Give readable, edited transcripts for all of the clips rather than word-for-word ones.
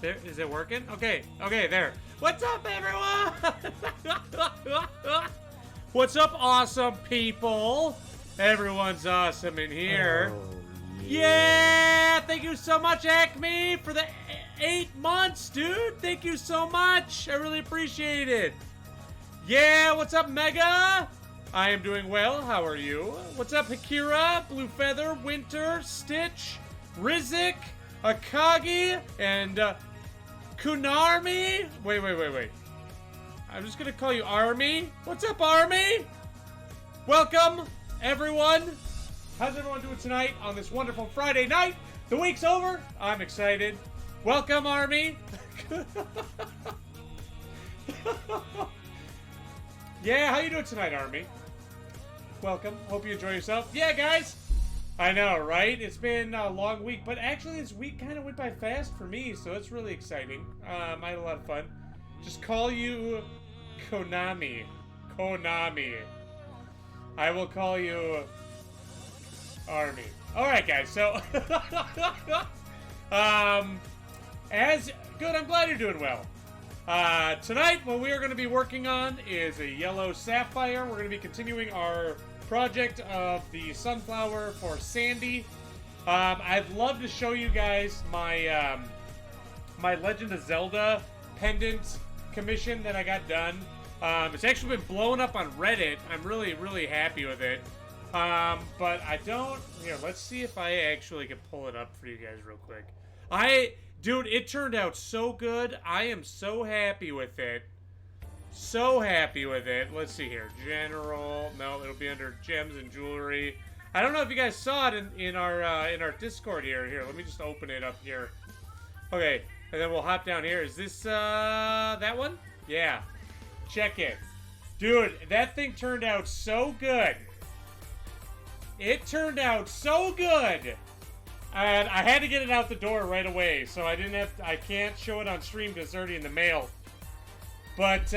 There, is it working? Okay, okay, there. What's up, everyone? What's up, awesome people? Everyone's awesome in here. Oh, yeah! Thank you so much, Acme, for the 8 months, dude. Thank you so much. I really appreciate it. Yeah, what's up, Mega? I am doing well. How are you? What's up, Hakira, Blue Feather, Winter, Stitch, Rizik, Akagi, and Kunarmi? Wait. I'm just gonna call you Army. What's up, Army? Welcome, everyone. How's everyone doing tonight on this wonderful Friday night? The week's over. I'm excited. Welcome, Army. Yeah, how you doing tonight, Army? Welcome. Hope you enjoy yourself. Yeah, guys. I know, right? It's been a long week, but actually this week kind of went by fast for me, so it's really exciting. I had a lot of fun. Just call you Konami. Konami. I will call you Army. Alright, guys, so... as good, I'm glad you're doing well. Tonight, what we are going to be working on is a yellow sapphire. We're going to be continuing our project of the sunflower for Sandy. I'd love to show you guys my my Legend of Zelda pendant commission that I got done. It's actually been blowing up on Reddit. I'm really happy with it. But I don't... Here, let's see if I actually can pull it up for you guys real quick. Dude, it turned out so good. I am so happy with it. So happy with it. Let's see here. General. No, it'll be under gems and jewelry. I don't know if you guys saw it in our Discord here. Here, let me just open it up here. Okay, and then we'll hop down here. Is this that one? Yeah. Check it. Dude, that thing turned out so good. It turned out so good. And I had to get it out the door right away, so I can't show it on stream because it's already in the mail. But,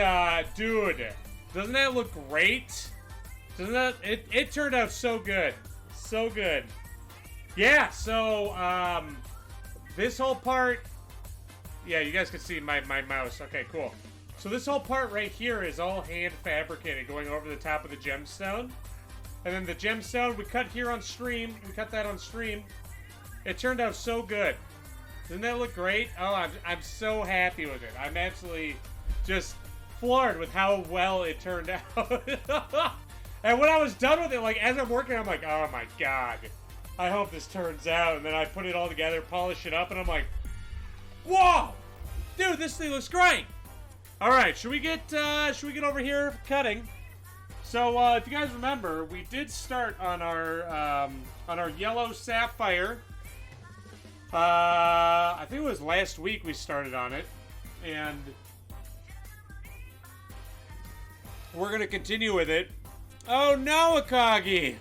dude, doesn't that look great? It turned out so good. So good. Yeah, so, this whole part, yeah, you guys can see my mouse. Okay, cool. So this whole part right here is all hand fabricated, going over the top of the gemstone. And then the gemstone we cut here on stream. We cut that on stream. It turned out so good. Doesn't that look great? Oh, I'm so happy with it. I'm absolutely just floored with how well it turned out. And when I was done with it, like, as I'm working, I'm like, oh my god. I hope this turns out. And then I put it all together, polish it up, and I'm like, whoa! Dude, this thing looks great! Alright, should we get over here cutting? So, if you guys remember, we did start on our yellow sapphire. I think it was last week we started on it, and we're gonna continue with it. Oh no, Akagi!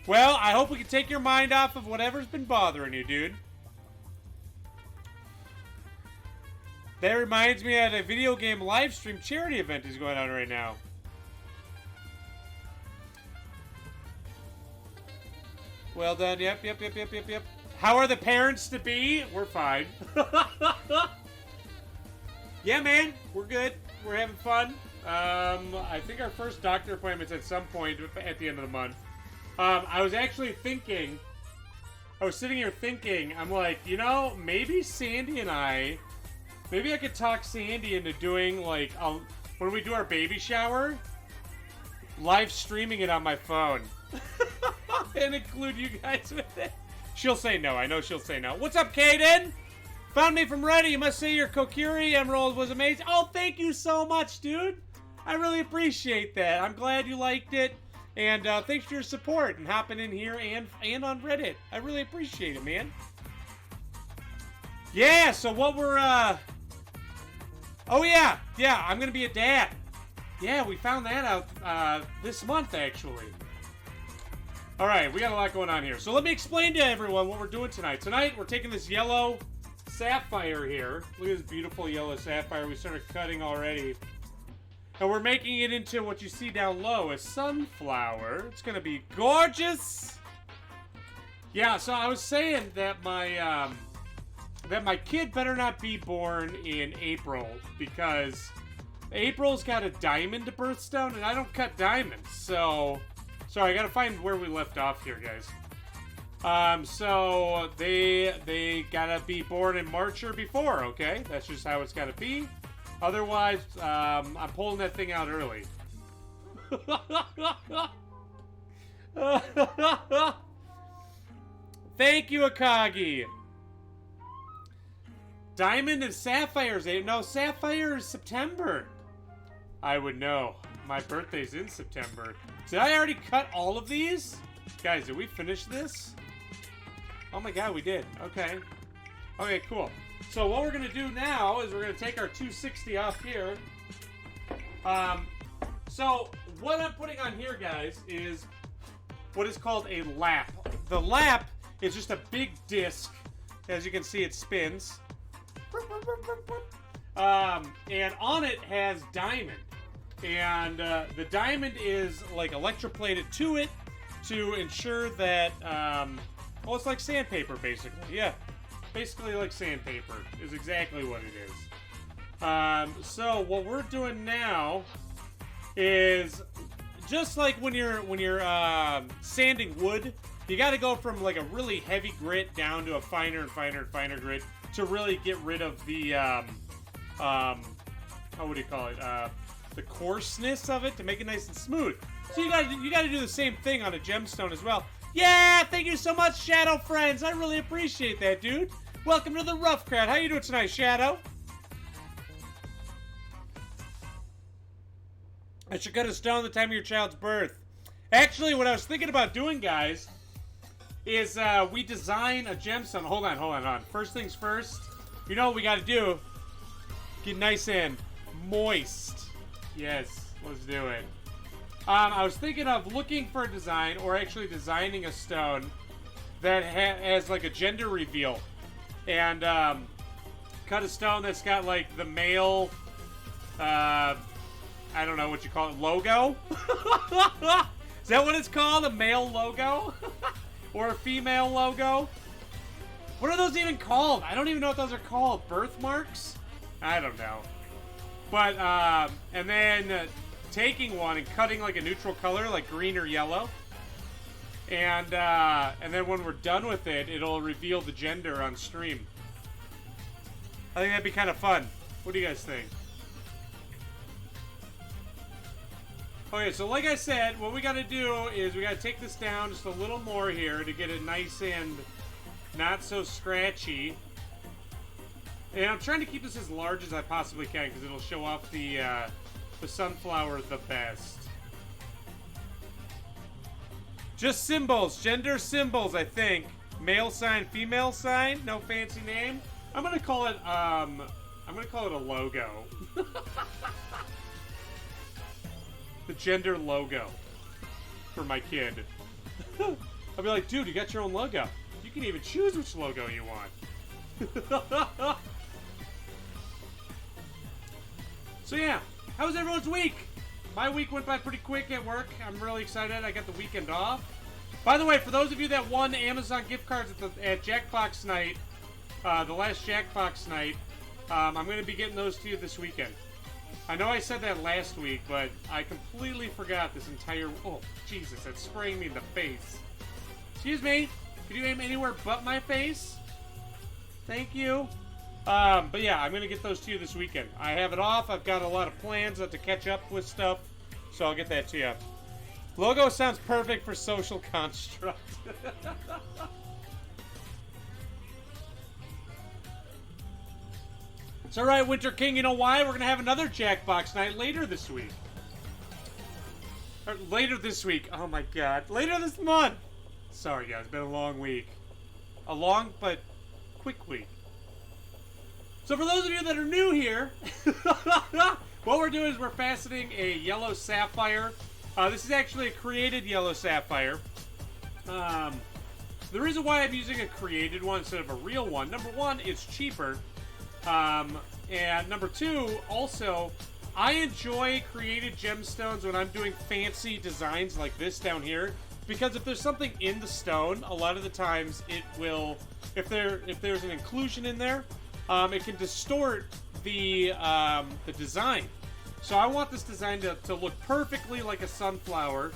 Well, I hope we can take your mind off of whatever's been bothering you, dude. That reminds me that a video game live stream charity event is going on right now. Well done. Yep. How are the parents to be? We're fine. Yeah, man. We're good. We're having fun. I think our first doctor appointment's at some point at the end of the month. I was actually thinking... I was sitting here thinking, I'm like, you know, maybe Sandy and I... Maybe I could talk Sandy into doing, like, when we do our baby shower, live streaming it on my phone. And include you guys with it. She'll say no. I know she'll say no. What's up, Kaden? Found me from Reddit. You must say your Kokiri Emerald was amazing. Oh, thank you so much, dude. I really appreciate that. I'm glad you liked it. And thanks for your support and hopping in here and on Reddit. I really appreciate it, man. Yeah, so what we're... Oh, yeah. Yeah, I'm going to be a dad. Yeah, we found that out this month, actually. Alright, we got a lot going on here. So let me explain to everyone what we're doing tonight. Tonight, we're taking this yellow sapphire here. Look at this beautiful yellow sapphire we started cutting already. And we're making it into what you see down low, a sunflower. It's going to be gorgeous. Yeah, so I was saying that my that my kid better not be born in April, because April's got a diamond birthstone, and I don't cut diamonds, so... Sorry, I gotta find where we left off here, guys. So they gotta be born in March or before, okay? That's just how it's gotta be. Otherwise, I'm pulling that thing out early. Thank you, Akagi. Diamond and Sapphire's no, Sapphire is September. I would know. My birthday's in September. Did I already cut all of these? Guys, did we finish this? Oh my god, we did. Okay. Okay, cool. So what we're going to do now is we're going to take our 260 off here. So what I'm putting on here, guys, is what is called a lap. The lap is just a big disc. As you can see, it spins. And on it has diamond. And the diamond is like electroplated to it to ensure that, well, it's like sandpaper, basically. Yeah, basically like sandpaper is exactly what it is. So what we're doing now is just like when you're sanding wood, you got to go from like a really heavy grit down to a finer and finer and finer grit to really get rid of the how would you call it? The coarseness of it, to make it nice and smooth. So you gotta do the same thing on a gemstone as well. Yeah, thank you so much, Shadow Friends. I really appreciate that, dude. Welcome to the Rough Crowd. How you doing tonight, Shadow? I should cut a stone the time of your child's birth. Actually, what I was thinking about doing, guys, is we design a gemstone. Hold on. First things first. You know what we gotta do? Get nice and moist. Yes, let's do it. I was thinking of looking for a design, or actually designing a stone that has like a gender reveal. And cut a stone that's got like the male, I don't know what you call it, logo? Is that what it's called? A male logo? Or a female logo? What are those even called? I don't even know what those are called. Birthmarks? I don't know. But, and then taking one and cutting like a neutral color, like green or yellow. And then when we're done with it, it'll reveal the gender on stream. I think that'd be kind of fun. What do you guys think? Okay, so like I said, what we gotta do is we gotta take this down just a little more here to get it nice and not so scratchy. And I'm trying to keep this as large as I possibly can because it'll show off the sunflower the best. Just symbols, gender symbols, I think. Male sign, female sign, no fancy name. I'm gonna call it a logo. The gender logo for my kid. I'll be like, dude, you got your own logo. You can even choose which logo you want. So yeah, how was everyone's week? My week went by pretty quick at work. I'm really excited. I got the weekend off. By the way, for those of you that won Amazon gift cards at Jackbox night, the last Jackbox night, I'm going to be getting those to you this weekend. I know I said that last week, but I completely forgot this entire... Oh, Jesus, that's spraying me in the face. Excuse me. Could you aim anywhere but my face? Thank you. But yeah, I'm going to get those to you this weekend. I have it off. I've got a lot of plans to catch up with stuff, so I'll get that to you. Logo sounds perfect for social construct. It's alright, Winter King. You know why? We're going to have another Jackbox night later this week. Or later this week. Oh my god. Later this month. Sorry, guys. It's been a long week. A long but quick week. So for those of you that are new here, what we're doing is we're faceting a yellow sapphire. This is actually a created yellow sapphire. The reason why I'm using a created one instead of a real one, number one, it's cheaper. And number two, also, I enjoy created gemstones when I'm doing fancy designs like this down here, because if there's something in the stone, a lot of the times it will, if there's an inclusion in there, it can distort the design. So I want this design to look perfectly like a sunflower,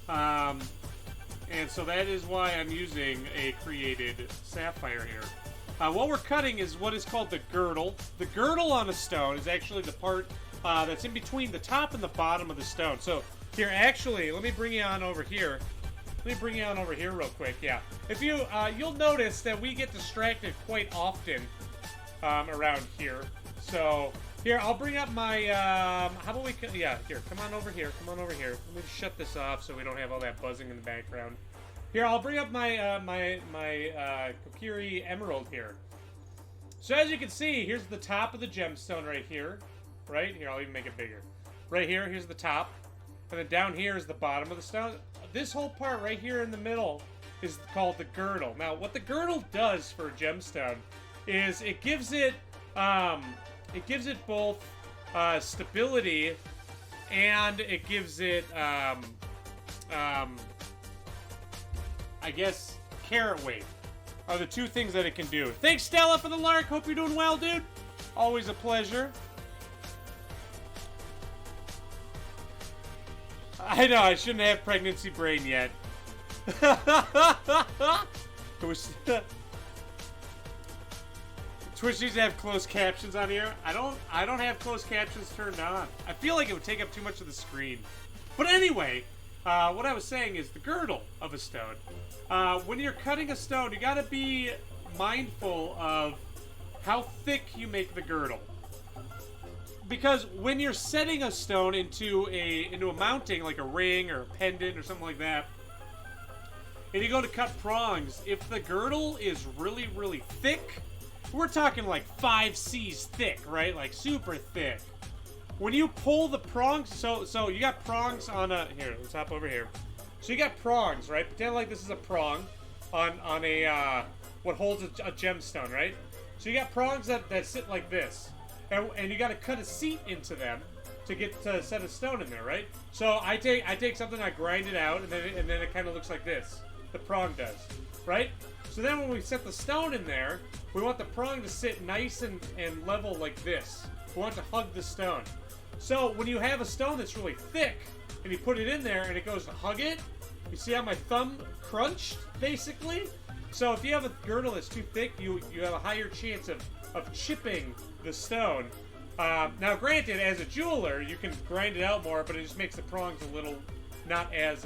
and so that is why I'm using a created sapphire here. What we're cutting is what is called the girdle. The girdle on a stone is actually the part that's in between the top and the bottom of the stone. So here, actually, let me bring you on over here. Let me bring you on over here real quick. Yeah, if you you'll notice that we get distracted quite often around here. So here, I'll bring up my. How about we? Yeah, here, come on over here. Come on over here. Let me just shut this off so we don't have all that buzzing in the background. Here, I'll bring up my my Kokiri Emerald here. So as you can see, here's the top of the gemstone right here. Right here, I'll even make it bigger. Right here, here's the top, and then down here is the bottom of the stone. This whole part right here in the middle is called the girdle. Now, what the girdle does for a gemstone is it gives it both stability and it gives it I guess carat weight are the two things that it can do. Thanks, Stella, for the lark. Hope you're doing well, dude. Always a pleasure. I know, I shouldn't have pregnancy brain yet. Twitch needs to have closed captions on here. I don't have closed captions turned on. I feel like it would take up too much of the screen. But anyway, what I was saying is the girdle of a stone. When you're cutting a stone, you gotta be mindful of how thick you make the girdle. Because when you're setting a stone into a mounting, like a ring or a pendant or something like that, and you go to cut prongs, if the girdle is really, really thick, we're talking like 5 C's thick, right? Like super thick. When you pull the prongs, so you got prongs on a, here, let's hop over here. So you got prongs, right? Pretend like this is a prong on a, what holds a gemstone, right? So you got prongs that sit like this. And you got to cut a seat into them to get to set a stone in there, right? So I take something, I grind it out, and then it kind of looks like this. The prong does, right? So then when we set the stone in there, we want the prong to sit nice and level like this. We want to hug the stone. So when you have a stone that's really thick, and you put it in there, and it goes to hug it, you see how my thumb crunched, basically? So if you have a girdle that's too thick, you have a higher chance of chipping the stone. Now, granted, as a jeweler, you can grind it out more, but it just makes the prongs a little not as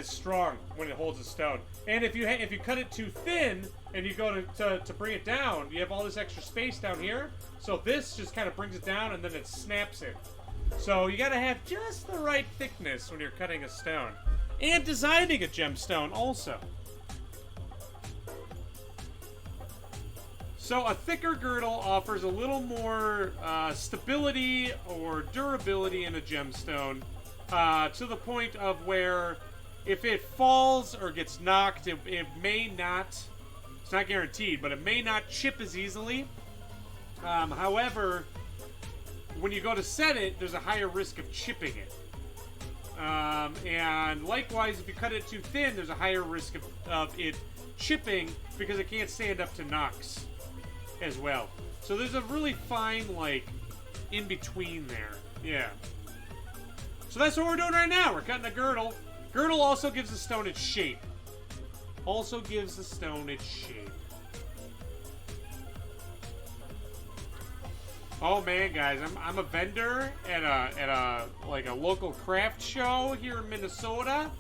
strong when it holds a stone. And if you cut it too thin and you go to bring it down, you have all this extra space down here. So this just kind of brings it down and then it snaps it. So you got to have just the right thickness when you're cutting a stone and designing a gemstone also. So a thicker girdle offers a little more stability or durability in a gemstone, to the point of where if it falls or gets knocked, it may not, it's not guaranteed, but it may not chip as easily. However, when you go to set it, there's a higher risk of chipping it. And likewise, if you cut it too thin, there's a higher risk of it chipping because it can't stand up to knocks as well. So there's a really fine, like, in between there. Yeah. So that's what we're doing right now. We're cutting a girdle. Girdle also gives the stone its shape. Also gives the stone its shape. Oh man, guys, I'm a vendor at a like a local craft show here in Minnesota.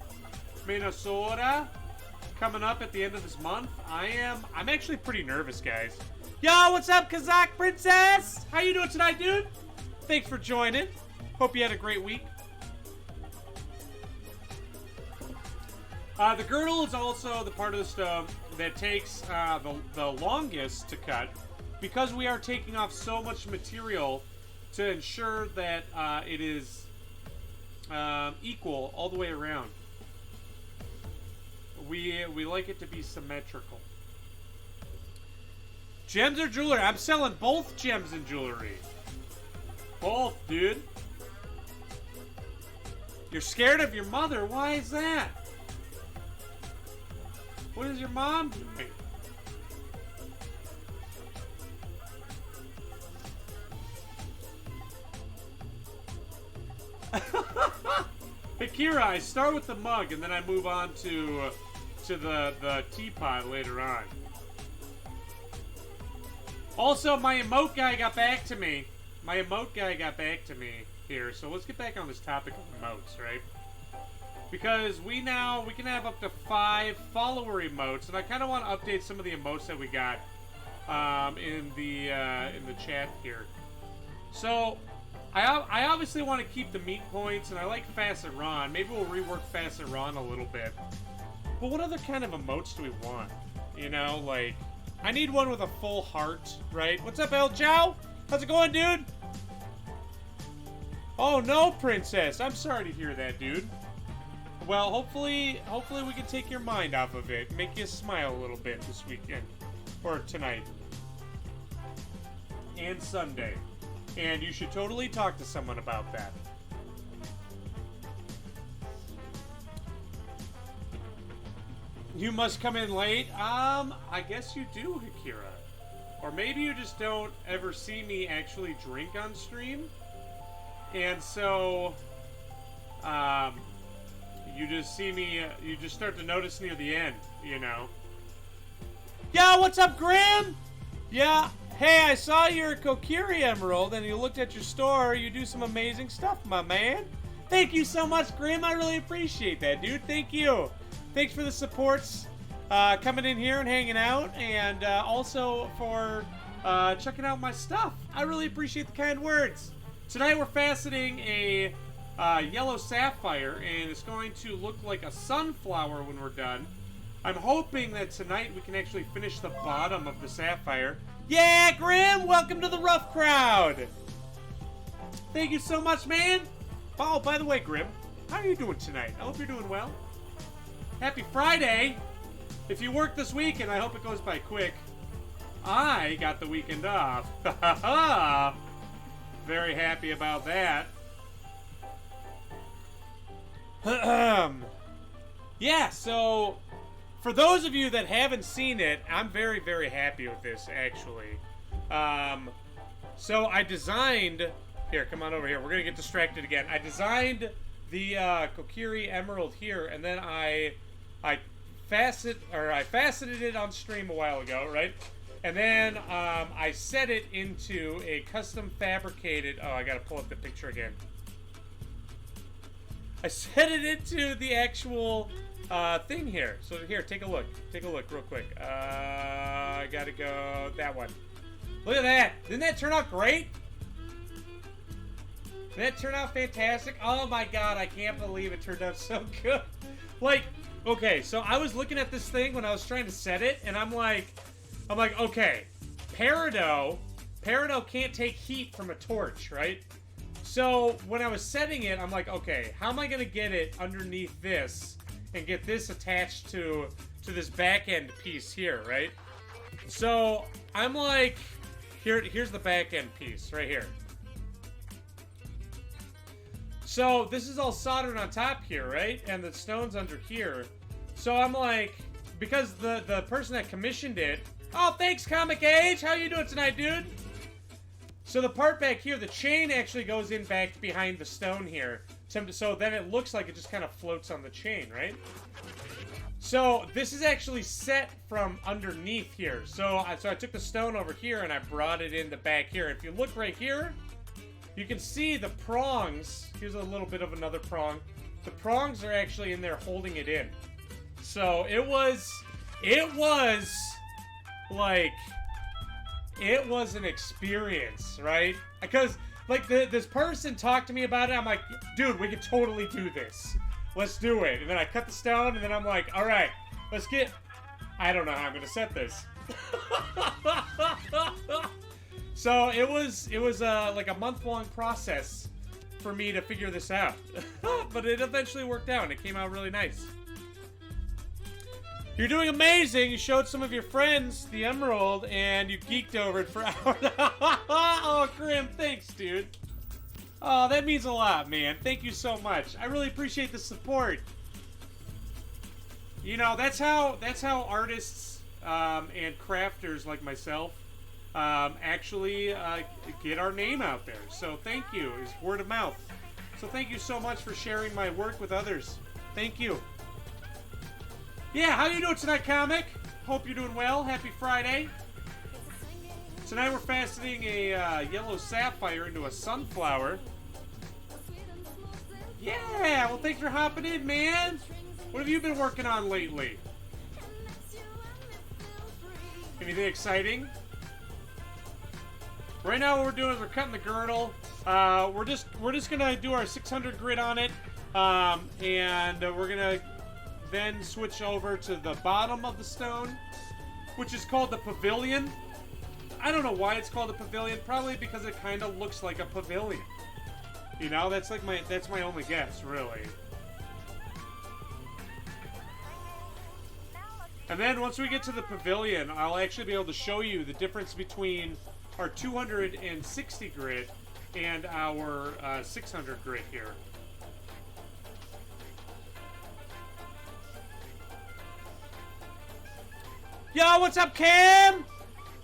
Coming up at the end of this month. I'm actually pretty nervous, guys. Yo, what's up, Kazakh Princess? How you doing tonight, dude? Thanks for joining. Hope you had a great week. The girdle is also the part of the stone that takes the longest to cut, because we are taking off so much material to ensure that it is equal all the way around. We like it to be symmetrical. Gems or jewelry? I'm selling both gems and jewelry. Both, dude. You're scared of your mother? Why is that? What is your mom doing? Hey, Kira, I start with the mug and then I move on to the teapot later on. Also, my emote guy got back to me. Here, so let's get back on this topic of emotes, right? Because we can have up to 5 follower emotes, and I kind of want to update some of the emotes that we got in the chat here. So I obviously want to keep the meat points, and I like Fast and Ron. Maybe we'll rework Fast and Ron a little bit. But what other kind of emotes do we want? You know, like, I need one with a full heart, right? What's up, El Chow? How's it going, dude? Oh no, Princess. I'm sorry to hear that, dude. Well, hopefully we can take your mind off of it, make you smile a little bit this weekend or tonight and Sunday. And you should totally talk to someone about that. You must come in late? I guess you do, Akira. Or maybe you just don't ever see me actually drink on stream. And so, you just see me, you just start to notice near the end, you know. Yo, what's up, Graham? Yeah, hey, I saw your Kokiri Emerald and you looked at your store. You do some amazing stuff, my man. Thank you so much, Graham. I really appreciate that, dude. Thank you. Thanks for the supports, coming in here and hanging out, and also for checking out my stuff. I really appreciate the kind words. Tonight we're faceting a yellow sapphire, and it's going to look like a sunflower when we're done. I'm hoping that tonight we can actually finish the bottom of the sapphire. Yeah, Grim! Welcome to the rough crowd! Thank you so much, man! Oh, by the way, Grim, how are you doing tonight? I hope you're doing well. Happy Friday! If you work this weekend, I hope it goes by quick. I got the weekend off. Ha ha ha! Very happy about that. Yeah, so for those of you that haven't seen it, I'm very, very happy with this, actually. So I designed... Here, come on over here. We're going to get distracted again. I designed the Kokiri Emerald here, and then I faceted it on stream a while ago, right? And then I set it into a custom fabricated... Oh, I gotta pull up the picture again. I set it into the actual thing here. So here, take a look. Take a look real quick. I gotta go that one. Look at that. Didn't that turn out great? Didn't that turn out fantastic? Oh my god, I can't believe it turned out so good. Like, okay, so I was looking at this thing when I was trying to set it, and I'm like, okay, peridot can't take heat from a torch, right? So when I was setting it, I'm like, okay, how am I gonna get it underneath this and get this attached to this back end piece here, right? So I'm like, here's the back end piece right here. So this is all soldered on top here, right? And the stone's under here. So I'm like, because the person that commissioned it... Oh, thanks, Comic Age! How you doing tonight, dude? So the part back here, the chain actually goes in back behind the stone here. So then it looks like it just kind of floats on the chain, right? So this is actually set from underneath here. So I took the stone over here and I brought it in the back here. If you look right here, you can see the prongs. Here's a little bit of another prong. The prongs are actually in there holding it in. So it was like, it was an experience, right? Because, like, this person talked to me about it. I'm like, dude, we could totally do this. Let's do it. And then I cut the stone, and then I'm like, all right, let's get... I don't know how I'm going to set this. So it was like a month-long process for me to figure this out. But it eventually worked out, and it came out really nice. You're doing amazing. You showed some of your friends the emerald, and you geeked over it for hours. Oh, Grim, thanks, dude. Oh, that means a lot, man. Thank you so much. I really appreciate the support. You know, that's how artists and crafters like myself actually get our name out there. So thank you. It's word of mouth. So thank you so much for sharing my work with others. Thank you. Yeah, how you doing tonight, comic? Hope you're doing well. Happy Friday. Tonight we're fastening a yellow sapphire into a sunflower. Yeah, well thanks for hopping in, man. What have you been working on lately? Anything exciting? Right now what we're doing is we're cutting the girdle. We're just gonna do our 600 grit on it, and we're gonna then switch over to the bottom of the stone, which is called the pavilion. I don't know why it's called a pavilion. Probably because it kind of looks like a pavilion. You know, that's my only guess, really. And then once we get to the pavilion, I'll actually be able to show you the difference between our 260 grit and our 600 grit here. Yo, what's up, Cam?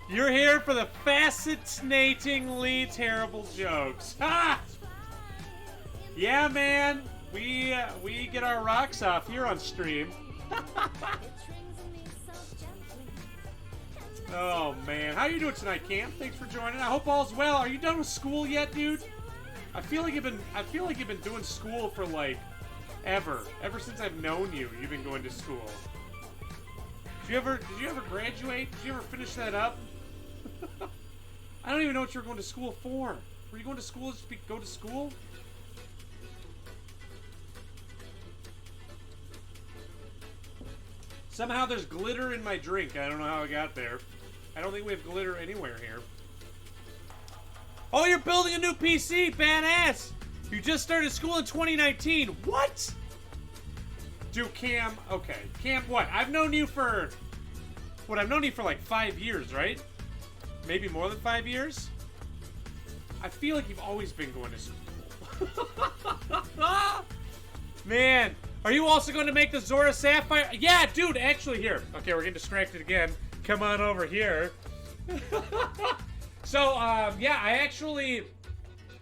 You're here for the fascinatingly terrible jokes. Ha! Yeah, man. We get our rocks off here on stream. Oh, man. How you doing tonight, Cam? Thanks for joining. I hope all's well. Are you done with school yet, dude? I feel like you've been doing school for, like, ever. Ever since I've known you, you've been going to school. Did you ever graduate? Did you ever finish that up? I don't even know what you were going to school for. Were you going to school just to go to school? Somehow there's glitter in my drink. I don't know how I got there. I don't think we have glitter anywhere here. Oh, you're building a new PC. Badass. You just started school in 2019. What? Dude, Cam, okay. Cam, what? I've known you for like 5 years, right? Maybe more than 5 years? I feel like you've always been going to school. Man, are you also going to make the Zora Sapphire? Yeah, dude, actually, here. Okay, we're getting distracted again. Come on over here. So, yeah,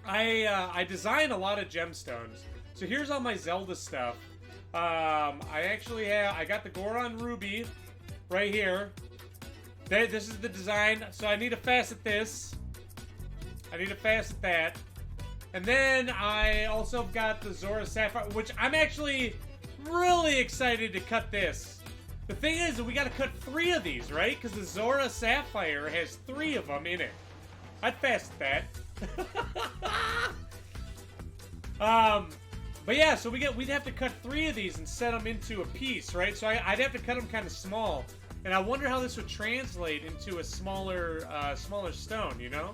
I design a lot of gemstones. So here's all my Zelda stuff. I got the Goron Ruby right here. This is the design. So I need to facet this. I need to facet that. And then I also got the Zora Sapphire, which I'm actually really excited to cut this. The thing is, we got to cut 3 of these, right? Because the Zora Sapphire has 3 of them in it. I'd facet that. But yeah, so we'd have to cut 3 of these and set them into a piece, right? So I'd have to cut them kind of small, and I wonder how this would translate into a smaller stone, you know?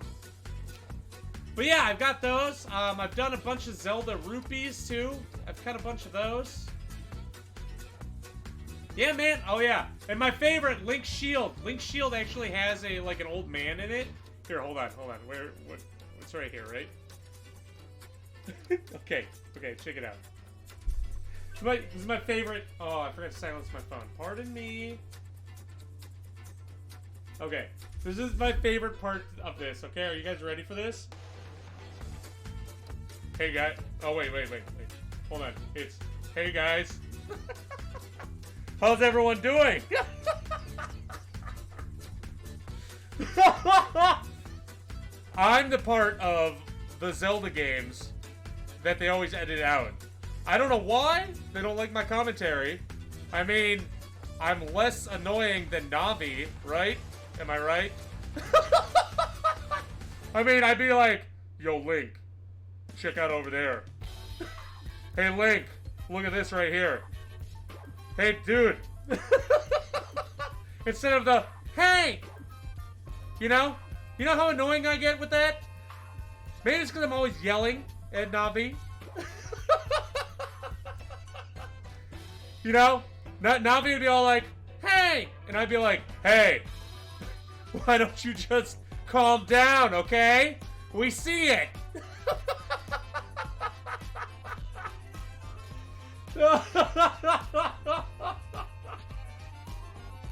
But yeah, I've got those. I've done a bunch of Zelda rupees too. I've cut a bunch of those. Yeah, man. Oh yeah, and my favorite, Link's shield. Link's shield actually has an old man in it. Here, hold on. It's right here, right? Okay, check it out. This is my favorite. Oh, I forgot to silence my phone. Pardon me. Okay, this is my favorite part of this. Okay, are you guys ready for this? Hey, guys. Oh, wait. Hold on. It's, hey, guys. How's everyone doing? I'm the part of the Zelda games that they always edit out. I don't know why they don't like my commentary. I mean, I'm less annoying than Navi, right? Am I right? I mean, I'd be like, yo, Link, check out over there. Hey, Link, look at this right here. Hey, dude. Instead of the, hey! You know how annoying I get with that? Maybe it's because I'm always yelling at Navi. You know? Navi would be all like, hey! And I'd be like, hey! Why don't you just calm down, okay? We see it!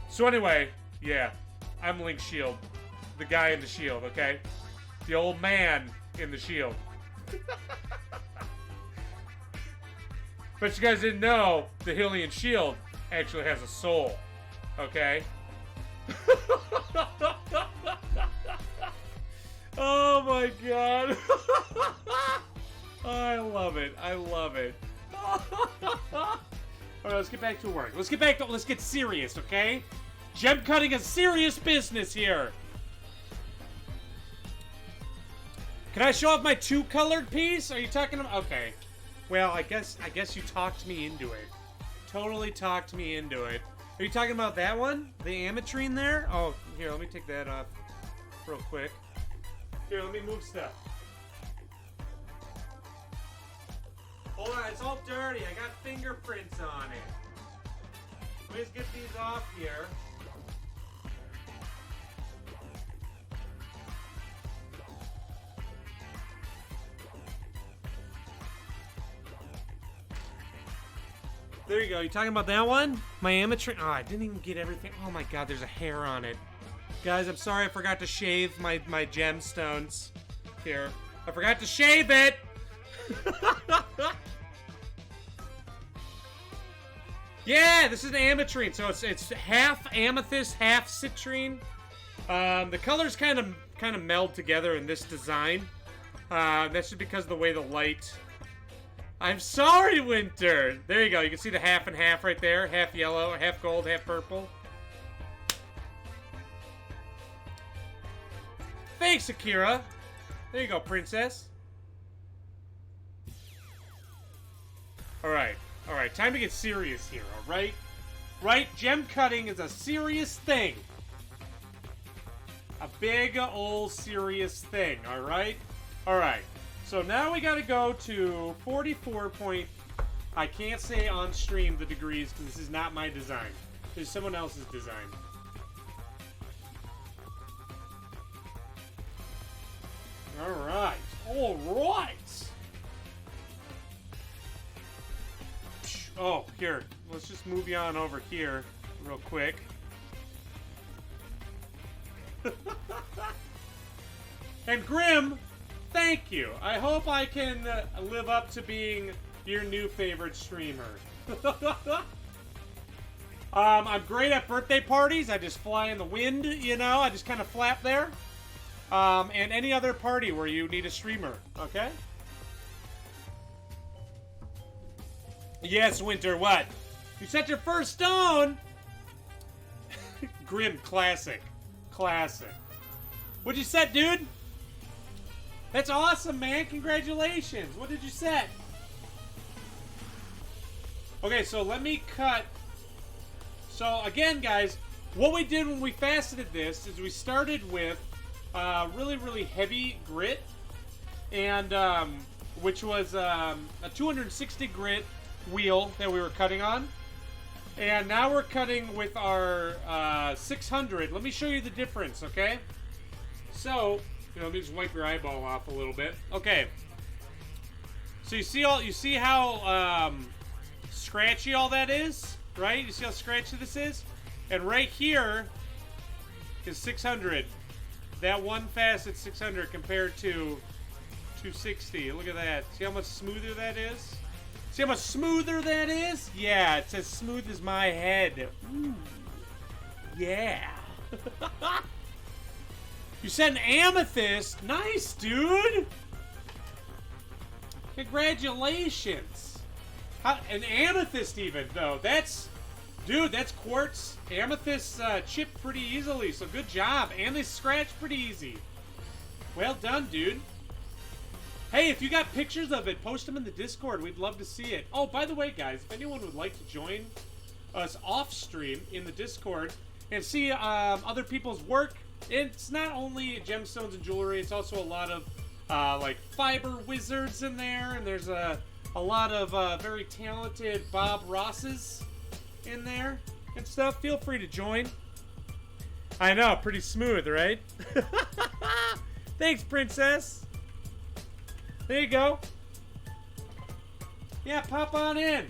So anyway, yeah, I'm Link's shield. The guy in the shield, okay? The old man in the shield. But you guys didn't know the Hylian shield actually has a soul, okay? Oh my god. I love it. I love it. Alright, let's get back to work. Let's get serious, okay? Gem cutting is serious business here. Can I show off my two-colored piece? Are you talking about? Okay. Well, I guess you talked me into it. Totally talked me into it. Are you talking about that one? The ametrine there? Oh, here, let me take that off real quick. Here, let me move stuff. Hold on, it's all dirty. I got fingerprints on it. Let me just get these off here. There you go. You talking about that one? My ametrine? Oh, I didn't even get everything. Oh my god, there's a hair on it. Guys, I'm sorry I forgot to shave my gemstones. Here. I forgot to shave it! Yeah, this is an ametrine. So it's half amethyst, half citrine. The colors kind of meld together in this design. That's just because of the way the light... I'm sorry, Winter! There you go. You can see the half and half right there. Half yellow, half gold, half purple. Thanks, Akira. There you go, princess. Alright. Alright, time to get serious here, alright? Right? Gem cutting is a serious thing. A big, old, serious thing, alright? Alright. So now we gotta go to 44 point... I can't say on stream the degrees because this is not my design. This is someone else's design. Alright. Alright! Oh, here. Let's just move you on over here real quick. And Grim, thank you. I hope I can live up to being your new favorite streamer. I'm great at birthday parties. I just fly in the wind, you know. I just kind of flap there. And any other party where you need a streamer, okay? Yes, Winter, what? You set your first stone? Grim, classic. Classic. What'd you set, dude? That's awesome, man. Congratulations. What did you set? Okay, so let me cut. So, again, guys, what we did when we faceted this is we started with really, really heavy grit. And, which was a 260 grit wheel that we were cutting on. And now we're cutting with our 600. Let me show you the difference, okay? So, let me just wipe your eyeball off a little bit. Okay. So you see how scratchy all that is, right? You see how scratchy this is? And right here is 600. That one facet 600 compared to 260. Look at that. See how much smoother that is? See how much smoother that is? Yeah, it's as smooth as my head. Ooh. Yeah. You said an amethyst? Nice, dude! Congratulations! An amethyst even, though. That's... Dude, that's quartz. Amethysts chip pretty easily, so good job. And they scratch pretty easy. Well done, dude. Hey, if you got pictures of it, post them in the Discord. We'd love to see it. Oh, by the way, guys, if anyone would like to join us off-stream in the Discord and see other people's work, it's not only gemstones and jewelry, it's also a lot of, like, fiber wizards in there, and there's a lot of very talented Bob Rosses in there and stuff. Feel free to join. I know, pretty smooth, right? Thanks, princess. There you go. Yeah, pop on in.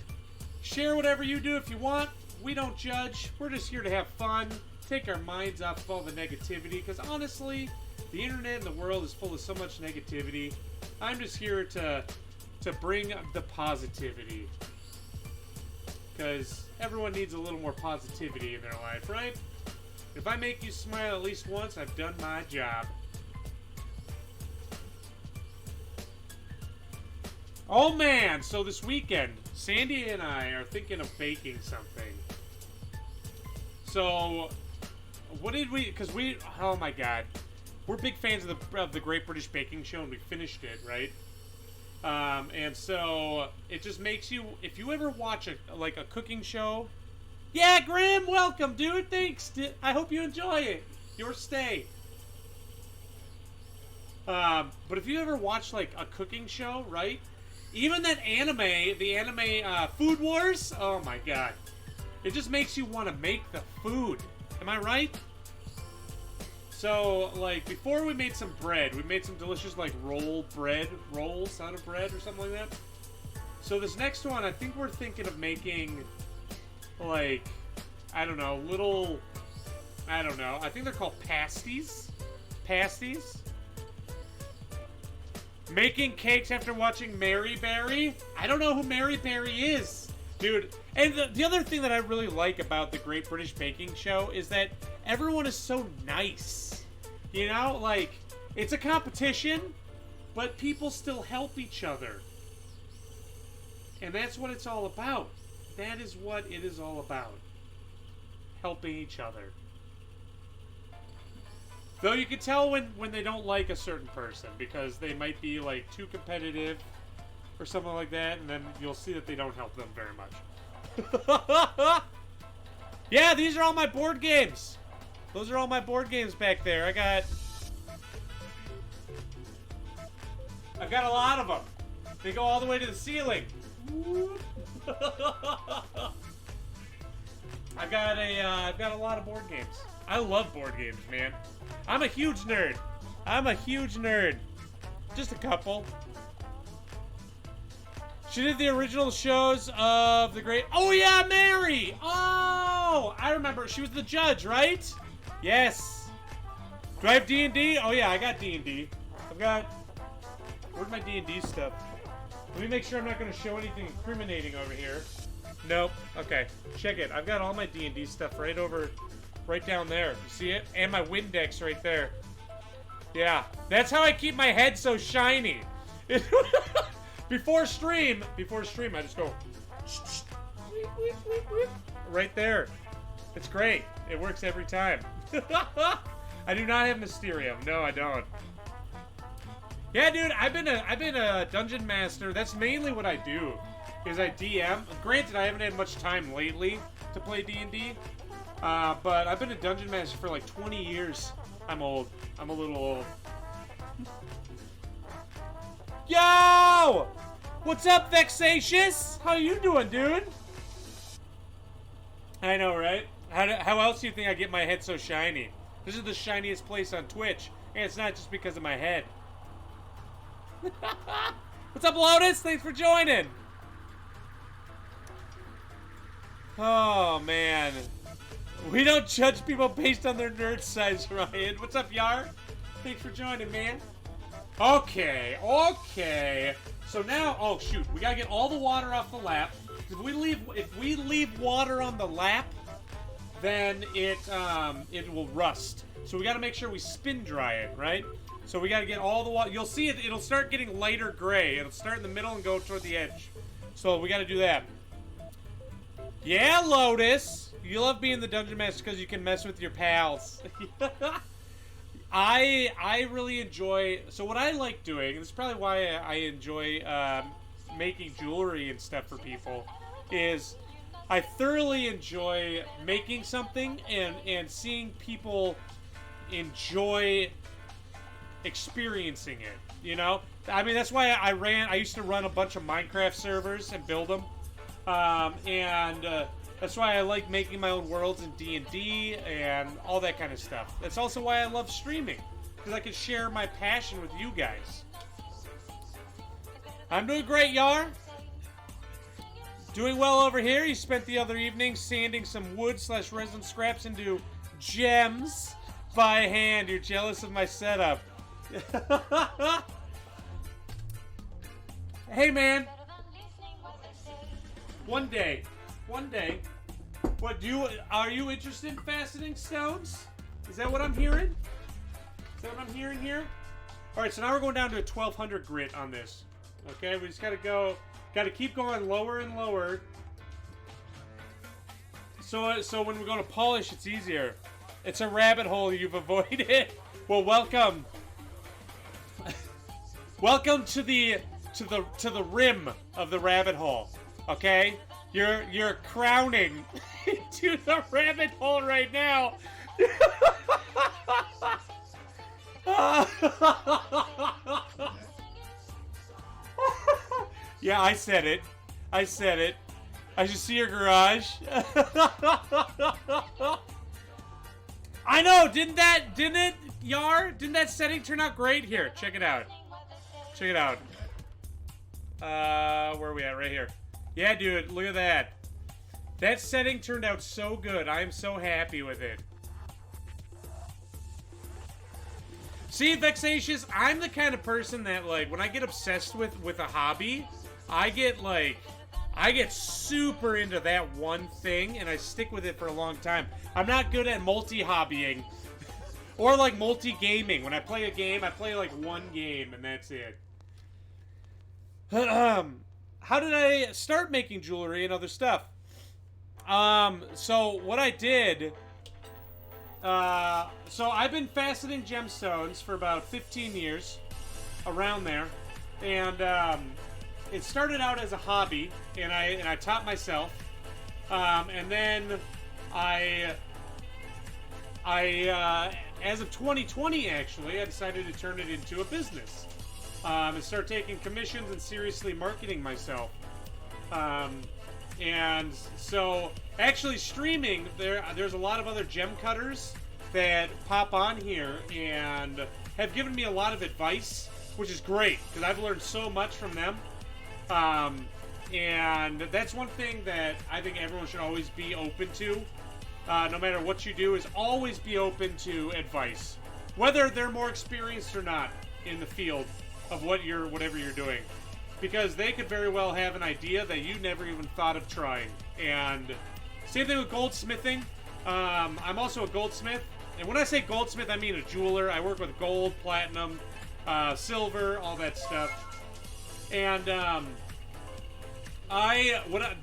Share whatever you do if you want. We don't judge. We're just here to have fun, take our minds off of all the negativity, because honestly, the internet and the world is full of so much negativity. I'm just here to bring the positivity, because everyone needs a little more positivity in their life, right? If I make you smile at least once, I've done my job. Oh man, so this weekend, Sandy and I are thinking of baking something. So, what did we, because we, oh my god. We're big fans of the Great British Baking Show, and we finished it, right? And so, it just makes you, if you ever watch a cooking show, yeah, Graham, welcome, dude, thanks, I hope you enjoy it, your stay. But if you ever watch, like, a cooking show, right? Even that anime, the anime Food Wars, oh my god. It just makes you want to make the food. Am I right? So, like, before we made some bread, we made some delicious, like, rolls out of bread or something like that. So this next one, I think we're thinking of making, like, I don't know, I think they're called pasties. Pasties? Making cakes after watching Mary Berry? I don't know who Mary Berry is. Dude, and the other thing that I really like about the Great British Baking Show is that everyone is so nice. You know, like, it's a competition, but people still help each other. And that's what it's all about. That is what it is all about. Helping each other. Though you can tell when they don't like a certain person, because they might be, like, too competitive or something like that, and then you'll see that they don't help them very much. Yeah, these are all my board games. Those are all my board games back there. I've got a lot of them. They go all the way to the ceiling. I've got a lot of board games. I love board games, man. I'm a huge nerd. Just a couple. She did the original shows of the great... Oh, yeah, Mary! Oh! I remember. She was the judge, right? Yes. Do I have D&D? Oh, yeah, I got D&D. Where's my D&D stuff? Let me make sure I'm not going to show anything incriminating over here. Nope. Okay. Check it. I've got all my D&D stuff right down there. You see it? And my Windex right there. Yeah. That's how I keep my head so shiny. Before stream, I just go right there. It's great. It works every time. I do not have Mysterium. No, I don't. Yeah, dude, I've been a dungeon master. That's mainly what I do. Is I DM. Granted, I haven't had much time lately to play D&D. But I've been a dungeon master for like 20 years. I'm old. I'm a little old. Yo! What's up, Vexatious? How you doing, dude? I know, right? How else do you think I get my head so shiny? This is the shiniest place on Twitch. And it's not just because of my head. What's up, Lotus? Thanks for joining. Oh, man. We don't judge people based on their nerd size, Ryan. What's up, Yar? Thanks for joining, man. Okay. So now, oh shoot, we gotta get all the water off the lap. If we leave water on the lap, then it will rust. So we gotta make sure we spin dry it, right? So we gotta get all the water. You'll see it'll start getting lighter gray. It'll start in the middle and go toward the edge. So we gotta do that. Yeah, Lotus. You love being the dungeon master because you can mess with your pals. I really enjoy... So what I like doing, and this is probably why I enjoy making jewelry and stuff for people, is I thoroughly enjoy making something and seeing people enjoy experiencing it, you know? I mean, that's why I used to run a bunch of Minecraft servers and build them. That's why I like making my own worlds in D&D and all that kind of stuff. That's also why I love streaming, because I can share my passion with you guys. I'm doing great, Yar. Doing well over here. He spent the other evening sanding some wood/resin scraps into gems by hand. You're jealous of my setup. Hey, man. One day. What are you interested in faceting stones? Is that what I'm hearing? Is that what I'm hearing here? All right, so now we're going down to a 1200 grit on this. Okay, we just gotta keep going lower and lower. So when we go to polish, it's easier. It's a rabbit hole you've avoided. Well, welcome. Welcome to the rim of the rabbit hole. Okay? You're crowning into the rabbit hole right now. Yeah, I said it. I should see your garage. I know, didn't it, Yar? Didn't that setting turn out great? Here, check it out. Where are we at? Right here. Yeah, dude, look at that. That setting turned out so good. I am so happy with it. See, Vexatious, I'm the kind of person that, like, when I get obsessed with a hobby, I get super into that one thing, and I stick with it for a long time. I'm not good at multi-hobbying. Or, like, multi-gaming. When I play a game, I play, like, one game, and that's it. How did I start making jewelry and other stuff? So what I did... so I've been faceting gemstones for about 15 years. Around there. And, it started out as a hobby, and I taught myself. And then as of 2020, actually, I decided to turn it into a business. And start taking commissions and seriously marketing myself. And so, actually streaming, there's a lot of other gem cutters that pop on here and have given me a lot of advice, which is great, because I've learned so much from them. And that's one thing that I think everyone should always be open to. No matter what you do, is always be open to advice. Whether they're more experienced or not in the field of whatever you're doing. Because they could very well have an idea that you never even thought of trying. And same thing with goldsmithing. I'm also a goldsmith. And when I say goldsmith, I mean a jeweler. I work with gold, platinum, silver, all that stuff. And the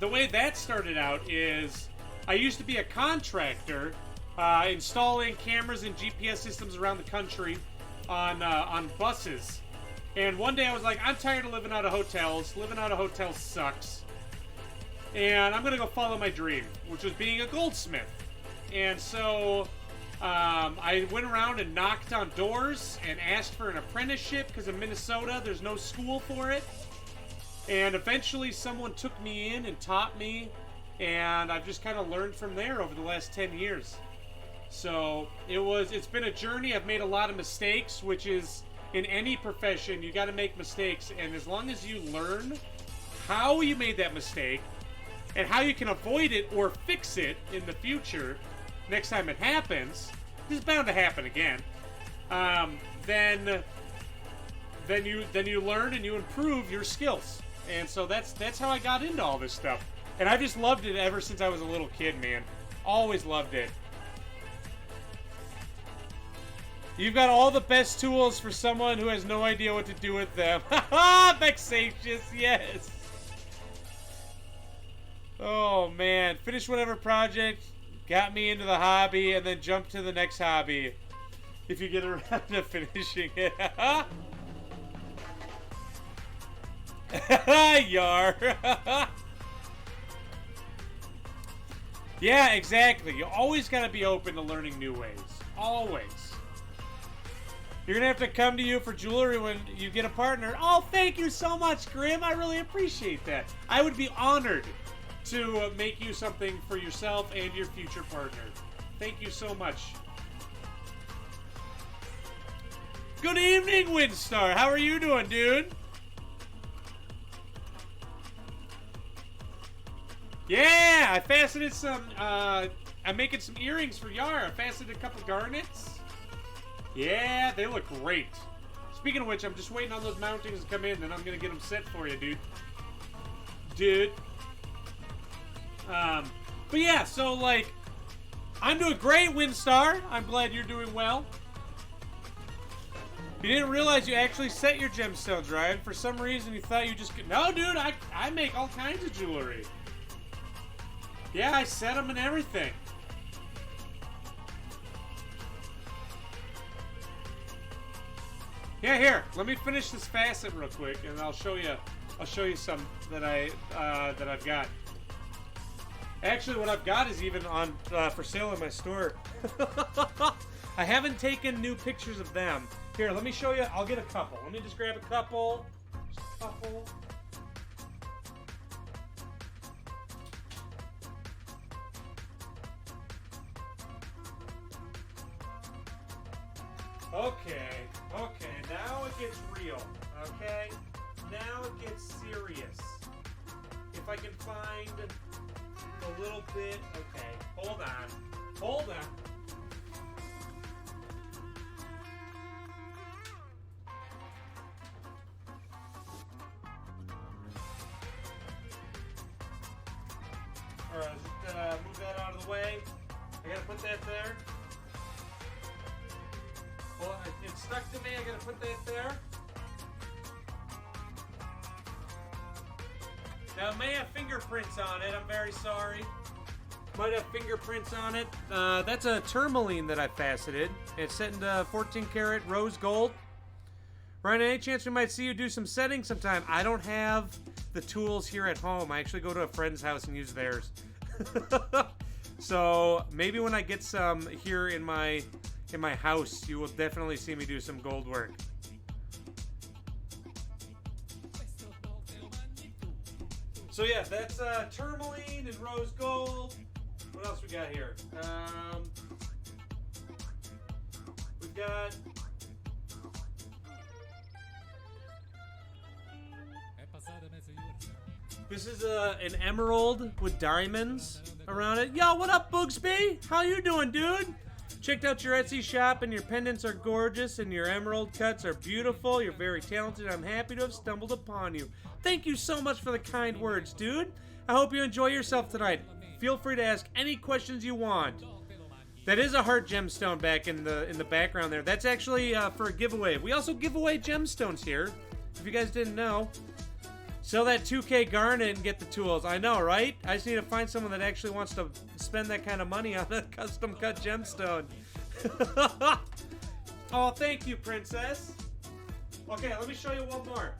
way that started out is I used to be a contractor installing cameras and GPS systems around the country on buses. And one day I was like, I'm tired of living out of hotels. Living out of hotels sucks. And I'm going to go follow my dream, which was being a goldsmith. And so I went around and knocked on doors and asked for an apprenticeship because in Minnesota there's no school for it. And eventually someone took me in and taught me. And I've just kind of learned from there over the last 10 years. So it's been a journey. I've made a lot of mistakes, which is... in any profession, you got to make mistakes, and as long as you learn how you made that mistake and how you can avoid it or fix it in the future, next time it happens, it's bound to happen again. Then you learn and you improve your skills, and so that's how I got into all this stuff, and I just loved it ever since I was a little kid, man. Always loved it. You've got all the best tools for someone who has no idea what to do with them. Haha, Vexatious, yes. Oh, man. Finish whatever project got me into the hobby and then jump to the next hobby. If you get around to finishing it. Yar. Yeah, exactly. You always got to be open to learning new ways. Always. You're going to have to come to you for jewelry when you get a partner. Oh, thank you so much, Grim. I really appreciate that. I would be honored to make you something for yourself and your future partner. Thank you so much. Good evening, Windstar. How are you doing, dude? Yeah, I faceted some, I'm making some earrings for Yar. I faceted a couple garnets. Yeah, they look great. Speaking of which, I'm just waiting on those mountings to come in, and I'm gonna get them set for you, dude. But yeah, so like, I'm doing great, Windstar. I'm glad you're doing well. You didn't realize you actually set your gemstones, right? For some reason, you thought you just could. No, dude, I make all kinds of jewelry. Yeah, I set them and everything. Yeah, here. Let me finish this facet real quick, and I'll show you. I'll show you some that I've got. Actually, what I've got is even on for sale in my store. I haven't taken new pictures of them. Here, let me show you. I'll get a couple. Let me just grab a couple. Just a couple. Okay, now it gets real, okay? Now it gets serious. If I can find a little bit, okay, hold on. Alright, just move that out of the way. I gotta put that there. Well, it's stuck to me. I gotta put that there. Now, it may have fingerprints on it. I'm very sorry. Might have fingerprints on it. That's a tourmaline that I faceted. It's set into 14 karat rose gold. Ryan, any chance we might see you do some setting sometime? I don't have the tools here at home. I actually go to a friend's house and use theirs. So maybe when I get some here in my house, you will definitely see me do some gold work. So yeah, that's tourmaline and rose gold. What else we got here? We've got this is an emerald with diamonds around it. Yo, what up, Boogsby? How you doing, dude? Checked out your Etsy shop, and your pendants are gorgeous, and your emerald cuts are beautiful. You're very talented. I'm happy to have stumbled upon you. Thank you so much for the kind words, dude. I hope you enjoy yourself tonight. Feel free to ask any questions you want. That is a heart gemstone back in the background there. That's actually for a giveaway. We also give away gemstones here, if you guys didn't know. Sell that 2K garnet and get the tools. I know, right? I just need to find someone that actually wants to spend that kind of money on a custom cut gemstone. Oh, thank you, princess. Okay, let me show you one more.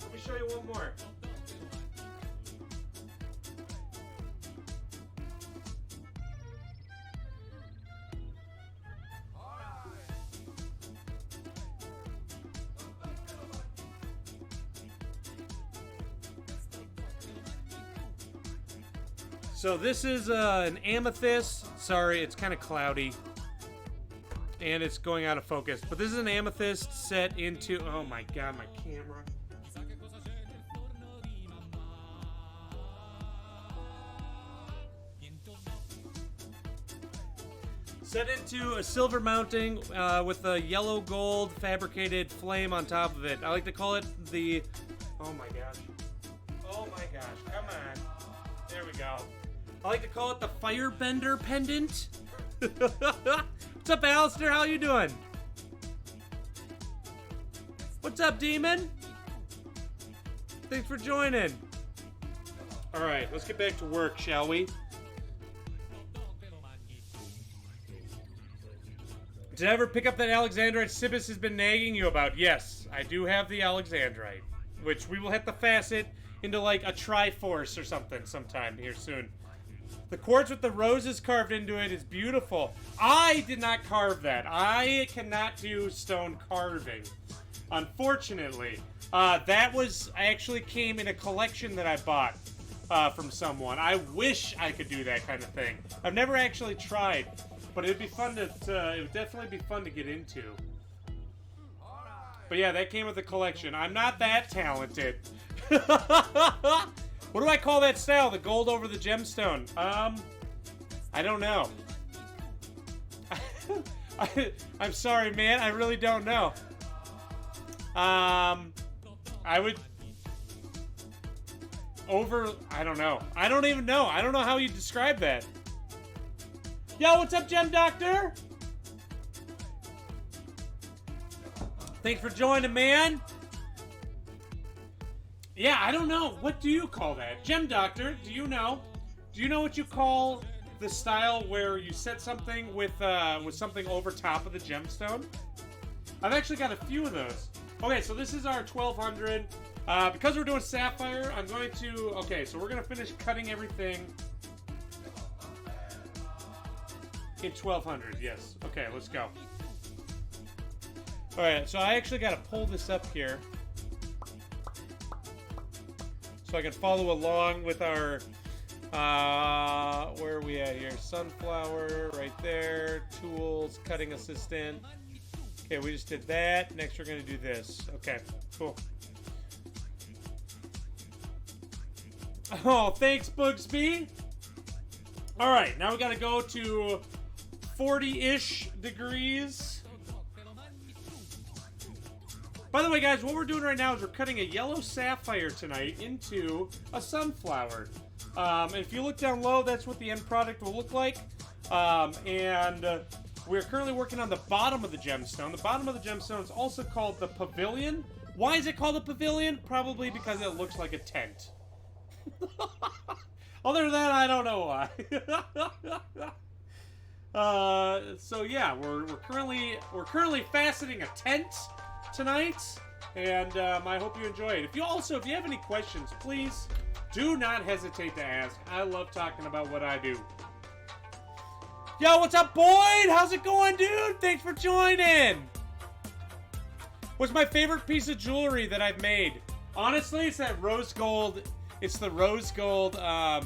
So this is an amethyst. Sorry, it's kind of cloudy. And it's going out of focus. But this is an amethyst set into... Oh my god, my camera. Set into a silver mounting with a yellow gold fabricated flame on top of it. I like to call it the... Oh my gosh. Oh my gosh, come on. There we go. I like to call it the Firebender pendant. What's up, Alistair? How you doing? What's up, Demon? Thanks for joining. All right, let's get back to work, shall we? Did I ever pick up that Alexandrite Sibis has been nagging you about? Yes, I do have the Alexandrite, which we will have to facet into like a Triforce or something sometime here soon. The quartz with the roses carved into it is beautiful. I did not carve that. I cannot do stone carving, unfortunately. That was actually came in a collection that I bought from someone. I wish I could do that kind of thing. I've never actually tried, but it'd be fun to it would definitely be fun to get into. But yeah, that came with a collection. I'm not that talented. What do I call that style? The gold over the gemstone. I don't know. I'm sorry, man. I really don't know. I would... I don't know. I don't even know. I don't know how you describe that. Yo, what's up, Gem Doctor? Thanks for joining, man. Yeah, I don't know. What do you call that? Gem Doctor, do you know? Do you know what you call the style where you set something with something over top of the gemstone? I've actually got a few of those. Okay, so this is our 1200. Because we're doing sapphire, I'm going to... Okay, so we're going to finish cutting everything in 1200, yes. Okay, let's go. Alright, so I actually got to pull this up here so I can follow along with our... where are we at here? Sunflower, right there. Tools, cutting assistant. Okay, we just did that. Next, we're going to do this. Okay, cool. Oh, thanks, Bugsby. All right, now we got to go to 40-ish degrees. By the way, guys, what we're doing right now is we're cutting a yellow sapphire tonight into a sunflower. And if you look down low, that's what the end product will look like. We're currently working on the bottom of the gemstone. The bottom of the gemstone is also called the pavilion. Why is it called a pavilion? Probably because it looks like a tent. Other than that, I don't know why. So yeah, we're currently faceting a tent tonight, and I hope you enjoy it. If you have any questions, please do not hesitate to ask. I love talking about what I do. Yo, what's up, Boyd? How's it going, dude? Thanks for joining. What's my favorite piece of jewelry that I've made? Honestly, it's that rose gold. It's the rose gold, oh,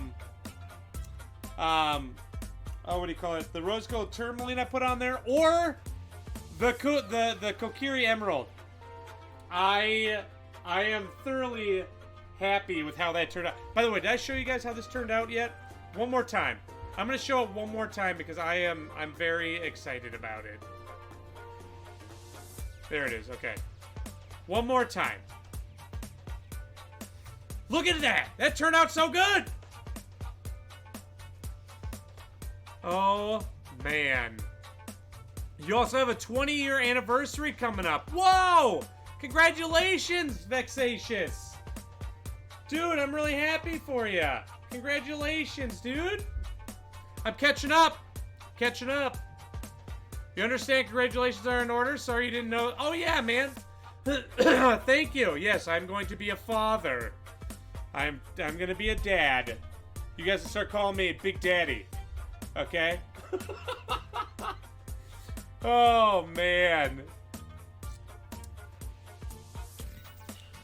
what do you call it? The rose gold tourmaline I put on there, or the Kokiri emerald. I am thoroughly happy with how that turned out. By the way, did I show you guys how this turned out yet? One more time. I'm gonna show it one more time because I'm very excited about it. There it is. Okay. One more time. Look at that! That turned out so good! Oh, man. You also have a 20-year anniversary coming up. Whoa! Congratulations, Vexatious! Dude, I'm really happy for you. Congratulations, dude. I'm catching up. Catching up. You understand congratulations are in order? Sorry you didn't know. Oh, yeah, man. Thank you. Yes, I'm going to be a father. I'm gonna be a dad. You guys can start calling me Big Daddy. Okay? Oh, man.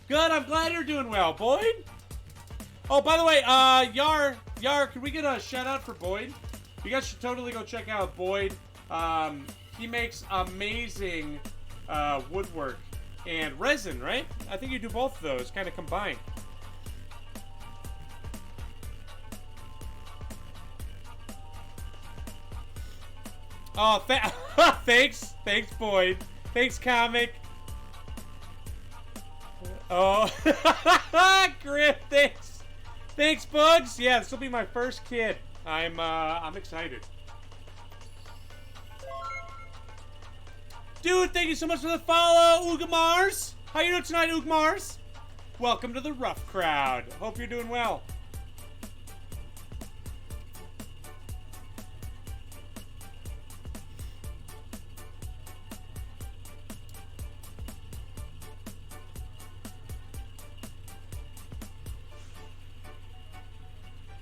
Good, I'm glad you're doing well, Boyd. Oh, by the way, Yar, can we get a shout out for Boyd? You guys should totally go check out Boyd. He makes amazing woodwork and resin, right? I think you do both of those, kind of combined. Oh, thanks, Boyd. Thanks, Comic. Oh, Griff, thanks, Bugs. Yeah, this will be my first kid. I'm excited. Dude, thank you so much for the follow, Ugamars. How you doing tonight, Ugamars? Welcome to the rough crowd. Hope you're doing well.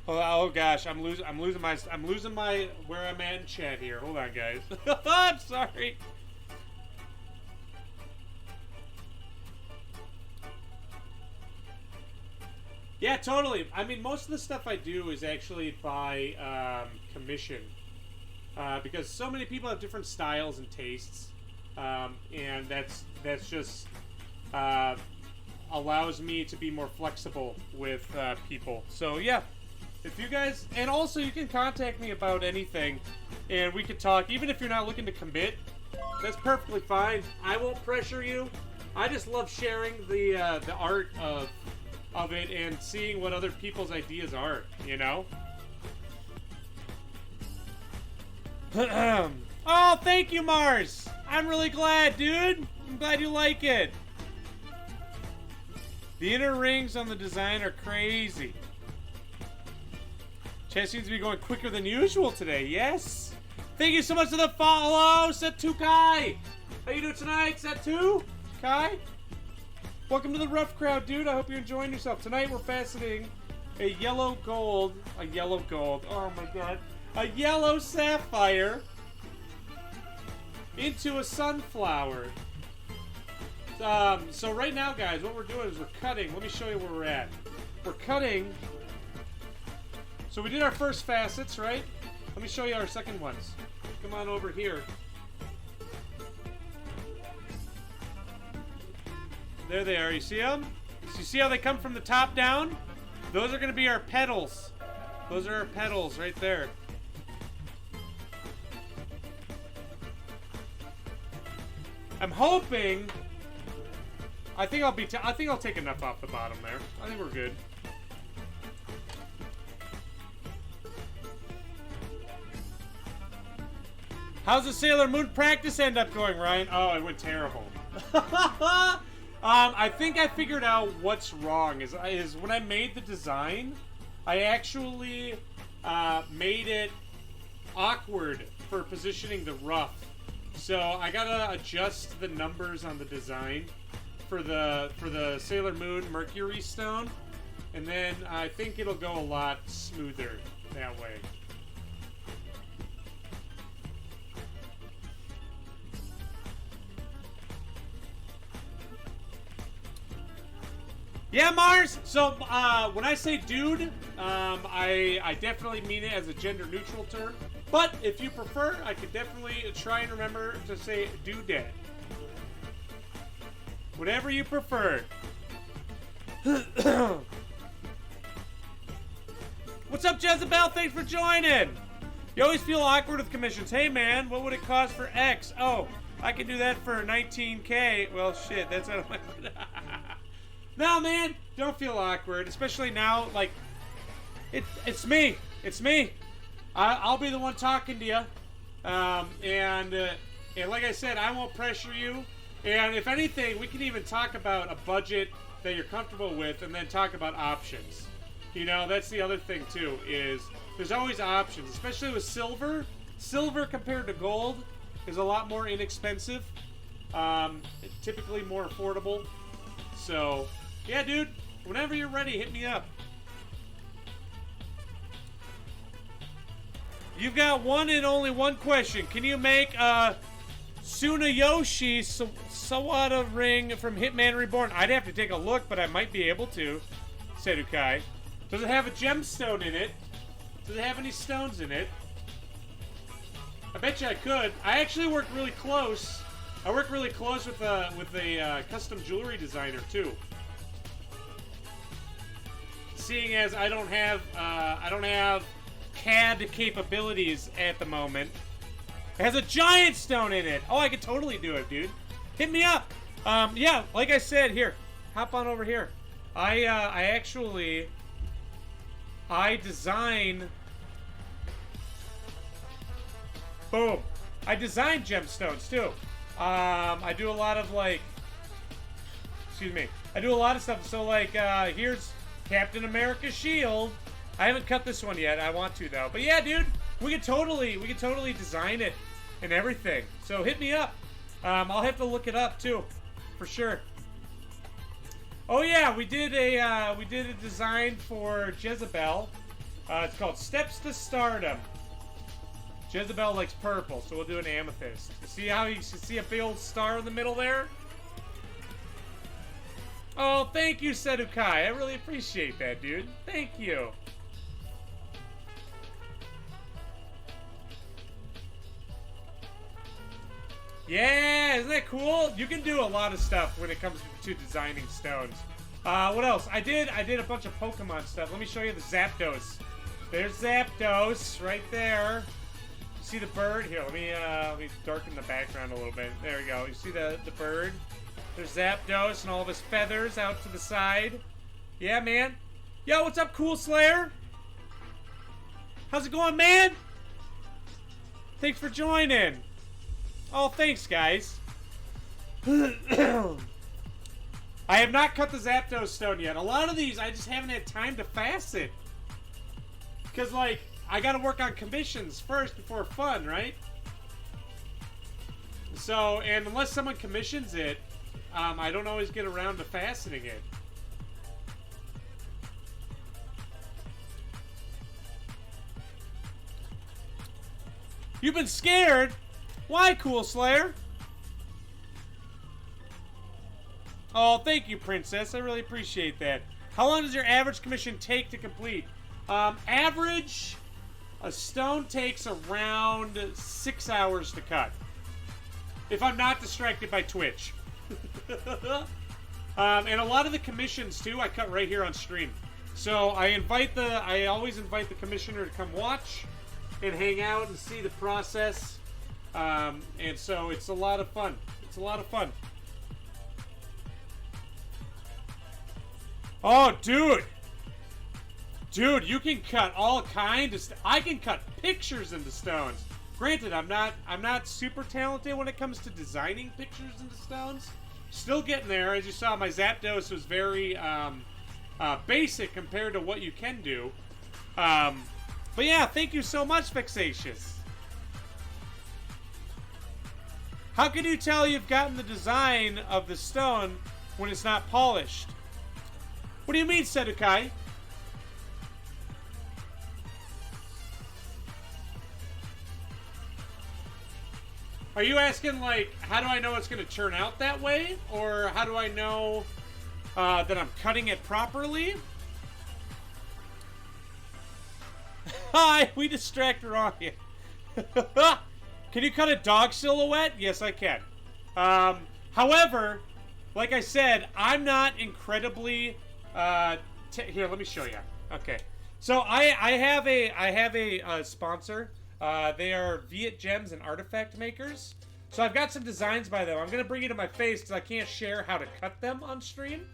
Oh gosh, I'm losing my where I'm at in chat here. Hold on, guys. I'm sorry. Yeah, totally. I mean, most of the stuff I do is actually by commission, because so many people have different styles and tastes, and that's just allows me to be more flexible with people. So yeah, if you guys, and also you can contact me about anything, and we could talk. Even if you're not looking to commit, that's perfectly fine. I won't pressure you. I just love sharing the art of it and seeing what other people's ideas are. You know. Oh, thank you, Mars. I'm really glad, dude. I'm glad you like it. The inner rings on the design are crazy. Chat seems to be going quicker than usual today. Yes. Thank you so much for the follow, Set2 Kai. How you doing tonight, Set2 Kai? Welcome to the rough crowd, dude. I hope you're enjoying yourself. Tonight we're faceting a yellow gold. Oh my god. A yellow sapphire into a sunflower. So right now, guys, what we're doing is we're cutting. Let me show you where we're at. We're cutting. So we did our first facets, right? Let me show you our second ones. Come on over here. There they are. You see them? So you see how they come from the top down? Those are going to be our petals. Those are our petals right there. I'm hoping. I think I'll take enough off the bottom there. I think we're good. How's the Sailor Moon practice end up going, Ryan? Oh, it went terrible. I think I figured out what's wrong. Is when I made the design, I actually made it awkward for positioning the rough. So I gotta adjust the numbers on the design for the Sailor Moon Mercury Stone, and then I think it'll go a lot smoother that way. Yeah, Mars! So, when I say dude, I definitely mean it as a gender-neutral term. But, if you prefer, I could definitely try and remember to say doodad. Whatever you prefer. What's up, Jezebel? Thanks for joining! You always feel awkward with commissions. Hey, man, what would it cost for X? Oh, I can do that for 19K. Well, shit, that's out of my... No, man, don't feel awkward, especially now. Like, it's me. It's me. I'll be the one talking to you, and like I said, I won't pressure you. And if anything, we can even talk about a budget that you're comfortable with, and then talk about options. You know, that's the other thing too. Is there's always options, especially with silver. Silver compared to gold is a lot more inexpensive. Typically more affordable. So. Yeah, dude, whenever you're ready, hit me up. You've got one and only one question. Can you make a Tsunayoshi Sawada ring from Hitman Reborn? I'd have to take a look, but I might be able to. Sedukai. Does it have a gemstone in it? Does it have any stones in it? I bet you I could. I actually work really close. I work really close with a custom jewelry designer, too. Seeing as I don't have CAD capabilities at the moment. It has a giant stone in it. Oh, I could totally do it, dude. Hit me up. Yeah, like I said, here, hop on over here. I design. Boom. I design gemstones too. I do a lot of like. Excuse me. I do a lot of stuff. So like, here's Captain America's shield. I haven't cut this one yet. I want to though. But yeah, dude, we could totally design it and everything. So hit me up. I'll have to look it up too, for sure. Oh yeah, we did a design for Jezebel. It's called Steps to Stardom. Jezebel likes purple, so we'll do an amethyst. See how you see a big old star in the middle there? Oh, thank you, Sedukai. I really appreciate that, dude. Thank you. Yeah, isn't that cool? You can do a lot of stuff when it comes to designing stones. What else? I did a bunch of Pokemon stuff. Let me show you the Zapdos. There's Zapdos right there. See the bird? Here, let me darken the background a little bit. There we go. You see the bird? There's Zapdos and all of his feathers out to the side. Yeah, man. Yo, what's up, Cool Slayer? How's it going, man? Thanks for joining. Oh, thanks, guys. I have not cut the Zapdos stone yet. A lot of these, I just haven't had time to facet. Because, like, I gotta work on commissions first before fun, right? So, and unless someone commissions it, I don't always get around to faceting it. You've been scared? Why, Cool Slayer? Oh, thank you, Princess. I really appreciate that. How long does your average commission take to complete? Average, a stone takes around 6 hours to cut. If I'm not distracted by Twitch. And a lot of the commissions, too, I cut right here on stream. So I always invite the commissioner to come watch and hang out and see the process. And so it's a lot of fun. It's a lot of fun. Oh, dude. Dude, you can cut all kinds of stuff. I can cut pictures into stones. Granted, I'm not super talented when it comes to designing pictures into stones. Still getting there. As you saw, my Zapdos was very basic compared to what you can do. But yeah, thank you so much, Vexatious. How can you tell you've gotten the design of the stone when it's not polished? What do you mean, Sedukai? Are you asking, like, how do I know it's going to turn out that way? Or how do I know that I'm cutting it properly? Hi, we distract Ryan. Can you cut a dog silhouette? Yes, I can. However, like I said, I'm not incredibly... here, let me show you. Okay. So I have a sponsor. They are Viet Gems and Artifact Makers. So I've got some designs by them. I'm going to bring you to my face because I can't share how to cut them on stream.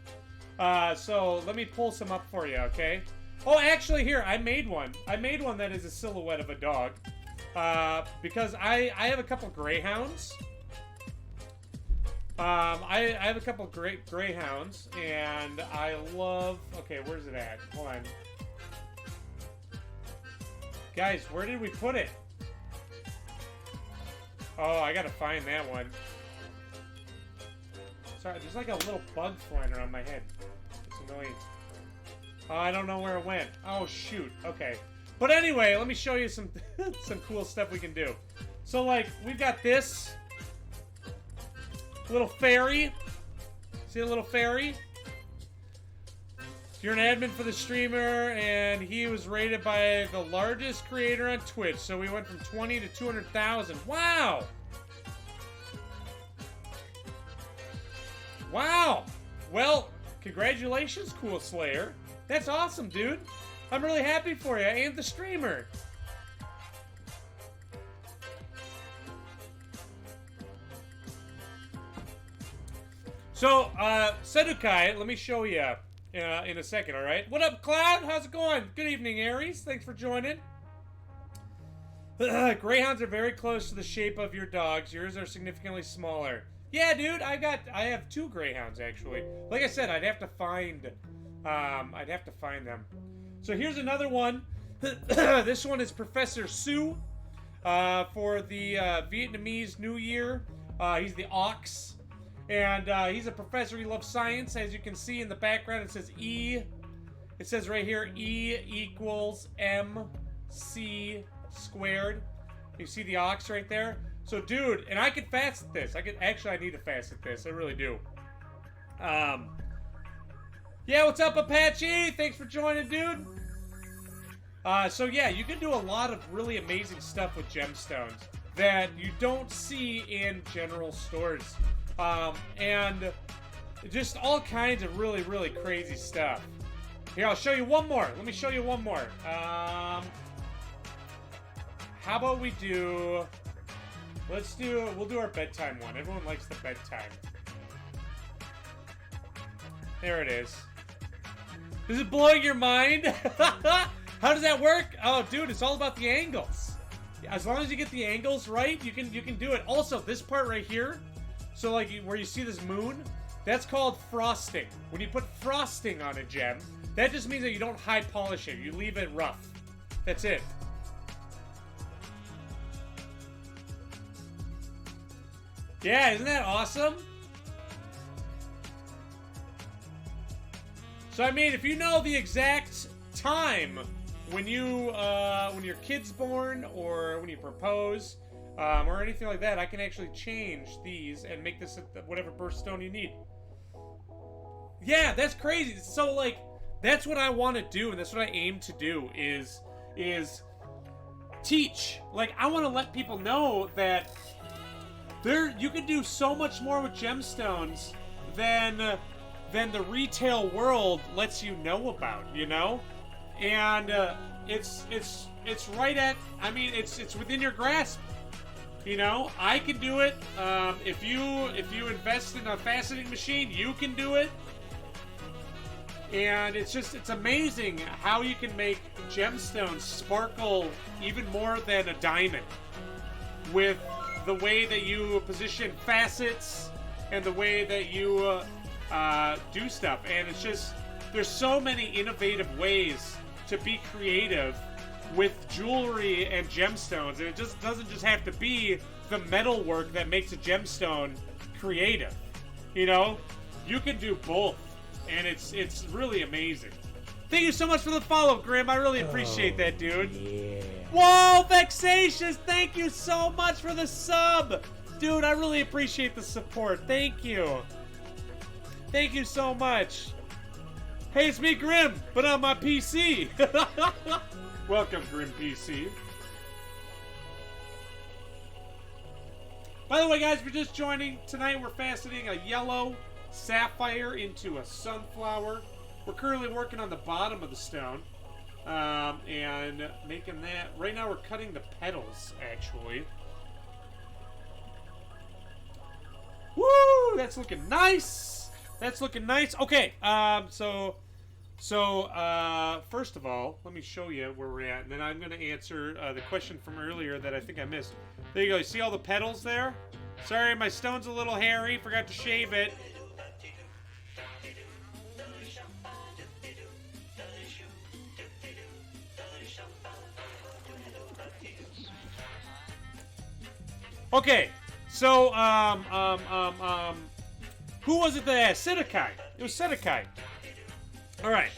So let me pull some up for you, okay? Oh, actually, here, I made one. I made one that is a silhouette of a dog. Because I have a couple greyhounds. I have a couple great greyhounds, and I love... Okay, where's it at? Hold on. Guys, where did we put it? Oh, I gotta find that one. Sorry, there's like a little bug flying around my head. It's annoying. Oh, I don't know where it went. Oh, shoot. Okay. But anyway, let me show you some some cool stuff we can do. So, like, we've got this little fairy. See a little fairy? You're an admin for the streamer, and he was rated by the largest creator on Twitch. So we went from 20 to 200,000. Wow! Wow! Well, congratulations, Cool Slayer. That's awesome, dude. I'm really happy for you, and the streamer. So, Sedukai, let me show you. In a second, alright? What up, Cloud? How's it going? Good evening, Aries. Thanks for joining. Greyhounds are very close to the shape of your dogs. Yours are significantly smaller. Yeah, dude, I have 2 greyhounds, actually. Like I said, I'd have to find them. So here's another one. This one is Professor Sue for the Vietnamese New Year. He's the ox. And he's a professor. He loves science. As you can see in the background, it says E. It says right here, E equals MC squared. You see the ox right there? So, dude, and I could facet this. I need to facet this. I really do. Yeah, what's up, Apache? Thanks for joining, dude. So, yeah, you can do a lot of really amazing stuff with gemstones that you don't see in general stores. And Just all kinds of really, really crazy stuff. Here, I'll show you one more. Let me show you one more. How about we do... we'll do our bedtime one. Everyone likes the bedtime. There it is. Is it blowing your mind? How does that work? Oh, dude, it's all about the angles. As long as you get the angles right, you can do it. Also, this part right here, so like where you see this moon, that's called frosting. When you put frosting on a gem, that just means that you don't high polish it. You leave it rough. That's it. Yeah, isn't that awesome? So I mean, if you know the exact time when your kid's born or when you propose, or anything like that, I can actually change these and make this whatever birthstone you need. Yeah, that's crazy. So like, that's what I want to do, and that's what I aim to do is teach. Like, I want to let people know that you can do so much more with gemstones than the retail world lets you know about, you know? And it's right at, I mean, it's within your grasp. You know, I can do it. If you invest in a faceting machine, you can do it. And it's amazing how you can make gemstones sparkle even more than a diamond with the way that you position facets and the way that you do stuff. And it's just, there's so many innovative ways to be creative with jewelry and gemstones, and it just doesn't just have to be the metal work that makes a gemstone creative. You know, you can do both, and it's really amazing. Thank you so much for the follow, Grim. I really appreciate that, dude. Yeah. Whoa, Vexatious! Thank you so much for the sub, dude. I really appreciate the support. Thank you. Thank you so much. Hey, it's me, Grim, but on my PC. Welcome, Grim PC. By the way, guys, we're just joining. Tonight we're faceting a yellow sapphire into a sunflower. We're currently working on the bottom of the stone and making that. Right now we're cutting the petals, actually. Woo! That's looking nice. That's looking nice. Okay, So, first of all, let me show you where we're at, and then I'm going to answer the question from earlier that I think I missed. There you go. You see all the petals there? Sorry, my stone's a little hairy. Forgot to shave it. Okay, so, who was it that asked? Sedekai. It was Sedekai. All right,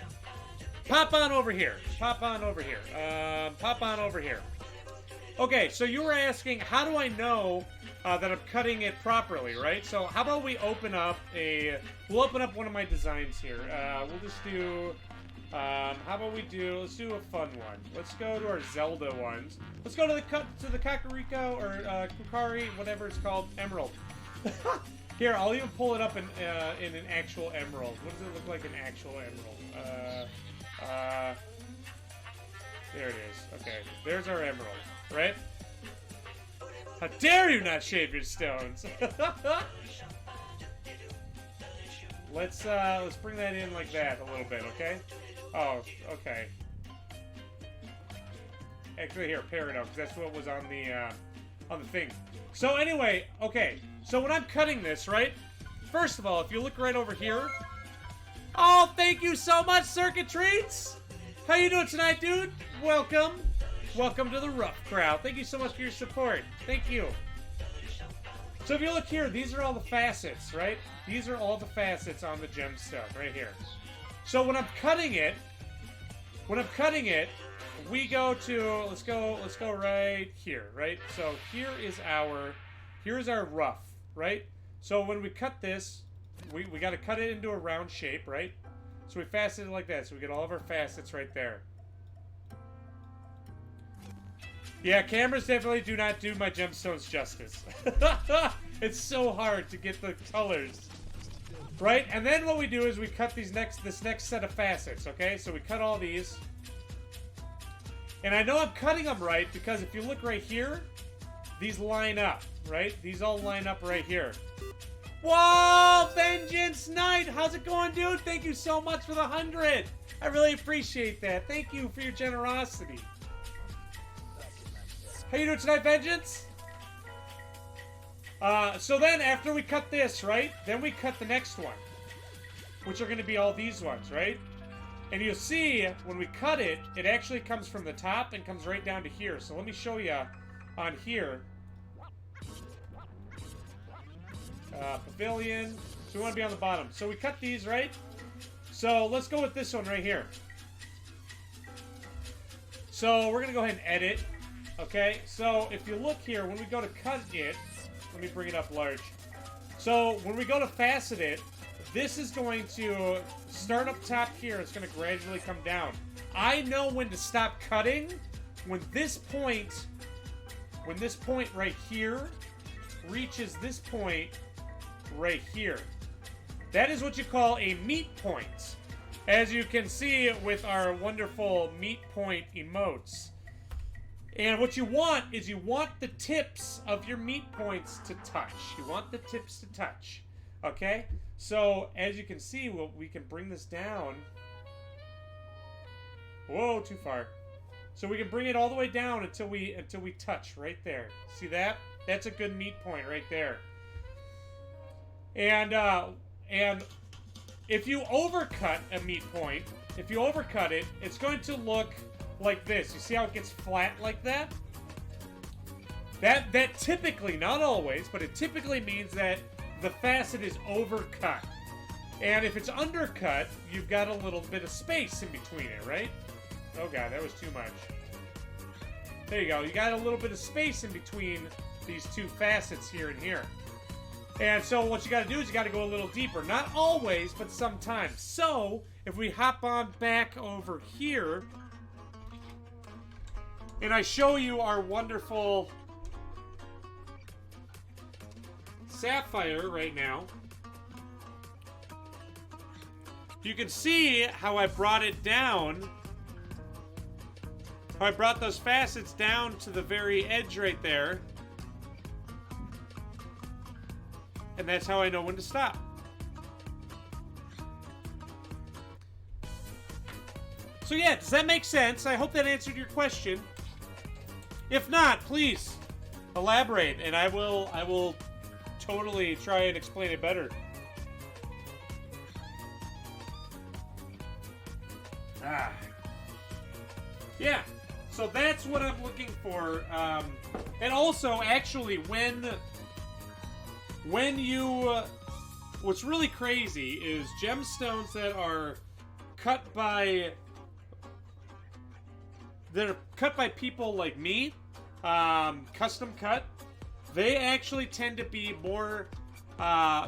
pop on over here. Pop on over here. Pop on over here. Okay, so you were asking, how do I know that I'm cutting it properly, right? So how about we open up we'll open up one of my designs here. We'll just do, how about let's do a fun one. Let's go to our Zelda ones. Let's go to the Kakariko, or Kukari, whatever it's called, Emerald. Here, I'll even pull it up in an actual emerald. What does it look like, an actual emerald? There it is. Okay, there's our emerald, right? How dare you not shave your stones? Let's bring that in like that a little bit, okay? Oh, okay. Actually, here, pair it up, because that's what was on the thing. So anyway, okay. So when I'm cutting this, right? First of all, if you look right over here. Oh, thank you so much, Circuit Treats! How you doing tonight, dude? Welcome. Welcome to the rough crowd. Thank you so much for your support. Thank you. So if you look here, these are all the facets, right? These are all the facets on the gemstone right here. So when I'm cutting it, we go to, let's go right here, right? So here's our rough, right? So when we cut this, we got to cut it into a round shape, right? So we facet it like that, so we get all of our facets right there. Yeah, cameras definitely do not do my gemstones justice. It's so hard to get the colors. right? And then what we do is we cut this next set of facets, okay? So we cut all these. And I know I'm cutting them right because if you look right here, these line up, right? These all line up right here. Whoa, Vengeance Knight! How's it going, dude? Thank you so much for the 100. I really appreciate that. Thank you for your generosity. How you doing tonight, Vengeance? So then after we cut this, right? Then we cut the next one, which are going to be all these ones, right? And you'll see when we cut it, it actually comes from the top and comes right down to here. So let me show you on here. Pavilion. So we want to be on the bottom. So we cut these, right? So let's go with this one right here. So we're going to go ahead and edit. Okay, so if you look here, when we go to cut it, let me bring it up large. So when we go to facet it, this is going to start up top here. It's going to gradually come down. I know when to stop cutting when this point right here reaches this point right here. That is what you call a meat point. As you can see with our wonderful meat point emotes. And what you want is you want the tips of your meat points to touch. You want the tips to touch. Okay? So, as you can see, we can bring this down. Whoa, too far. So we can bring it all the way down until we touch right there. See that? That's a good meat point right there. And if you overcut a meat point, if you overcut it, it's going to look like this. You see how it gets flat like that? That typically, not always, but it typically means that the facet is overcut. And if it's undercut, you've got a little bit of space in between it, right? Oh god, that was too much. There you go. You got a little bit of space in between these two facets here and here. And so what you got to do is you got to go a little deeper. Not always, but sometimes. So if we hop on back over here, and I show you our wonderful sapphire right now, you can see how I brought it down. How I brought those facets down to the very edge right there. And that's how I know when to stop. So yeah, does that make sense? I hope that answered your question. If not, please elaborate, and I will totally try and explain it better. Yeah, so that's what I'm looking for. And also, actually, when you... what's really crazy is gemstones that are cut by... that are cut by people like me, custom cut, they actually tend to be more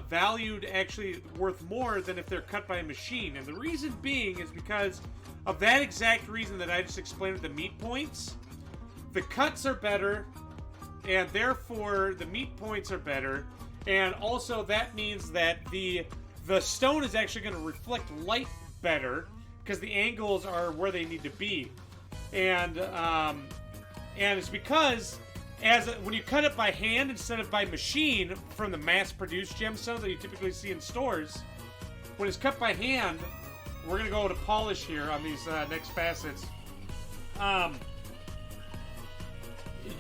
valued, actually worth more than if they're cut by a machine. And the reason being is because of that exact reason that I just explained with the meat points. The cuts are better, and therefore the meat points are better. And also that means that the stone is actually going to reflect light better because the angles are where they need to be. And it's because when you cut it by hand instead of by machine from the mass-produced gemstones that you typically see in stores, when it's cut by hand, we're going to go to polish here on these next facets.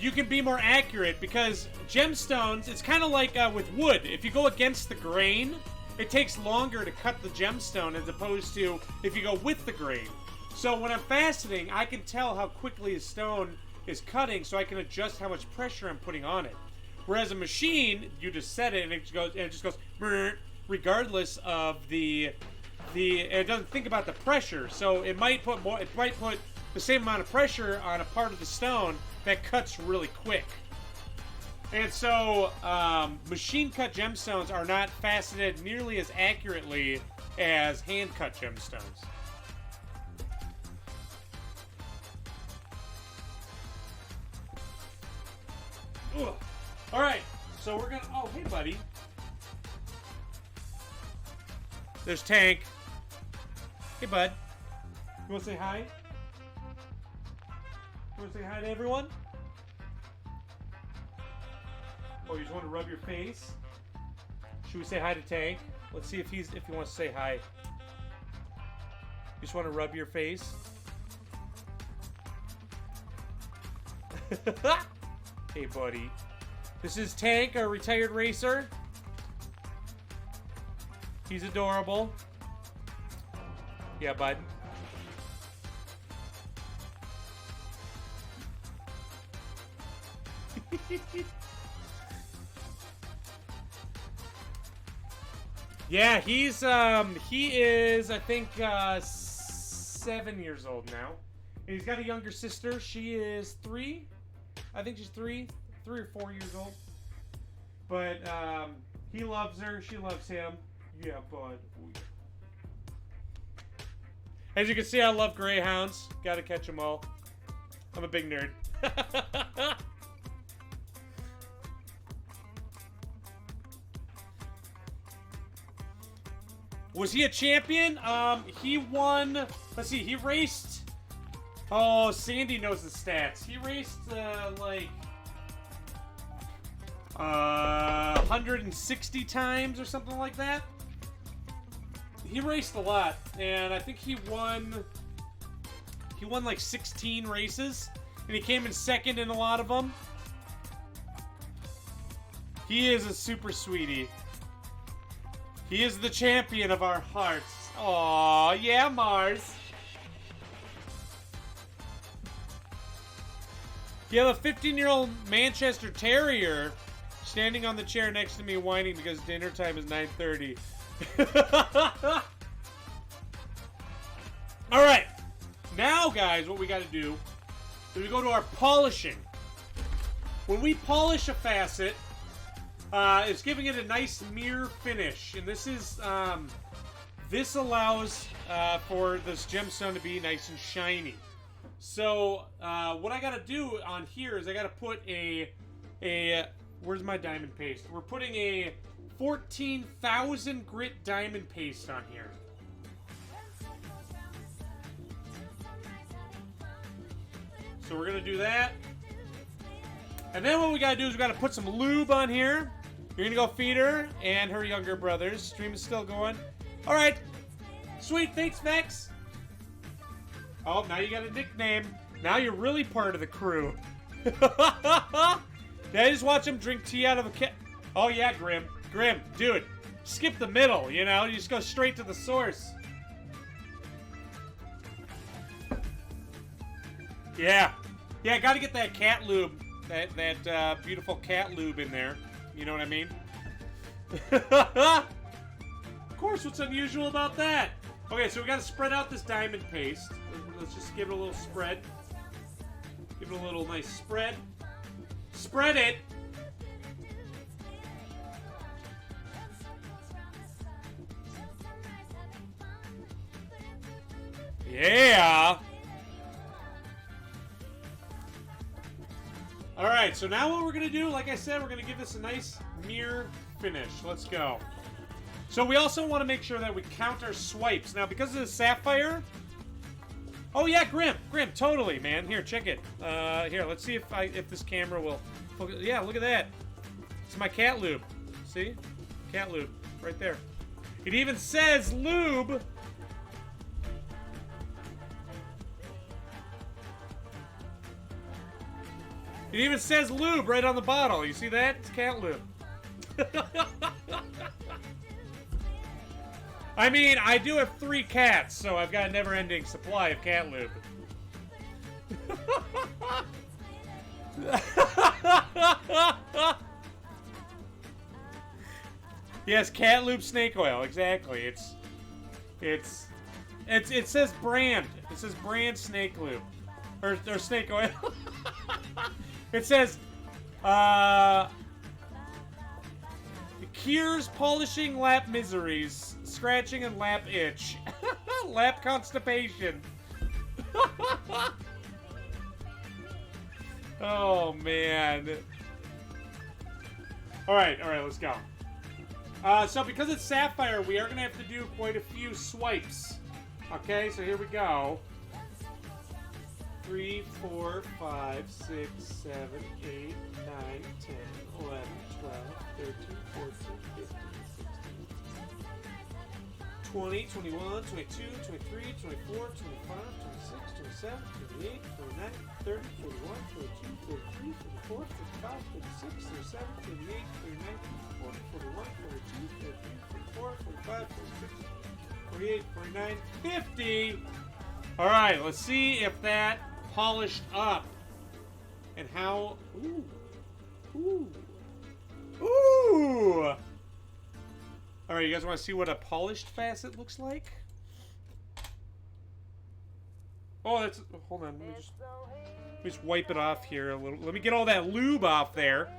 You can be more accurate because gemstones, it's kind of like with wood. If you go against the grain, it takes longer to cut the gemstone as opposed to if you go with the grain. So when I'm faceting, I can tell how quickly a stone is cutting so I can adjust how much pressure I'm putting on it. Whereas a machine, you just set it and it just goes regardless of and it doesn't think about the pressure. So it might put the same amount of pressure on a part of the stone that cuts really quick. And so machine cut gemstones are not faceted nearly as accurately as hand cut gemstones. Ugh. All right, so we're gonna. Oh, hey, buddy. There's Tank. Hey, bud. You want to say hi? You want to say hi to everyone? Oh, you just want to rub your face? Should we say hi to Tank? Let's see if he wants to say hi. You just want to rub your face? Hey, buddy. This is Tank, our retired racer. He's adorable. Yeah, bud. Yeah, he is, I think, 7 years old now. And he's got a younger sister. She is 3. I think she's 3 or 4 years old. But, he loves her. She loves him. Yeah, bud. As you can see, I love greyhounds. Gotta catch them all. I'm a big nerd. Was he a champion? He won. Let's see. He raced. Oh, Sandy knows the stats. He raced like 160 times or something like that. He raced a lot, and I think he won. He won like 16 races, and he came in second in a lot of them. He is a super sweetie. He is the champion of our hearts. Aw, yeah, Mars. You have a 15-year-old Manchester Terrier standing on the chair next to me whining because dinner time is 9:30. Alright. Now, guys, what we got to do is we go to our polishing. When we polish a facet, it's giving it a nice mirror finish, and this is this allows for this gemstone to be nice and shiny. So what I gotta do on here is I gotta put a where's my diamond paste? We're putting a 14,000 grit diamond paste on here. So we're gonna do that. And then what we gotta do is we gotta put some lube on here. You're gonna go feed her and her younger brothers. Stream is still going. Alright. Sweet, thanks, Vex. Oh, now you got a nickname. Now you're really part of the crew. Did I just watch him drink tea out of a cat? Oh yeah, Grim. Grim, dude. Skip the middle, you know? You just go straight to the source. Yeah. Yeah, gotta get that cat lube. That beautiful cat lube in there. You know what I mean? Of course, what's unusual about that? Okay, so we gotta spread out this diamond paste. Let's just give it a little spread. Give it a little nice spread. Spread it! Yeah! Alright, so now what we're going to do, like I said, we're going to give this a nice mirror finish. Let's go. So we also want to make sure that we count our swipes. Now, because of the sapphire... Oh, yeah, Grim, totally, man. Here, check it. Here, let's see if this camera will focus. Yeah, look at that. It's my cat lube. See? Cat lube. Right there. It even says lube... It even says lube right on the bottle. You see that? It's cat lube. I mean, I do have 3 cats, so I've got a never-ending supply of cat lube. Yes, cat lube snake oil. Exactly. It says brand. It says brand snake lube. Or snake oil. It says, cures polishing lap miseries, scratching and lap itch, lap constipation. Oh, man. Alright, let's go. So because it's sapphire, we are going to have to do quite a few swipes. Okay, so here we go. 3, 4, 5, 6, 7, 8, 9, 10, 11, 12, 13, 14, 15, 16, 20, 21, 22, 23, 24, 25, 26, 27, 28, 29, 30, 41, 42, 43, 44, 45, 46, 47, 48, 49, 40, 41, 42, 43, 44, 45, 46, 48, 49, 50. All right, let's see if that polished up and how. Ooh, ooh, ooh. All right, you guys want to see what a polished facet looks like? Oh, that's. Hold on, let me just wipe it off here a little. Let me get all that lube off there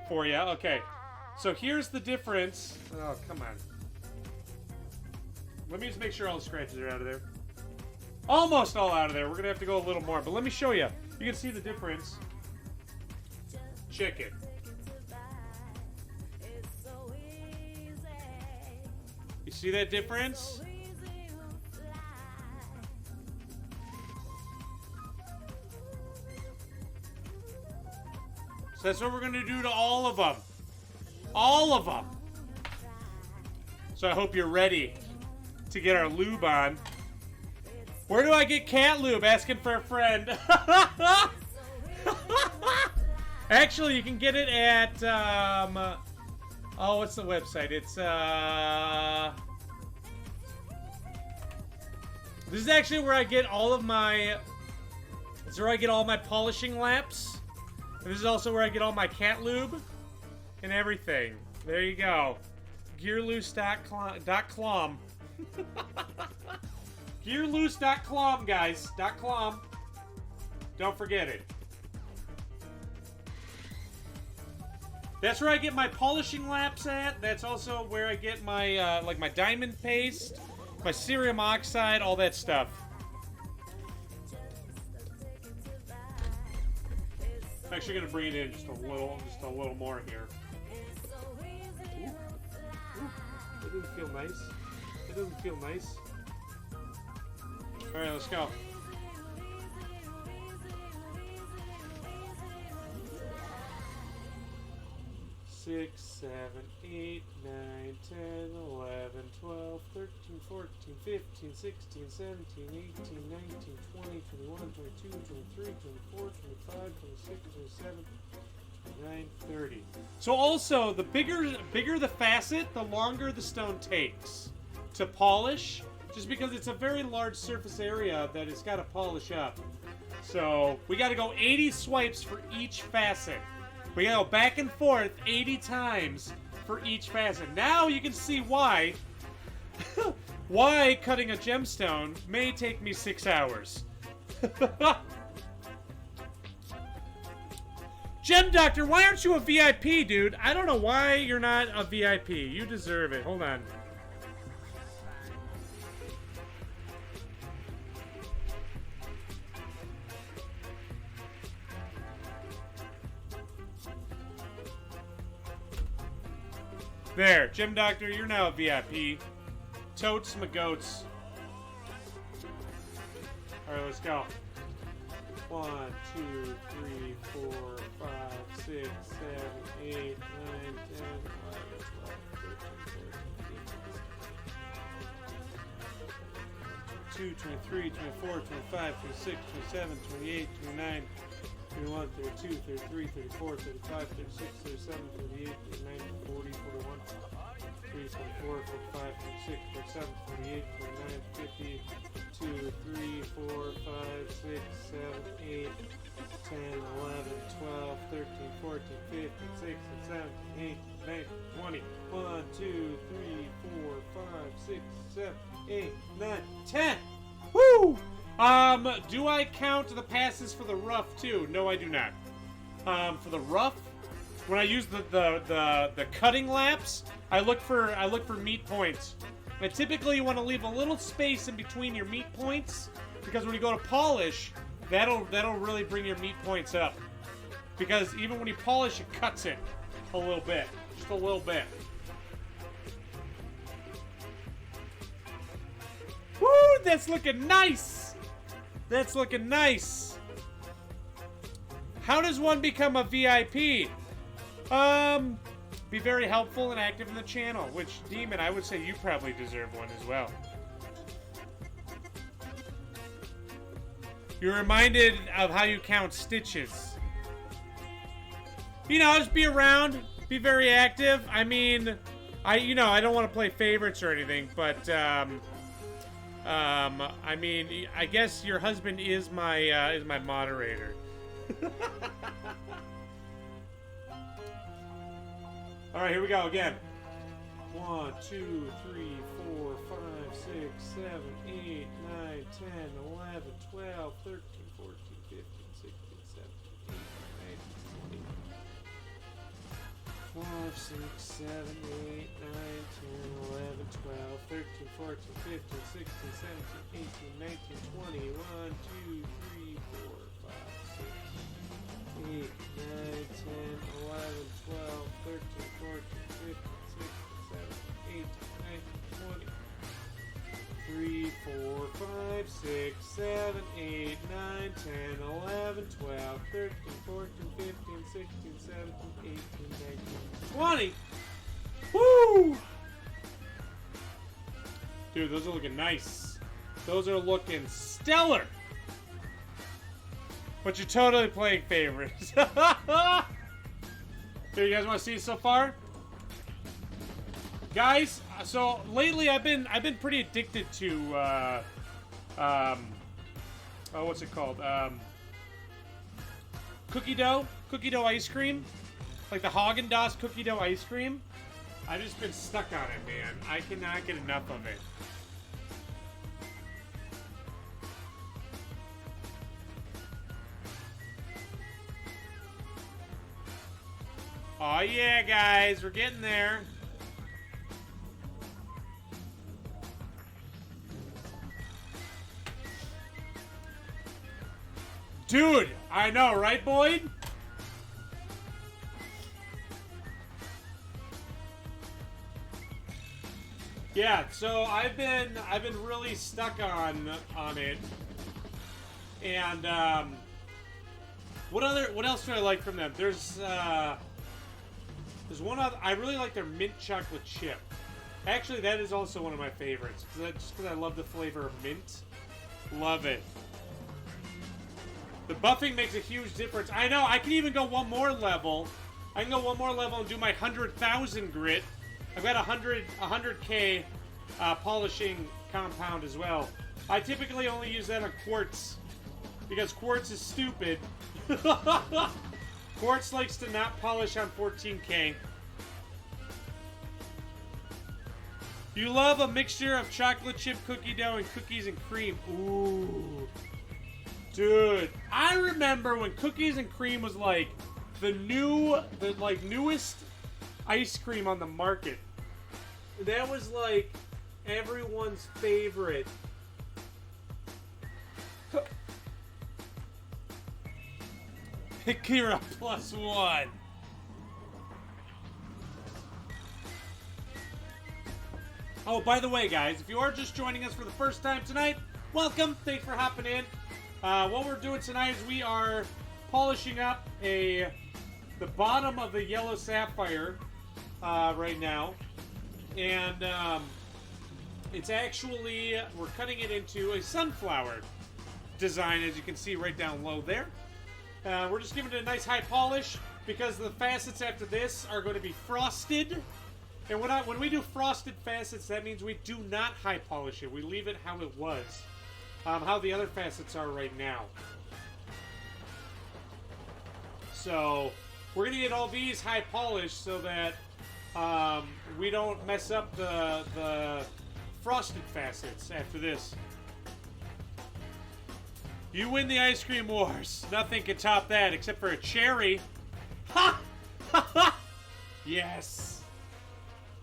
for you. Okay, so here's the difference. Oh, come on. Let me just make sure all the scratches are out of there. Almost all out of there. We're going to have to go a little more, but let me show you. You can see the difference. Check it. You see that difference? So that's what we're going to do to all of them. All of them. So I hope you're ready to get our lube on. Where do I get cat lube? Asking for a friend. Actually, you can get it at, oh, what's the website? It's, this is actually where I get all of my, this is where I get all my polishing laps. And this is also where I get all my cat lube and everything. There you go. Gearloose.com. Gearloose.com, guys. .com. Don't forget it. That's where I get my polishing laps at. That's also where I get my, like my diamond paste, my cerium oxide, all that stuff. I'm actually gonna bring it in just a little more here. Ooh. Ooh. That doesn't feel nice. That doesn't feel nice. All right, let's go. Six, 7, 8, 9, 10, 11, 12, 13, 14, 15, 16, 17, 18, 19, 20, 21, 22, 23, 24, 25, 26, 27, 29, 30. So also, the bigger the facet, the longer the stone takes to polish. Just because it's a very large surface area that it's got to polish up. So we got to go 80 swipes for each facet. We got to go back and forth 80 times for each facet. Now you can see why why cutting a gemstone may take me 6 hours. Gem Doctor, why aren't you a VIP, dude? I don't know why you're not a VIP. You deserve it. Hold on. There, Gym Doctor, you're now a VIP. Totes my goats. Alright, let's go. 1, 2, 3, 4, 5, 6, 7, 8, 9, 10, 11, 12, 13, 14, 15, 23, 24, 25, 26, 27, 28, 29, 31, 32, 33, 34, 35, 36, 37, 38, 39, 40, 41, 44, 45, 46, 47, 48, 49, 50, 2, 3, 4, 5, 6, 7, 8, 10, 11, 12, 13, 14, 15, 16, 17, 18, 19, 20, 1, 2, 3, 4, 5, 6, 7, 8, 9, 10. Woo! Do I count the passes for the rough too? No, I do not. For the rough, when I use the cutting laps, I look for meat points. And typically you want to leave a little space in between your meat points, because when you go to polish, that'll really bring your meat points up. Because even when you polish, it cuts it a little bit, just a little bit. that's looking nice. That's looking nice. How does one become a VIP? Be very helpful and active in the channel, which, Demon, I would say you probably deserve one as well. You're reminded of how you count stitches. You know, just be around, be very active. I mean, I don't want to play favorites or anything, but, I mean, I guess your husband is my moderator. All right, here we go again. 1, 2, 3, 4, 5, 6, 7, 8, 9, 10, 11, 12, 13, 14, 15, 16, 17, 18, 19, 20. 5, 6, 7, 8, 9, 10, 11, 12, 13, 14, 15, 16, 17, 18, 19, 20. 1, 2, 3, 4, 5, 6, 8, 9, 10, 11, 12, 13, 14, 15, 16, 17, 18, 19, 20. 3, 4, 5, 6, 7, 8, 9, 10, 11, 12, 13, 14, 15, 16, 17, 18, 19, 20. Woo! Dude, those are looking nice. Those are looking stellar. But you're totally playing favorites. Here, you guys want to see it so far? Guys, so lately I've been pretty addicted to what's it called? Cookie dough ice cream, like the Haagen-Dazs cookie dough ice cream. I've just been stuck on it, man. I cannot get enough of it. Oh yeah, guys, we're getting there. Dude, I know, right, Boyd? Yeah, so I've been really stuck on it. And what else do I like from them? There's one other. I really like their mint chocolate chip. Actually, that is also one of my favorites, just because I love the flavor of mint. Love it. The buffing makes a huge difference. I know, I can even go one more level. I can go one more level and do my 100,000 grit. I've got 100K polishing compound as well. I typically only use that on quartz, because quartz is stupid. Quartz likes to not polish on 14K. You love a mixture of chocolate chip cookie dough and cookies and cream. Ooh. Dude, I remember when cookies and cream was like the newest ice cream on the market. That was like everyone's favorite. Kira +1. Oh, by the way, guys, if you are just joining us for the first time tonight, welcome. Thanks for hopping in. What we're doing tonight is we are polishing up the bottom of the yellow sapphire right now, and it's actually, we're cutting it into a sunflower design, as you can see right down low there. We're just giving it a nice high polish because the facets after this are going to be frosted. And when we do frosted facets, that means we do not high polish it. We leave it how it was. How the other facets are right now. So we're going to get all these high polished so that we don't mess up the frosted facets after this. You win the ice cream wars. Nothing can top that except for a cherry. Ha! Ha ha! Yes.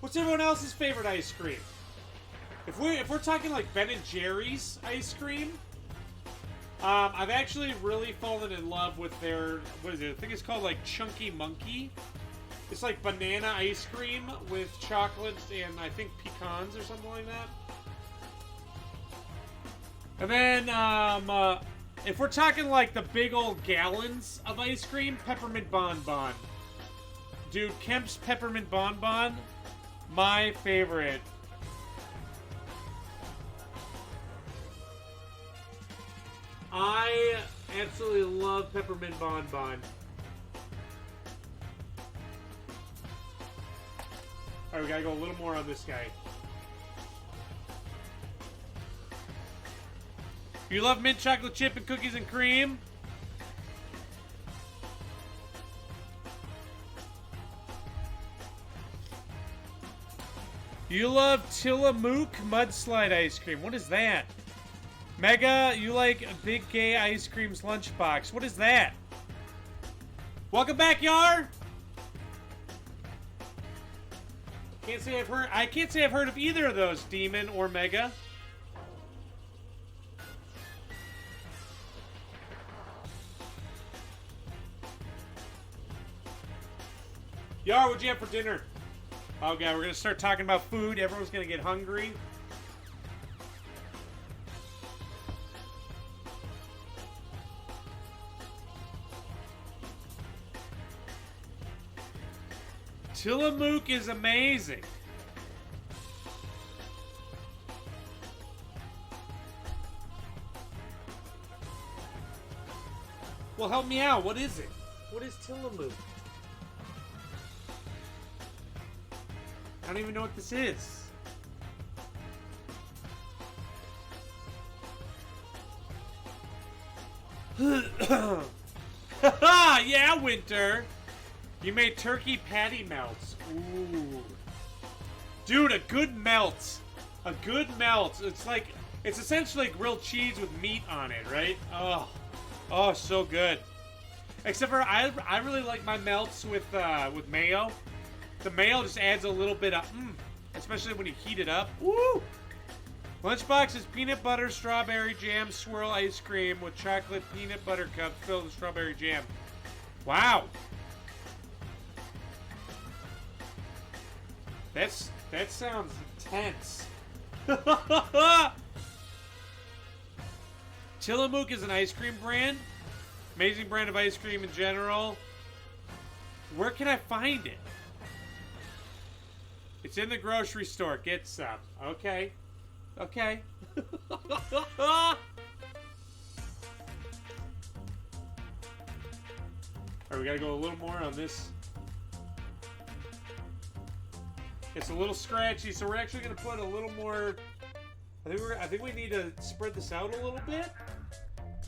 What's everyone else's favorite ice cream? If we're talking like Ben and Jerry's ice cream, I've actually really fallen in love with their, what is it? I think it's called like Chunky Monkey. It's like banana ice cream with chocolate and I think pecans or something like that. And then, if we're talking like the big old gallons of ice cream, peppermint bonbon. Dude, Kemp's peppermint bonbon, my favorite. I absolutely love peppermint bonbon. Alright, we gotta go a little more on this guy. You love mint chocolate chip and cookies and cream? You love Tillamook mudslide ice cream. What is that? Mega, you like Big Gay Ice Cream's lunchbox. What is that? Welcome back, Yar! I can't say I've heard of either of those, Demon or Mega. Yar, what'd you have for dinner? Okay, we're gonna start talking about food. Everyone's gonna get hungry. Tillamook is amazing. Well, help me out. What is it? What is Tillamook? I don't even know what this is. Yeah, Winter. You made turkey patty melts. Ooh. Dude, a good melt. A good melt. It's like, it's essentially grilled cheese with meat on it, right? Oh. Oh, so good. Except for, I really like my melts with mayo. The mayo just adds a little bit of, especially when you heat it up. Woo! Lunchbox is peanut butter strawberry jam swirl ice cream with chocolate peanut butter cup filled with strawberry jam. Wow. That sounds intense. Tillamook is an ice cream brand. Amazing brand of ice cream in general. Where can I find it? It's in the grocery store. Get some. Okay. Okay. Alright, we gotta go a little more on this. It's a little scratchy, so we're actually gonna put a little more. I think we need to spread this out a little bit.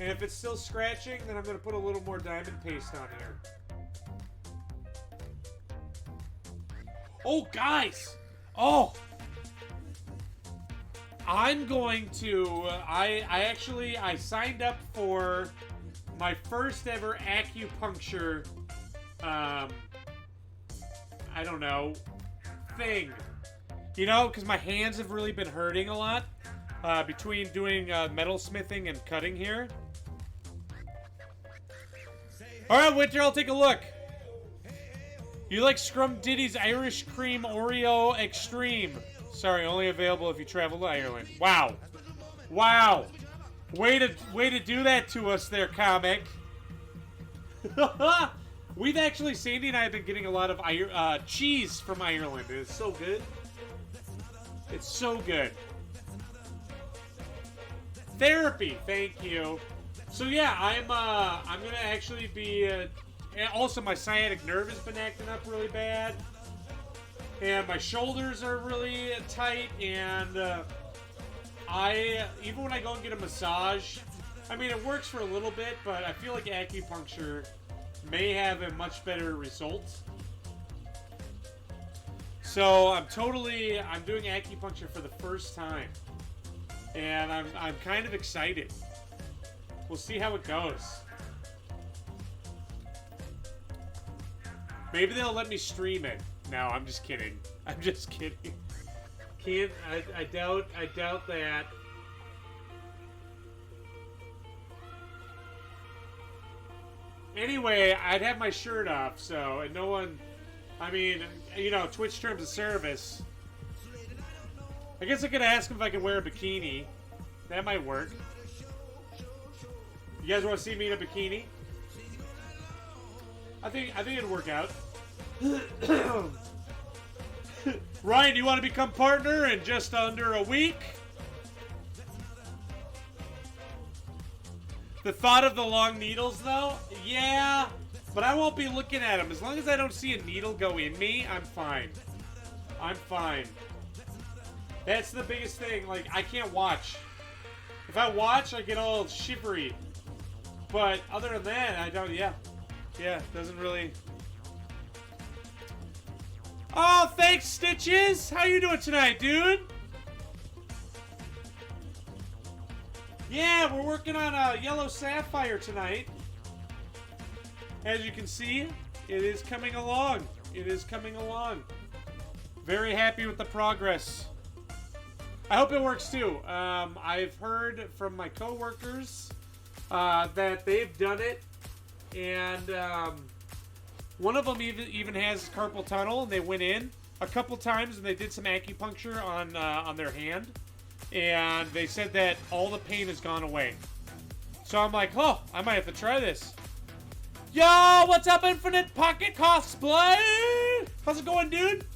And if it's still scratching, then I'm gonna put a little more diamond paste on here. Oh, guys! Oh! I'm going to... I signed up for my first ever acupuncture, I don't know, thing. You know, because my hands have really been hurting a lot between doing metalsmithing and cutting here. Alright, Winter, I'll take a look. You like Scrum Diddy's Irish Cream Oreo Extreme. Sorry, only available if you travel to Ireland. Wow. Wow. Way to do that to us there, comic. We've actually, Sandy and I have been getting a lot of cheese from Ireland. It's so good. It's so good. Therapy, thank you. So yeah, I'm gonna actually be. Also, my sciatic nerve has been acting up really bad, and my shoulders are really tight. And even when I go and get a massage, I mean it works for a little bit, but I feel like acupuncture may have a much better result. So I'm doing acupuncture for the first time, and I'm kind of excited. We'll see how it goes. Maybe they'll let me stream it. No, I'm just kidding. I'm just kidding. Can't. I doubt that. Anyway, I'd have my shirt off, so, and no one, I mean, you know, Twitch terms of service. I guess I could ask him if I could wear a bikini. That might work. You guys want to see me in a bikini? I think it'd work out. Ryan, you want to become partner in just under a week? The thought of the long needles, though? Yeah, but I won't be looking at them. As long as I don't see a needle go in me, I'm fine. I'm fine. That's the biggest thing. Like, I can't watch. If I watch, I get all shivery. But other than that, I don't, yeah. Yeah, doesn't really... Oh, thanks, Stitches! How you doing tonight, dude? Yeah, we're working on a yellow sapphire tonight. As you can see, it is coming along. It is coming along. Very happy with the progress. I hope it works too. I've heard from my coworkers that they've done it, and one of them even has carpal tunnel, and they went in a couple times and they did some acupuncture on their hand, and they said that all the pain has gone away. So I'm like, oh, I might have to try this. Yo, what's up, Infinite Pocket Cosplay? How's it going, dude?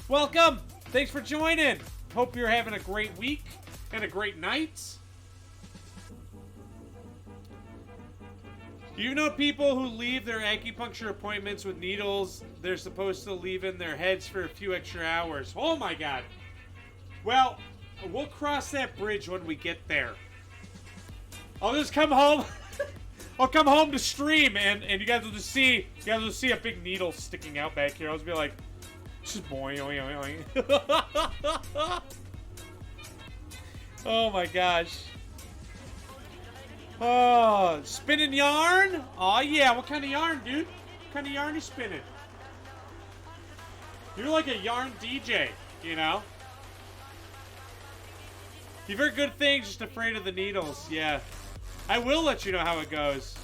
Welcome. Thanks for joining. Hope you're having a great week and a great night. Do you know people who leave their acupuncture appointments with needles they're supposed to leave in their heads for a few extra hours? Oh my god. Well, we'll cross that bridge when we get there. I'll just come home. I'll come home to stream, and you guys will just see a big needle sticking out back here. I'll just be like, just boing, oing, oing. Oh my gosh. Oh, spinning yarn? Oh yeah, what kind of yarn, dude? What kind of yarn are you spinning? You're like a yarn DJ, you know? You've heard good things, just afraid of the needles, yeah. I will let you know how it goes.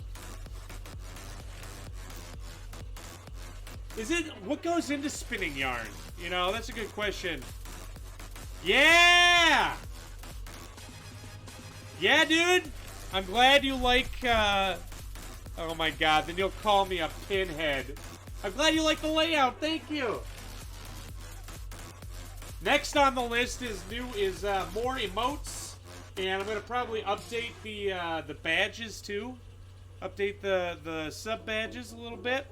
What goes into spinning yarn? You know, that's a good question. Yeah! Yeah, dude! I'm glad you like, oh my god, then you'll call me a pinhead. I'm glad you like the layout, thank you! Next on the list is more emotes, and I'm gonna probably update the badges too. Update the sub badges a little bit.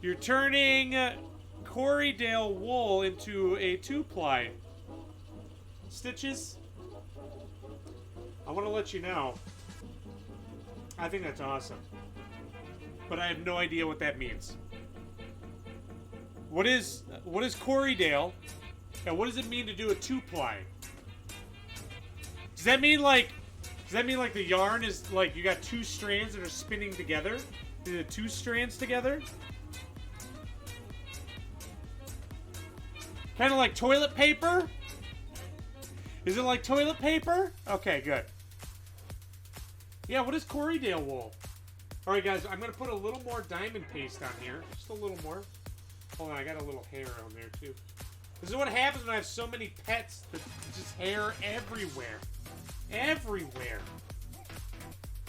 You're turning Corriedale wool into a 2-ply. Stitches, I want to let you know, I think that's awesome, but I have no idea what that means. What is Corriedale, and what does it mean to do a 2-ply? Does that mean like the yarn is like you got 2 strands that are spinning together? Is it 2 strands together? Kind of like toilet paper? Is it like toilet paper? Okay, good. Yeah, what is Corriedale wool? Alright, guys, I'm going to put a little more diamond paste on here. Just a little more. Hold on, I got a little hair on there, too. This is what happens when I have so many pets. There's just hair everywhere. Everywhere.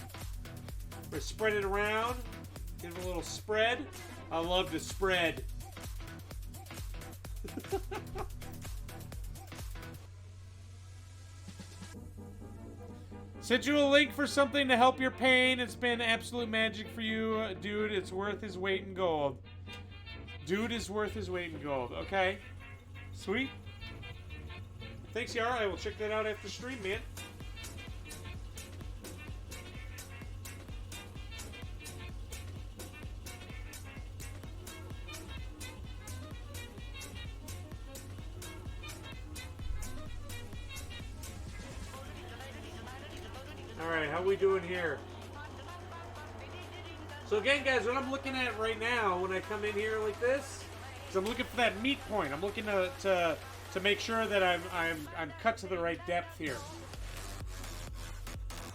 We're going to spread it around. Give it a little spread. I love to spread. Sent you a link for something to help your pain. It's been absolute magic for you, dude. It's worth his weight in gold. Dude is worth his weight in gold. Okay. Sweet. Thanks, Yara. I will check that out after stream, man. Alright, how we doing here? So again, guys, what I'm looking at right now when I come in here like this is I'm looking for that meat point. I'm looking to make sure that I'm cut to the right depth here.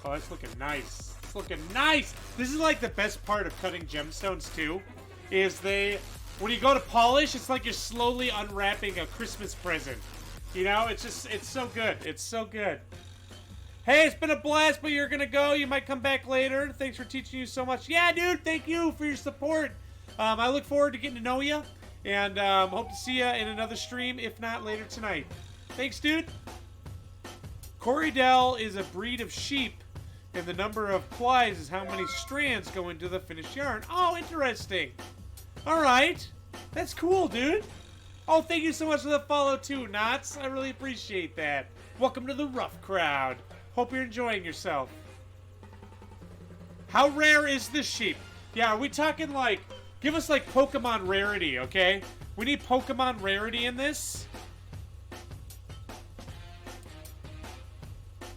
Oh, that's looking nice. It's looking nice. This is like the best part of cutting gemstones too, is when you go to polish, it's like you're slowly unwrapping a Christmas present. You know, it's so good. It's so good. Hey, it's been a blast, but you're gonna go. You might come back later. Thanks for teaching you so much. Yeah, dude, thank you for your support. I look forward to getting to know you, and hope to see you in another stream, if not later tonight. Thanks, dude. Corydell is a breed of sheep, and the number of plies is how many strands go into the finished yarn. Oh, interesting. All right. That's cool, dude. Oh, thank you so much for the follow, too, Knots. I really appreciate that. Welcome to the rough crowd. Hope you're enjoying yourself. How rare is this sheep? Yeah, are we talking like... Give us like Pokemon rarity, okay? We need Pokemon rarity in this.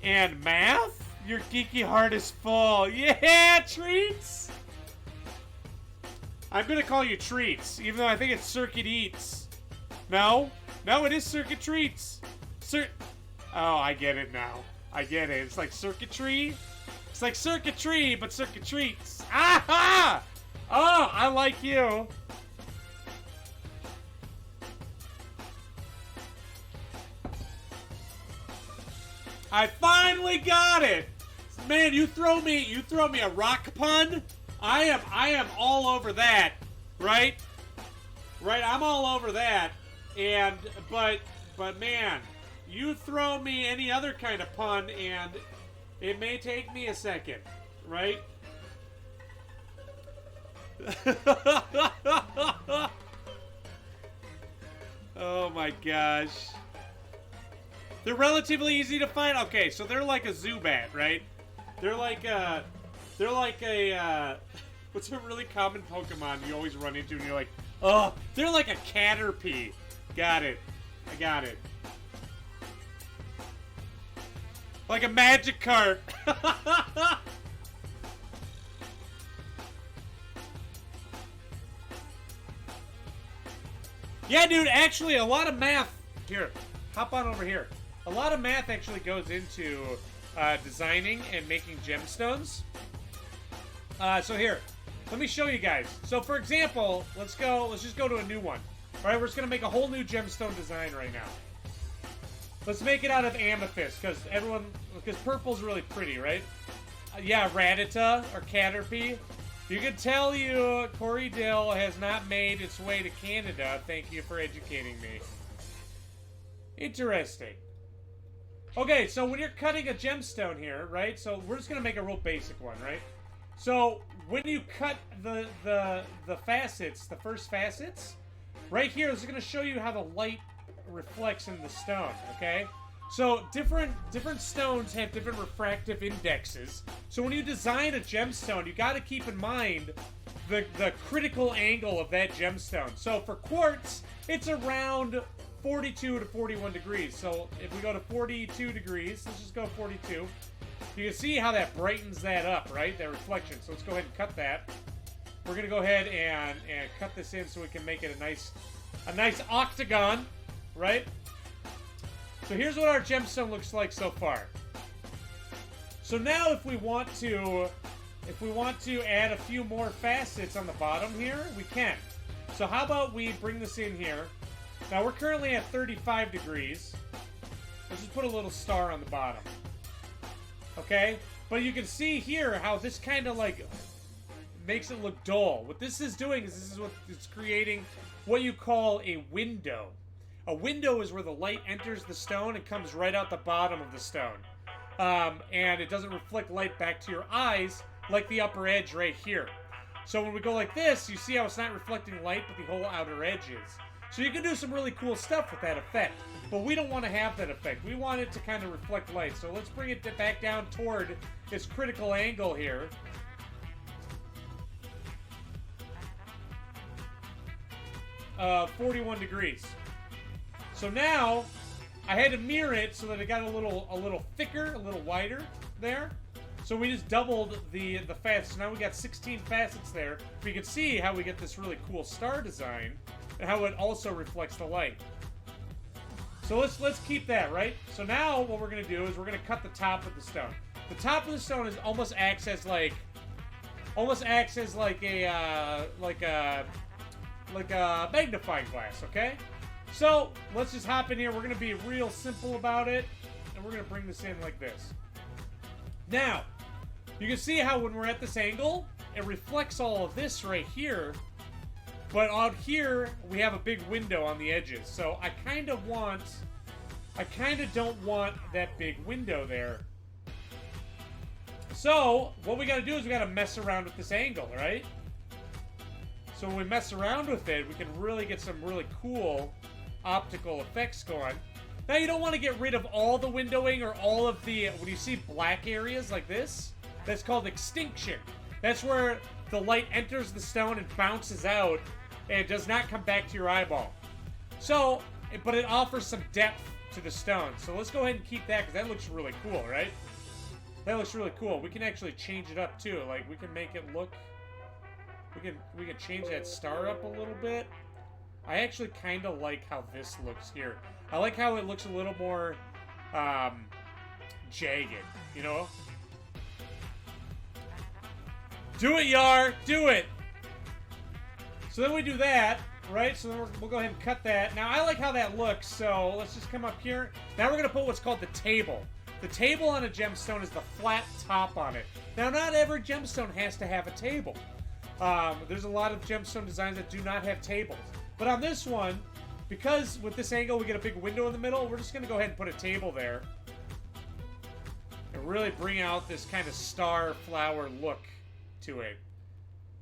And math? Your geeky heart is full. Yeah, Treats! I'm gonna call you Treats, even though I think it's Circuit Eats. No? No, it is Circuit Treats. Oh, I get it now. I get it. It's like circuitry. It's like circuitry, but circuit treats. Aha! Oh, I like you. I finally got it. Man, you throw me a rock pun. I am all over that. Right? Right, I'm all over that. And but man, you throw me any other kind of pun, and it may take me a second, right? Oh my gosh. They're relatively easy to find. Okay, so they're like a Zubat, right? They're like a what's a really common Pokemon you always run into and you're like, oh, they're like a Caterpie. Got it. I got it. Like a magic cart. Yeah, dude, actually, a lot of math... Here, hop on over here. A lot of math actually goes into designing and making gemstones. So here, let me show you guys. So, for example, let's just go to a new one. All right, we're just going to make a whole new gemstone design right now. Let's make it out of amethyst, because purple's really pretty, right? Yeah, Rattata or Caterpie. You can tell Corydell has not made its way to Canada. Thank you for educating me. Interesting. Okay, so when you're cutting a gemstone here, right? So we're just gonna make a real basic one, right? So when you cut the facets, the first facets, right here is gonna show you how the light reflects in the stone, okay? So different stones have different refractive indexes. So when you design a gemstone, you got to keep in mind the critical angle of that gemstone. So for quartz, it's around 42 to 41 degrees. So if we go to 42 degrees, let's just go 42. You can see how that brightens that up, right? That reflection. So let's go ahead and cut that. We're gonna go ahead and cut this in so we can make it a nice octagon. Right? So here's what our gemstone looks like so far. So now if we want to add a few more facets on the bottom here, we can. So how about we bring this in here. Now we're currently at 35 degrees. Let's just put a little star on the bottom. Okay? But you can see here how this kind of like makes it look dull. What this is doing is it's creating what you call a window. A window is where the light enters the stone and comes right out the bottom of the stone. And it doesn't reflect light back to your eyes like the upper edge right here. So when we go like this, you see how it's not reflecting light, but the whole outer edge is. So you can do some really cool stuff with that effect. But we don't want to have that effect. We want it to kind of reflect light. So let's bring it back down toward its critical angle here. Uh, 41 degrees. So now, I had to mirror it so that it got a little thicker, a little wider there. So we just doubled the facets. So now we got 16 facets there. We can see how we get this really cool star design and how it also reflects the light. So let's keep that, right? So now what we're gonna do is we're gonna cut the top of the stone. The top of the stone is almost acts as like a magnifying glass, okay? So let's just hop in here. We're gonna be real simple about it, and we're gonna bring this in like this. Now, you can see how when we're at this angle, it reflects all of this right here. But out here, we have a big window on the edges. So I kind of don't want that big window there. So, what we gotta do is we gotta mess around with this angle, right? So when we mess around with it, we can really get some really cool optical effects going. Now, you don't want to get rid of all the windowing or all of the... When you see black areas like this, that's called extinction. That's where the light enters the stone and bounces out, and it does not come back to your eyeball. So, but it offers some depth to the stone. So let's go ahead and keep that, because that looks really cool, right? That looks really cool. We can actually change it up, too. Like, we can make it look... We can change that star up a little bit. I actually kind of like how this looks here. I like how it looks a little more jagged, you know? Do it, Yar! Do it! So then we do that, right? So then we'll go ahead and cut that. Now, I like how that looks, so let's just come up here. Now we're going to put what's called the table. The table on a gemstone is the flat top on it. Now, not every gemstone has to have a table. There's a lot of gemstone designs that do not have tables. But on this one, because with this angle we get a big window in the middle, we're just going to go ahead and put a table there. And really bring out this kind of star flower look to it.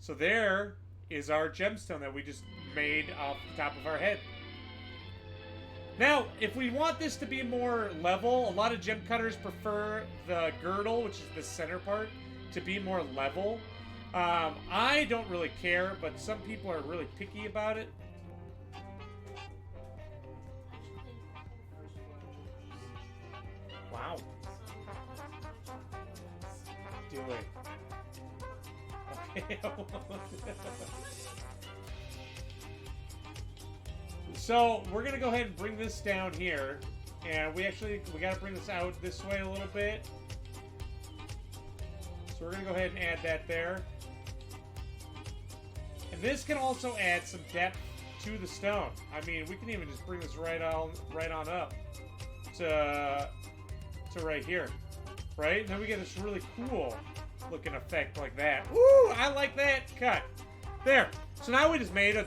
So there is our gemstone that we just made off the top of our head. Now, if we want this to be more level, a lot of gem cutters prefer the girdle, which is the center part, to be more level. I don't really care, but some people are really picky about it. Wow. Do it. Okay. So we're gonna go ahead and bring this down here, and we gotta bring this out this way a little bit. So we're gonna go ahead and add that there. And this can also add some depth to the stone. I mean, we can even just bring this right on up to right here, right? And then we get this really cool looking effect like that. Woo! I like that cut. There. So now we just made a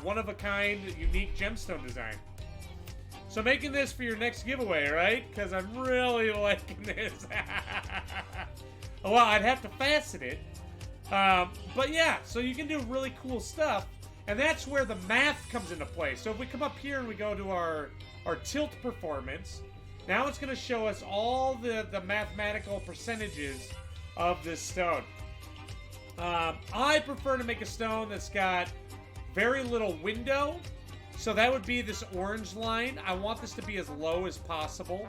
one-of-a-kind, unique gemstone design. So making this for your next giveaway, right? Because I'm really liking this. Well, I'd have to fasten it. But yeah, so you can do really cool stuff. And that's where the math comes into play. So if we come up here and we go to our tilt performance, now it's going to show us all the mathematical percentages of this stone. I prefer to make a stone that's got very little window. So that would be this orange line. I want this to be as low as possible.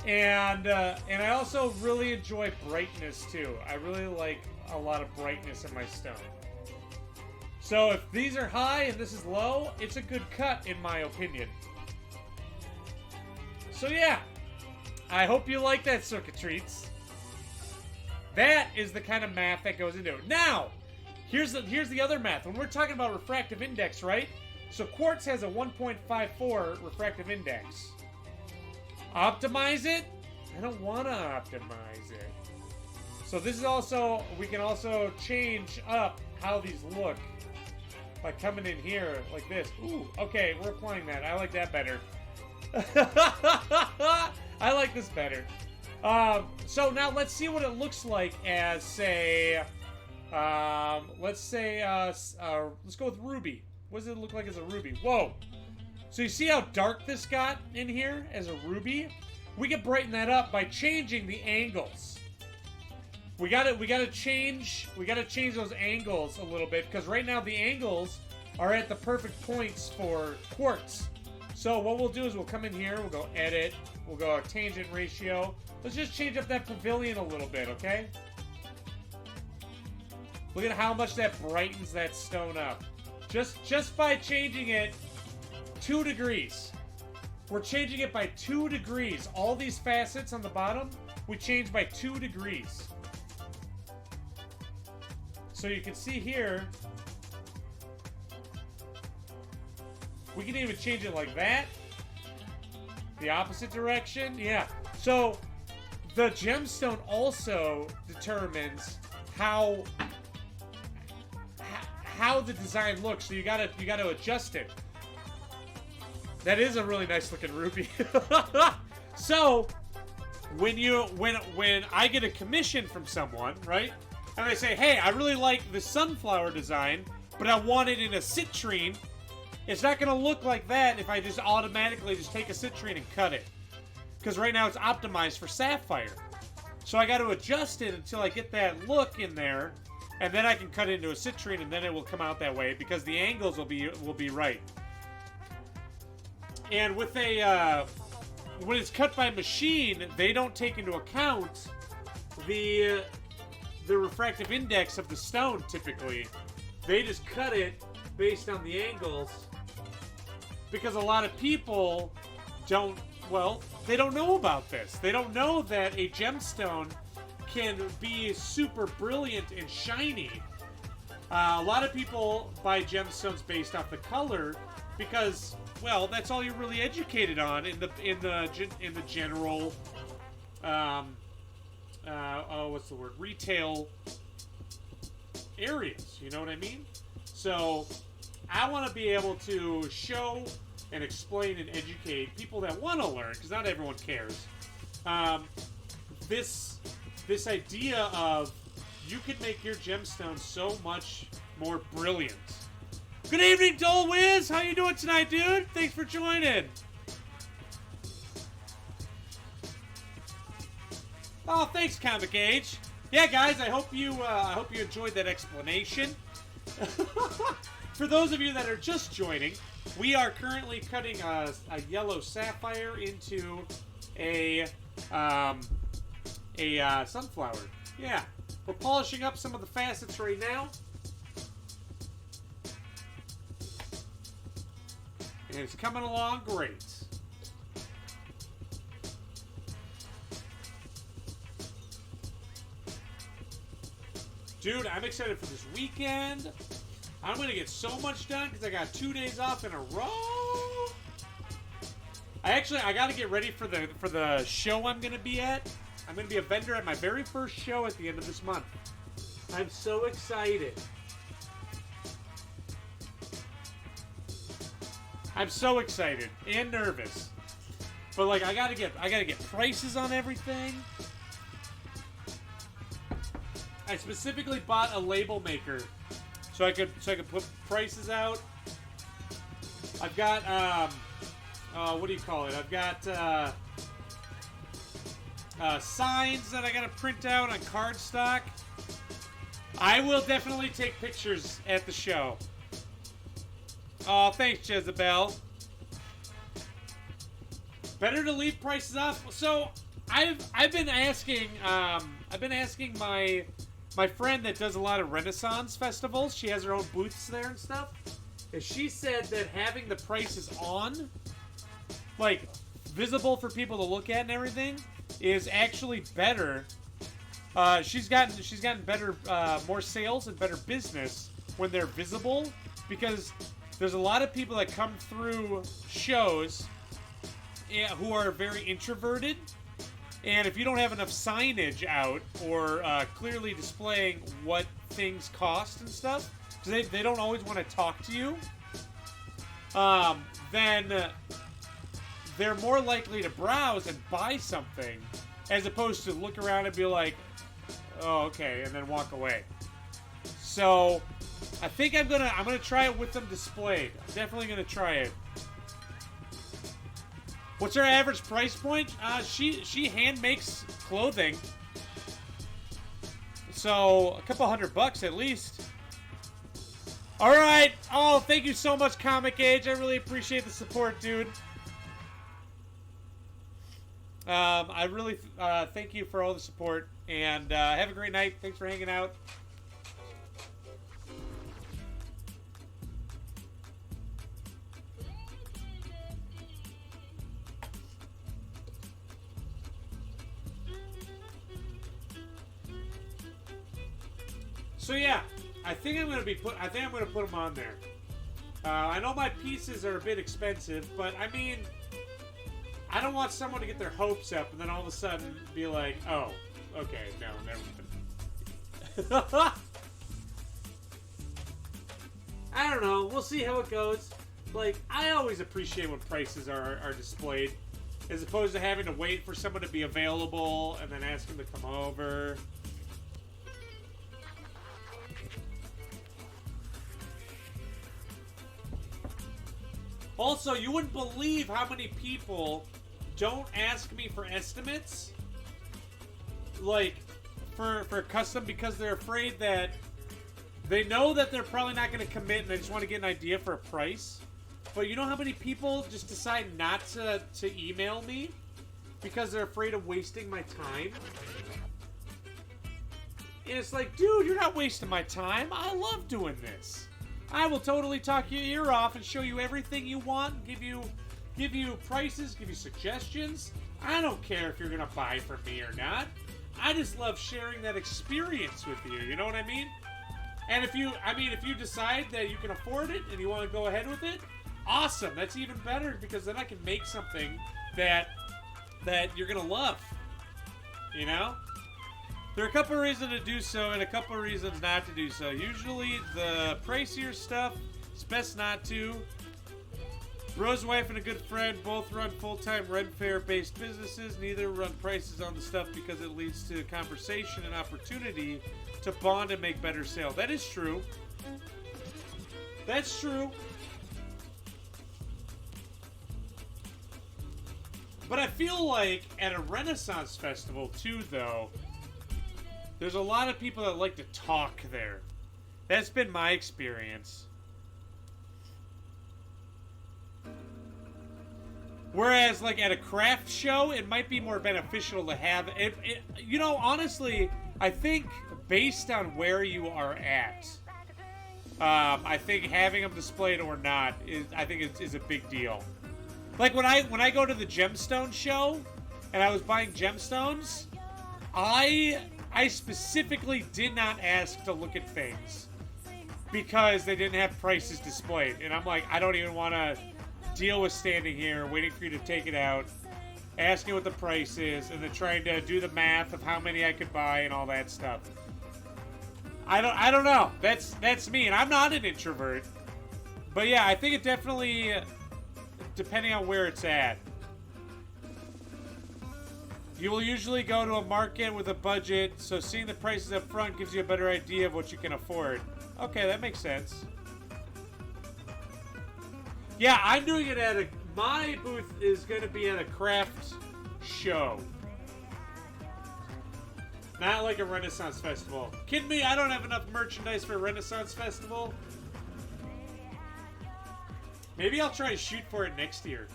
And I also really enjoy brightness too. I really like a lot of brightness in my stone. So if these are high and this is low, it's a good cut in my opinion. So yeah, I hope you like that, Circuit Treats. That is the kind of math that goes into it. Now, here's the other math. When we're talking about refractive index, right? So quartz has a 1.54 refractive index. Optimize it? I don't want to optimize it. So this is also, we can also change up how these look by coming in here like this. Ooh, okay, we're applying that. I like that better. I like this better. So now let's see what it looks like as, say, let's go with ruby. What does it look like as a ruby? Whoa. So you see how dark this got in here as a ruby? We can brighten that up by changing the angles. We gotta change those angles a little bit, because right now the angles are at the perfect points for quartz. So what we'll do is we'll come in here, we'll go edit, we'll go tangent ratio. Let's just change up that pavilion a little bit, okay? Look at how much that brightens that stone up. Just by changing it 2 degrees. We're changing it by 2 degrees. All these facets on the bottom, we change by 2 degrees. So you can see here, we can even change it like that. The opposite direction, yeah. So the gemstone also determines how the design looks. So you gotta adjust it. That is a really nice looking ruby. So when I get a commission from someone, right? And they say, hey, I really like the sunflower design, but I want it in a citrine. It's not gonna look like that if I just automatically just take a citrine and cut it. Because right now it's optimized for sapphire. So I gotta adjust it until I get that look in there, and then I can cut it into a citrine, and then it will come out that way because the angles will be right. And with when it's cut by machine, they don't take into account the refractive index of the stone. Typically, they just cut it based on the angles because a lot of people don't. Well, they don't know about this. They don't know that a gemstone can be super brilliant and shiny. A lot of people buy gemstones based off the color because, well, that's all you're really educated on in the general, what's the word? Retail areas. You know what I mean? So I want to be able to show and explain and educate people that want to learn, because not everyone cares. This idea of you can make your gemstone so much more brilliant. Good evening, Dole Wiz. How you doing tonight, dude? Thanks for joining. Oh, thanks, Comic Age. Yeah, guys, I hope you enjoyed that explanation. For those of you that are just joining, we are currently cutting a yellow sapphire into a sunflower. Yeah, we're polishing up some of the facets right now. And it's coming along great. Dude, I'm excited for this weekend. I'm going to get so much done because I got 2 days off in a row. I got to get ready for the show I'm going to be at. I'm going to be a vendor at my very first show at the end of this month. I'm so excited. I'm so excited and nervous. But like I gotta get prices on everything. I specifically bought a label maker so I could put prices out. I've got what do you call it? I've got signs that I gotta print out on cardstock. I will definitely take pictures at the show. Oh, thanks, Jezebel. Better to leave prices off. So I've been asking my friend that does a lot of Renaissance festivals. She has her own booths there and stuff. And she said that having the prices on, like visible for people to look at and everything, is actually better. She's gotten better, more sales and better business when they're visible, because there's a lot of people that come through shows who are very introverted, and if you don't have enough signage out or clearly displaying what things cost and stuff, because they don't always want to talk to you, then they're more likely to browse and buy something as opposed to look around and be like, oh, okay, and then walk away. So I think I'm gonna try it with them displayed. I'm definitely gonna try it. What's her average price point? She hand makes clothing, so a couple $100 at least. All right. Oh, thank you so much, Comic Age. I really appreciate the support, dude. I really thank you for all the support, and have a great night. Thanks for hanging out. So yeah, I think I'm gonna put them on there. I know my pieces are a bit expensive, but I mean, I don't want someone to get their hopes up and then all of a sudden be like, oh, okay, no, never mind. I don't know. We'll see how it goes. Like, I always appreciate when prices are displayed, as opposed to having to wait for someone to be available and then ask them to come over. Also, you wouldn't believe how many people don't ask me for estimates, like, for custom, because they're afraid that they know that they're probably not going to commit and they just want to get an idea for a price. But you know how many people just decide not to email me because they're afraid of wasting my time? And it's like, dude, you're not wasting my time. I love doing this. I will totally talk your ear off and show you everything you want, give you prices, give you suggestions. I don't care if you're gonna buy from me or not. I just love sharing that experience with you. You know what I mean? And if you decide that you can afford it and you want to go ahead with it, awesome. That's even better, because then I can make something that you're gonna love. You know? There are a couple of reasons to do so and a couple of reasons not to do so. Usually the pricier stuff, it's best not to. Bro's wife and a good friend both run full-time rent fair-based businesses. Neither run prices on the stuff because it leads to conversation and opportunity to bond and make better sale. That is true. That's true. But I feel like at a Renaissance festival too, though, there's a lot of people that like to talk there. That's been my experience. Whereas, like, at a craft show, it might be more beneficial to have it. You know, honestly, I think based on where you are at, I think having them displayed or not is a big deal. Like when I go to the gemstone show, and I was buying gemstones, I specifically did not ask to look at things because they didn't have prices displayed, and I'm like, I don't even want to deal with standing here waiting for you to take it out, asking what the price is, and then trying to do the math of how many I could buy and all that stuff. I don't know. That's me, and I'm not an introvert. But yeah, I think it definitely, depending on where it's at. You will usually go to a market with a budget, so seeing the prices up front gives you a better idea of what you can afford. Okay, that makes sense. Yeah, I'm doing it at my booth is going to be at a craft show. Not like a Renaissance festival. Kidding me? I don't have enough merchandise for a Renaissance festival. Maybe I'll try and shoot for it next year.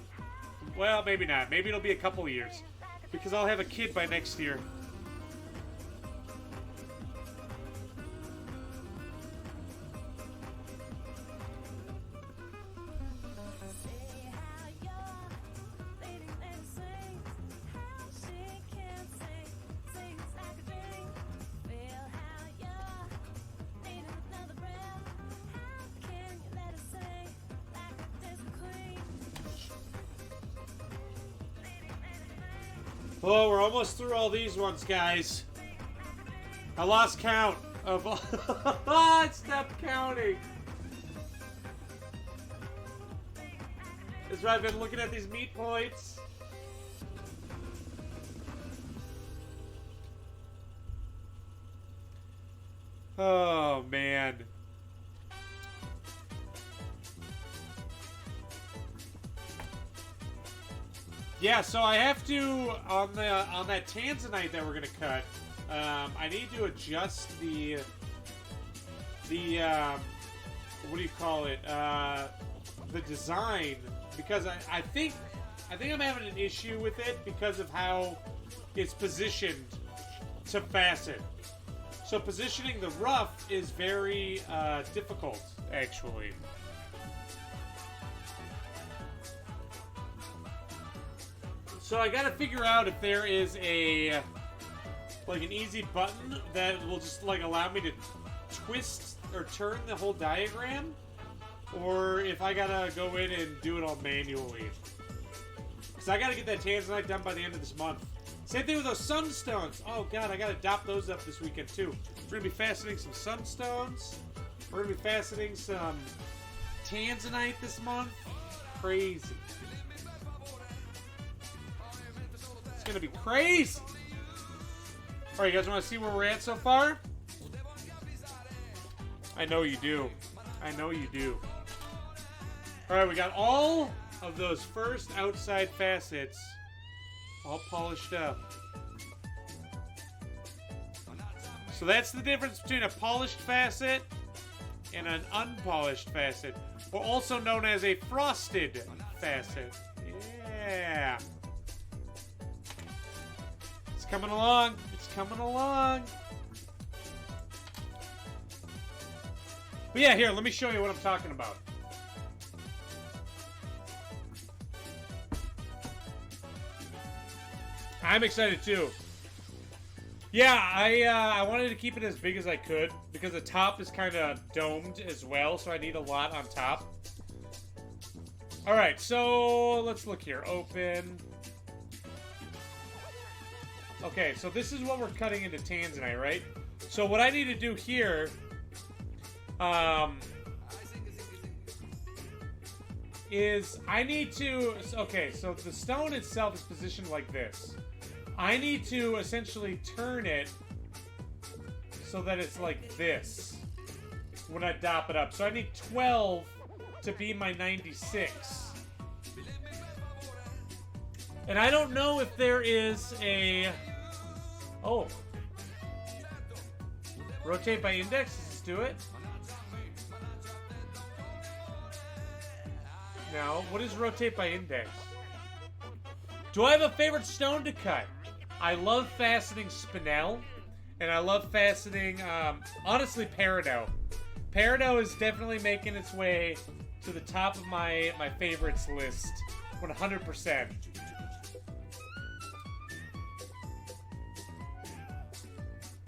Well, maybe not. Maybe it'll be a couple of years. Because I'll have a kid by next year. Oh, we're almost through all these ones, guys. I lost count of all. I stopped counting. That's why I've been looking at these meat points. Oh, man. Yeah, so I have to on that tanzanite that we're gonna cut. I need to adjust the what do you call it? The design, because I think I'm having an issue with it because of how it's positioned to fasten. So positioning the rough is very difficult, actually. So I gotta figure out if there is an easy button that will just allow me to twist or turn the whole diagram, or if I gotta go in and do it all manually. Because I got to get that tanzanite done by the end of this month. Same thing with those sunstones. Oh, God, I got to dop those up this weekend, too. We're going to be faceting some sunstones. We're going to be faceting some tanzanite this month. Crazy. It's going to be crazy. All right, you guys want to see where we're at so far? I know you do. I know you do. All right, we got all of those first outside facets all polished up. So that's the difference between a polished facet and an unpolished facet, or also known as a frosted facet. Yeah. It's coming along. It's coming along. But yeah, here, let me show you what I'm talking about. I'm excited too. Yeah, I wanted to keep it as big as I could because the top is kind of domed as well, so I need a lot on top. All right, so let's look here. Open. Okay, so this is what we're cutting into tanzanite, right? So what I need to do here is I need to... Okay, so the stone itself is positioned like this. I need to essentially turn it so that it's like this when I dop it up. So I need 12 to be my 96. And I don't know if there is a... Oh. Rotate by index? Let's do it. Now, what is rotate by index? Do I have a favorite stone to cut? I love faceting spinel, and I love faceting, honestly, peridot. Peridot is definitely making its way to the top of my favorites list, 100%.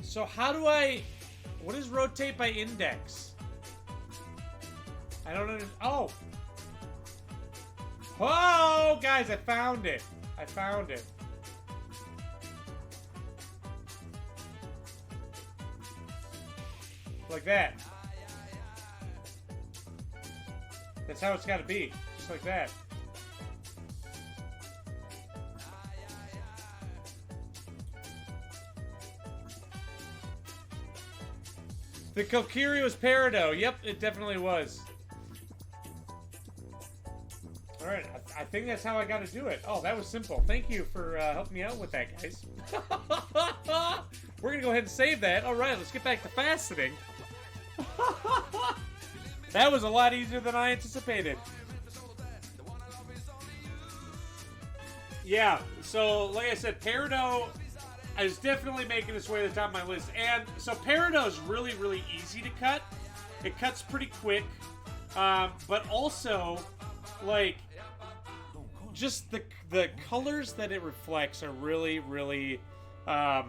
So how do I... What is rotate by index? I don't know. Oh! Oh, guys, I found it. I found it. Like that. That's how it's got to be. Just like that. The Kokiri was peridot. Yep, it definitely was. Alright, I think that's how I got to do it. Oh, that was simple. Thank you for helping me out with that, guys. We're going to go ahead and save that. Alright, let's get back to faceting. That was a lot easier than I anticipated. Yeah, so like I said, peridot is definitely making its way to the top of my list. And so peridot is really, really easy to cut. It cuts pretty quick. But also, like, just the colors that it reflects are really, really, I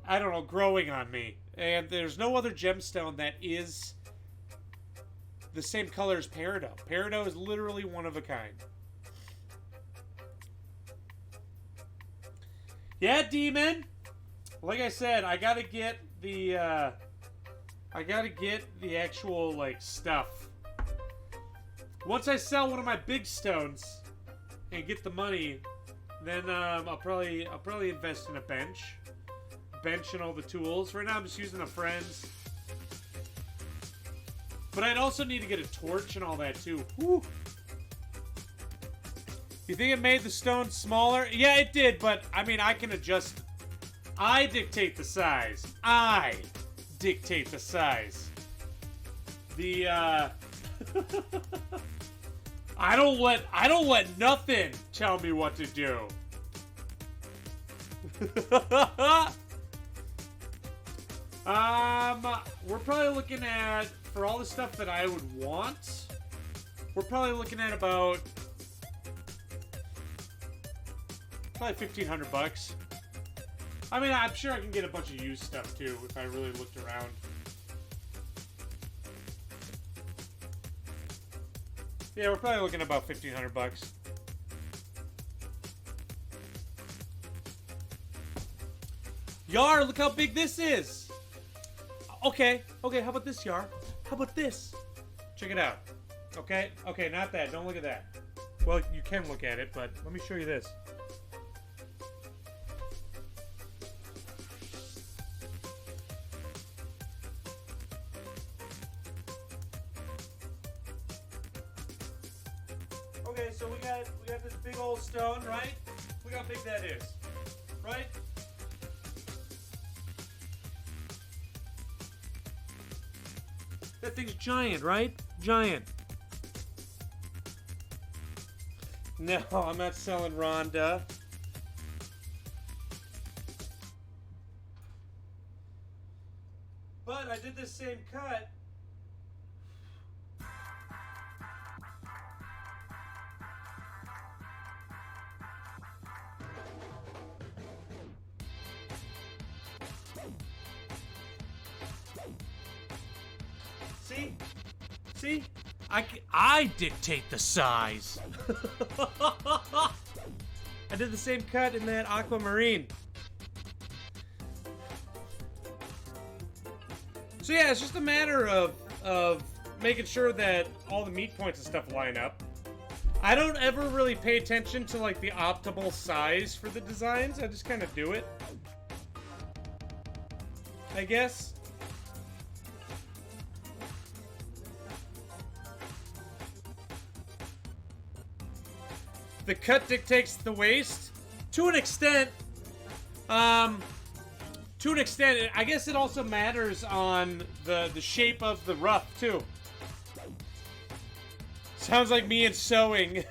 don't know, growing on me. And there's no other gemstone that is the same color as peridot. Peridot is literally one of a kind. Yeah, Demon. Like I said, I gotta get the actual like stuff. Once I sell one of my big stones and get the money, then I'll probably invest in a bench and all the tools. Right now I'm just using a friend's. But I'd also need to get a torch and all that too. Whew. You think it made the stone smaller? Yeah, it did, but I mean, I can adjust. I dictate the size. I dictate the size. The I don't let nothing tell me what to do. We're probably looking at, for all the stuff that I would want, we're probably looking at about probably 1,500 bucks. I mean, I'm sure I can get a bunch of used stuff too if I really looked around. Yeah, we're probably looking at about 1,500 bucks. Yar, look how big this is. Okay, how about this, Yar? How about this? Check it out. Okay, not that. Don't look at that. Well, you can look at it, but let me show you this. Okay, so we got this big old stone, right? Look how big that is, right? That thing's giant, right? Giant. No, I'm not selling Rhonda. But I did the same cut. See? I dictate the size. I did the same cut in that aquamarine. So yeah, it's just a matter of making sure that all the meat points and stuff line up. I don't ever really pay attention to like the optimal size for the designs. I just kind of do it, I guess. The cut dictates the waist to an extent. I guess it also matters on the shape of the ruff too. Sounds like me and sewing.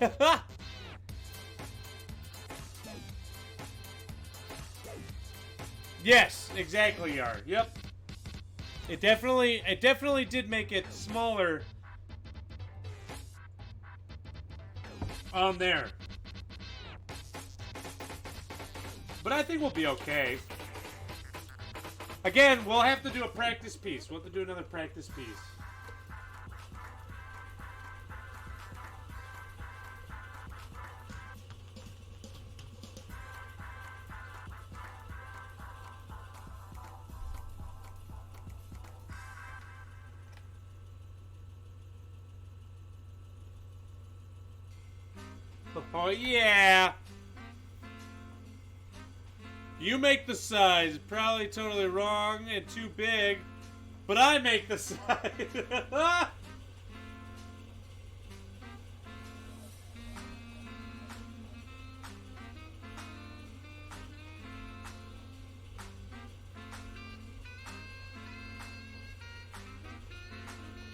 Yes, exactly, Yar. Yep. It definitely did make it smaller on there. But I think we'll be okay. Again, we'll have to do a practice piece. We'll have to do another practice piece. Oh, yeah. You make the size. Probably totally wrong and too big. But I make the size.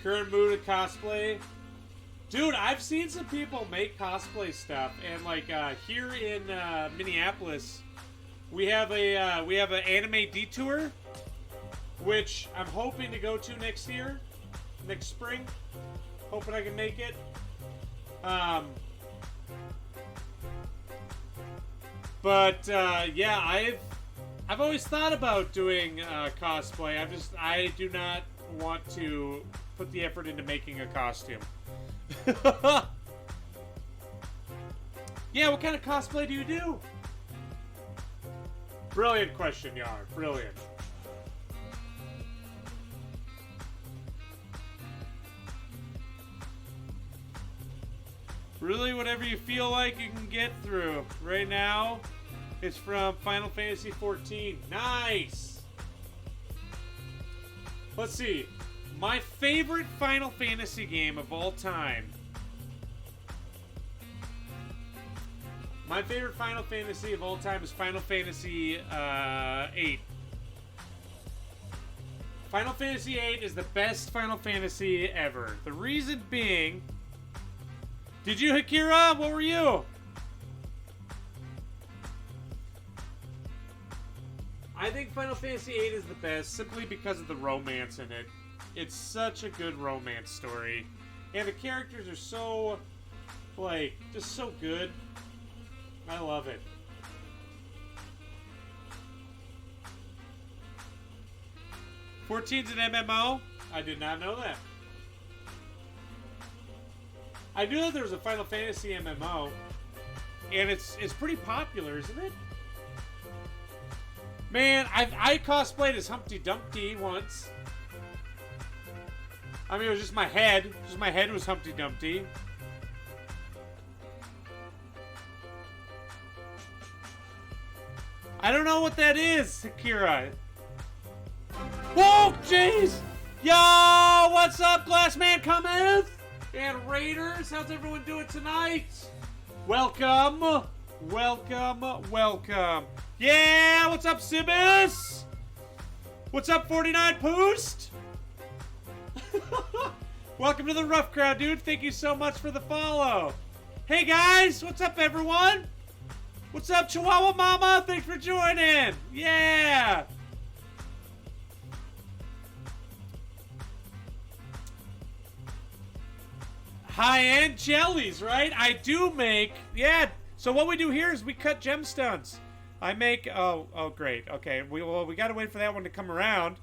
Current mood of cosplay. Dude, I've seen some people make cosplay stuff, and like here in Minneapolis, we have an anime detour, which I'm hoping to go to next year, next spring. Hoping I can make it. But yeah, I've always thought about doing cosplay. I do not want to put the effort into making a costume. Yeah, what kind of cosplay do you do? Brilliant question, Yar. Brilliant. Really, whatever you feel like you can get through. Right now, it's from Final Fantasy XIV. Nice! Let's see. My favorite Final Fantasy game of all time. My favorite Final Fantasy of all time is Final Fantasy VIII. Final Fantasy VIII is the best Final Fantasy ever. The reason being... Did you, Hakira? What were you? I think Final Fantasy VIII is the best simply because of the romance in it. It's such a good romance story. And the characters are so, like, just so good. I love it. $14's an MMO? I did not know that. I knew that there was a Final Fantasy MMO. And it's pretty popular, isn't it? Man, I cosplayed as Humpty Dumpty once. I mean, it was just my head. Just my head was Humpty Dumpty. I don't know what that is, Akira. Whoa, jeez! Yo, what's up, Glassman cometh? And Raiders, how's everyone doing tonight? Welcome, welcome, welcome. Yeah, what's up, Sibis? What's up, 49 Poost? Welcome to the Rough Crowd, dude. Thank you so much for the follow. Hey, guys, what's up, everyone? What's up, Chihuahua Mama? Thanks for joining. Yeah. High-end jellies, right? I do make, yeah. So what we do here is we cut gemstones. I make, oh, great. Okay, we got to wait for that one to come around.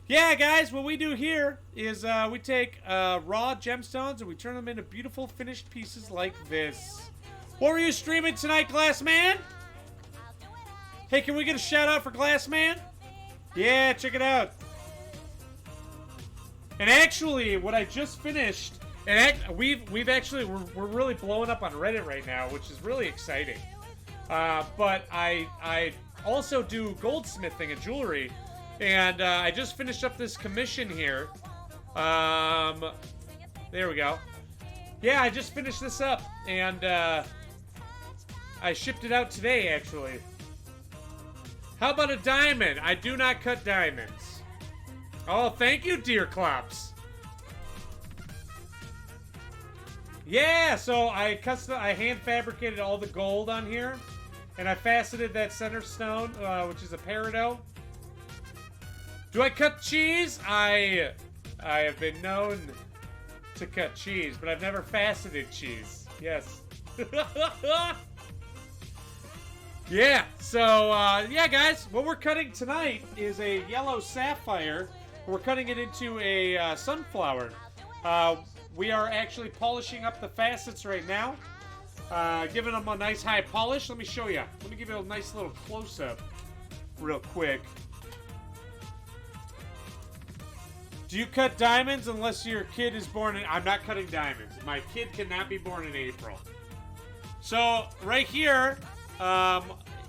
Yeah, guys, what we do here is we take raw gemstones and we turn them into beautiful finished pieces like this. What were you streaming tonight, Glassman? Hey, can we get a shout out for Glassman? Yeah, check it out. And actually, what I just finished, and we've actually we're really blowing up on Reddit right now, which is really exciting. But I also do goldsmithing and jewelry, and I just finished up this commission here. There we go. Yeah, I just finished this up, and I shipped it out today, actually. How about a diamond? I do not cut diamonds. Oh, thank you, Deer Clops. Yeah, so I hand fabricated all the gold on here, and I faceted that center stone, which is a peridot. Do I cut cheese? I have been known to cut cheese, but I've never faceted cheese. Yes. Yeah, so, yeah, guys, what we're cutting tonight is a yellow sapphire. We're cutting it into a sunflower. We are actually polishing up the facets right now, giving them a nice high polish. Let me show you. Let me give you a nice little close-up real quick. Do you cut diamonds unless your kid is born in... I'm not cutting diamonds. My kid cannot be born in April. So, right here...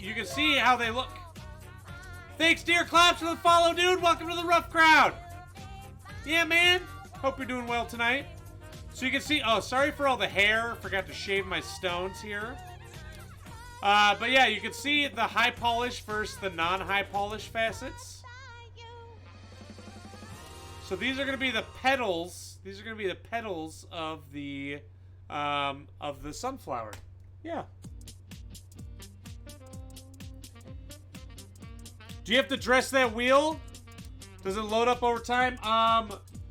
you can see how they look. Thanks, Deer Claps, for the follow, dude. Welcome to the Rough Crowd. Yeah, man. Hope you're doing well tonight. So you can see... Oh, sorry for all the hair. Forgot to shave my stones here. But yeah, you can see the high polish versus the non-high polish facets. So these are going to be the petals. These are going to be the petals of the sunflower. Yeah. Do you have to dress that wheel? Does it load up over time?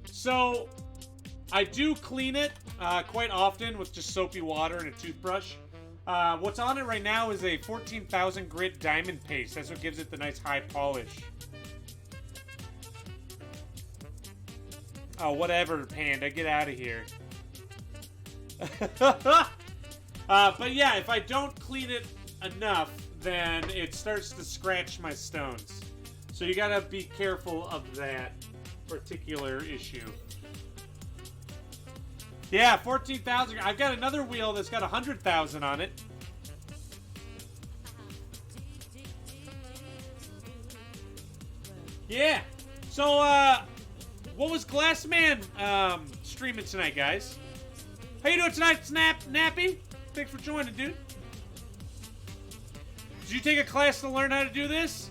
So I do clean it quite often with just soapy water and a toothbrush. What's on it right now is a 14,000 grit diamond paste. That's what gives it the nice high polish. Oh, whatever, Panda. Get out of here. But yeah, if I don't clean it enough, then it starts to scratch my stones. So you gotta be careful of that particular issue. Yeah, 14,000. I've got another wheel that's got 100,000 on it. Yeah. So, what was Glassman streaming tonight, guys? How you doing tonight, Nappy? Thanks for joining, dude. Did you take a class to learn how to do this?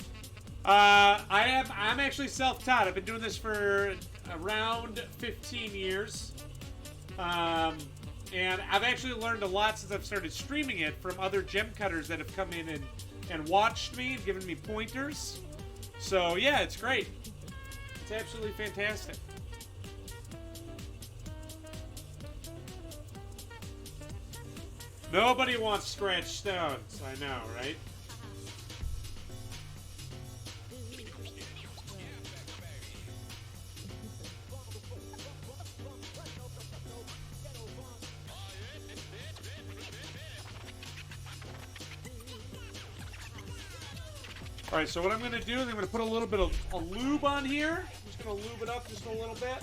I'm actually self-taught. I've been doing this for around 15 years. And I've actually learned a lot since I've started streaming it from other gem cutters that have come in and watched me and given me pointers. So yeah, it's great. It's absolutely fantastic. Nobody wants scratched stones. I know, right? All right, so what I'm going to do is I'm going to put a little bit of a lube on here. I'm just going to lube it up just a little bit.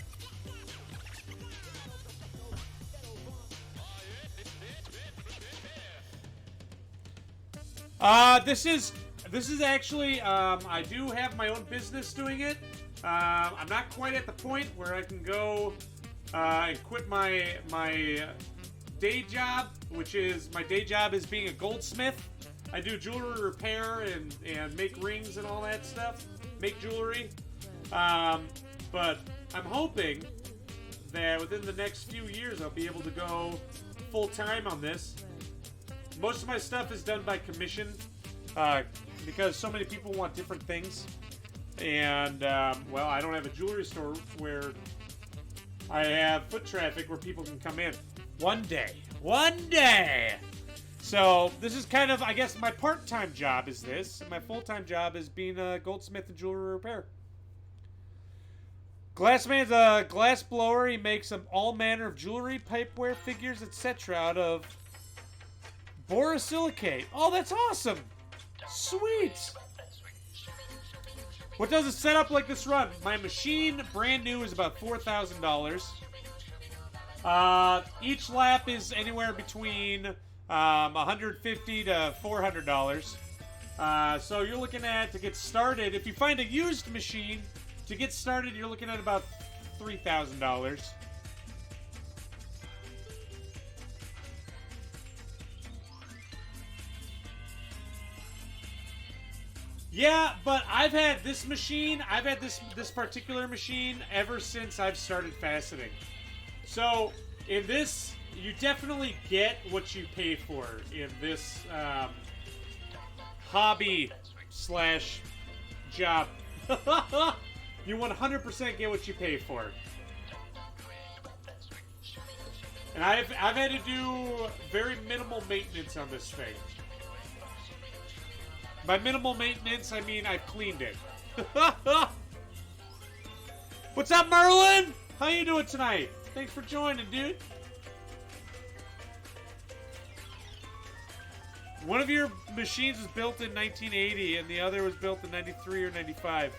This is actually, I do have my own business doing it. I'm not quite at the point where I can go and quit my day job, which is, my day job is being a goldsmith. I do jewelry repair and make rings and all that stuff, make jewelry. But I'm hoping that within the next few years I'll be able to go full-time on this. Most of my stuff is done by commission because so many people want different things. And, well, I don't have a jewelry store where I have foot traffic where people can come in. One day. One day! So, this is kind of, I guess, my part-time job is this. And my full-time job is being a goldsmith and jewelry repair. Glassman's a glass blower. He makes all manner of jewelry, pipeware, figures, etc. out of borosilicate. Oh, that's awesome! Sweet! What does a setup like this run? My machine, brand new, is about $4,000. Each lap is anywhere between $150 to $400. So you're looking at, to get started, if you find a used machine, to get started, you're looking at about $3,000. Yeah, but I've had this machine, I've had this particular machine ever since I've started faceting. So, in this, you definitely get what you pay for in this hobby slash job. You 100% get what you pay for. And I've had to do very minimal maintenance on this thing. By minimal maintenance, I mean I've cleaned it. What's up, Merlin? How you doing tonight? Thanks for joining, dude. One of your machines was built in 1980, and the other was built in 93 or 95.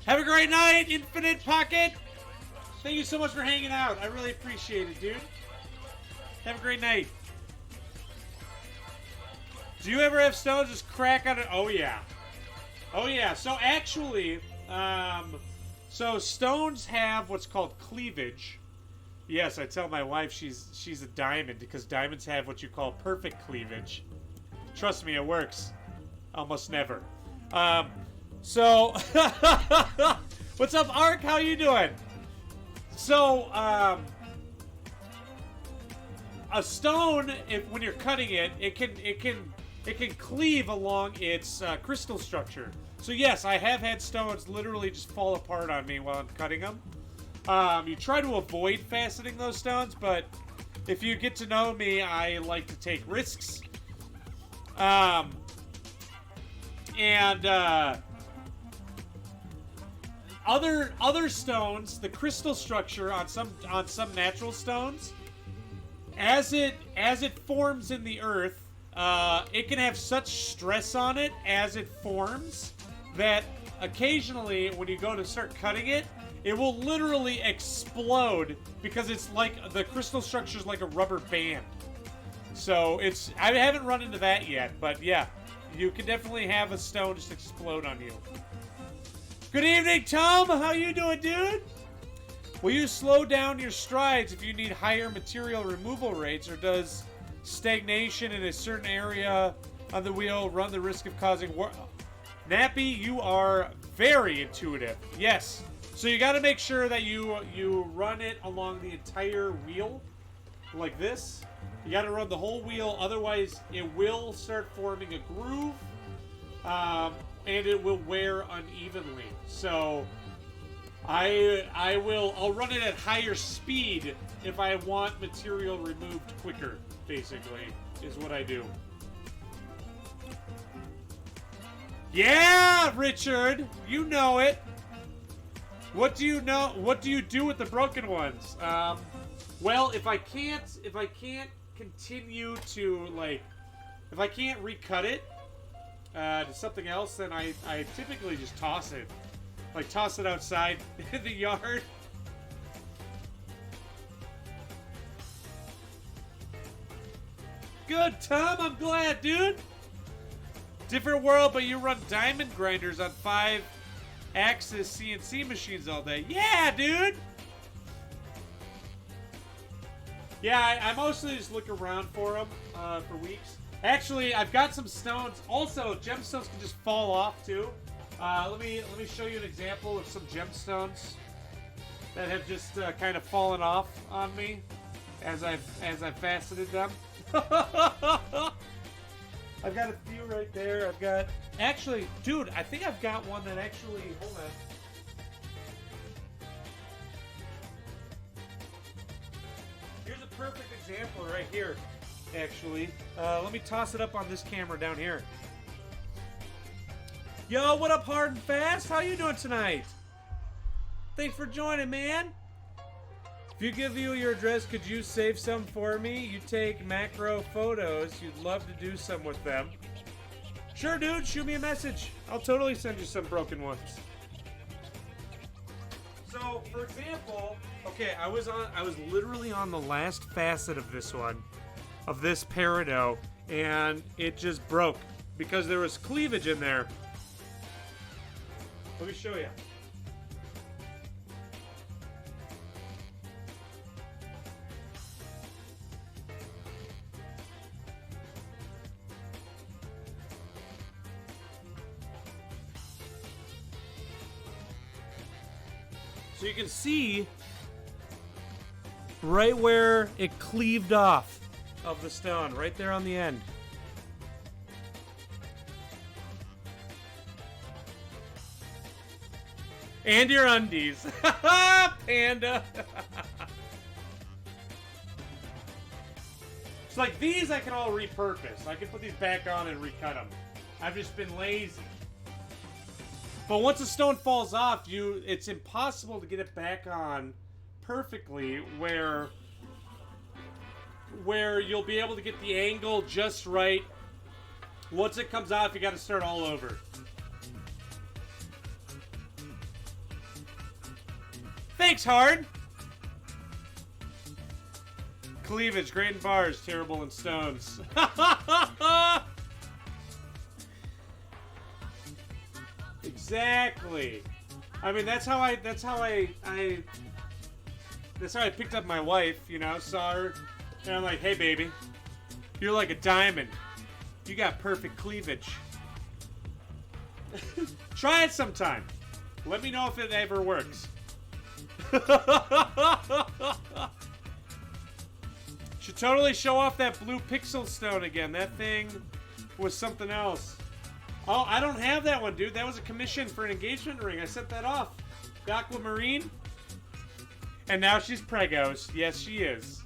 Have a great night, Infinite Pocket. Thank you so much for hanging out. I really appreciate it, dude. Have a great night. Do you ever have stones just crack on it? Oh, yeah. Oh, yeah. So, actually, so stones have what's called cleavage. Yes, I tell my wife she's a diamond because diamonds have what you call perfect cleavage. Trust me, it works. Almost never. So, what's up, Ark? How you doing? So, a stone, when you're cutting it, it can cleave along its crystal structure. So yes, I have had stones literally just fall apart on me while I'm cutting them. You try to avoid faceting those stones, but if you get to know me, I like to take risks. Other stones, the crystal structure on some natural stones, as it forms in the earth, it can have such stress on it as it forms that occasionally when you go to start cutting it, it will literally explode because it's like the crystal structure is like a rubber band. So I haven't run into that yet, but yeah, you can definitely have a stone just explode on you. Good evening, Tom. How you doing, dude? Will you slow down your strides if you need higher material removal rates, or does stagnation in a certain area on the wheel run the risk of causing Nappy, you are very intuitive. Yes. So you got to make sure that you run it along the entire wheel like this. You got to run the whole wheel, otherwise it will start forming a groove, and it will wear unevenly. So I'll run it at higher speed if I want material removed quicker, basically, is what I do. Yeah, Richard, you know it. What do you know? What do you do with the broken ones? Well, if I can't continue to like If I can't recut it to something else, then I typically just toss it. Like, toss it outside in the yard. Good, Tom. I'm glad, dude. Different world, but you run diamond grinders on 5-axis CNC machines all day. Yeah, dude. Yeah, I mostly just look around for them for weeks. Actually, I've got some stones. Also, gemstones can just fall off too. Let me show you an example of some gemstones that have just kind of fallen off on me as I've faceted them. I've got a few right there. I've got actually, dude. I think I've got one that actually. Hold on. Here's a perfect example right here. Actually, let me toss it up on this camera down here. Yo, what up, Hard and Fast? How you doing tonight? Thanks for joining, man. If you give you your address, could you save some for me? You take macro photos. You'd love to do some with them. Sure, dude. Shoot me a message. I'll totally send you some broken ones. So, for example, okay, I was literally on the last facet of this one, of this peridot, and it just broke because there was cleavage in there. Let me show you. So you can see right where it cleaved off of the stone, right there on the end. And your undies. Panda. It's like these I can all repurpose. I can put these back on and recut them. I've just been lazy. But once a stone falls off, it's impossible to get it back on perfectly where you'll be able to get the angle just right. Once it comes off, you got to start all over. Thanks, Hard. Cleavage, great in bars, terrible in stones. Exactly. I mean, that's how I picked up my wife, you know, saw her, and I'm like, hey, baby, you're like a diamond. You got perfect cleavage. Try it sometime. Let me know if it ever works. Should totally show off that blue pixel stone again. That thing was something else. Oh, I don't have that one, dude. That was a commission for an engagement ring. I sent that off. The aquamarine. And now she's pregos. Yes, she is.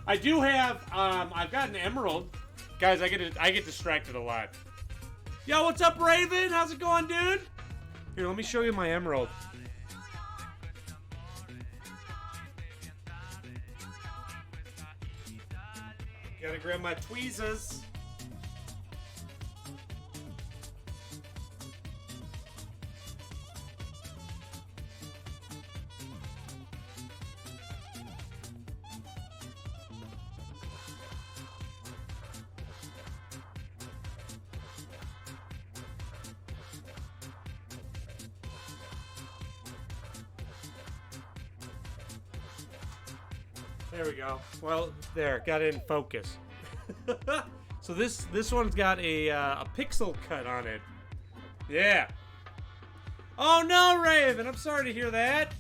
I do have, I've got an emerald. Guys, I get distracted a lot. Yo, what's up, Raven? How's it going, dude? Here, let me show you my emerald. Gotta grab my tweezers. There we go. Well, there, got it in focus. So this one's got a pixel cut on it. Yeah. Oh no, Raven! I'm sorry to hear that.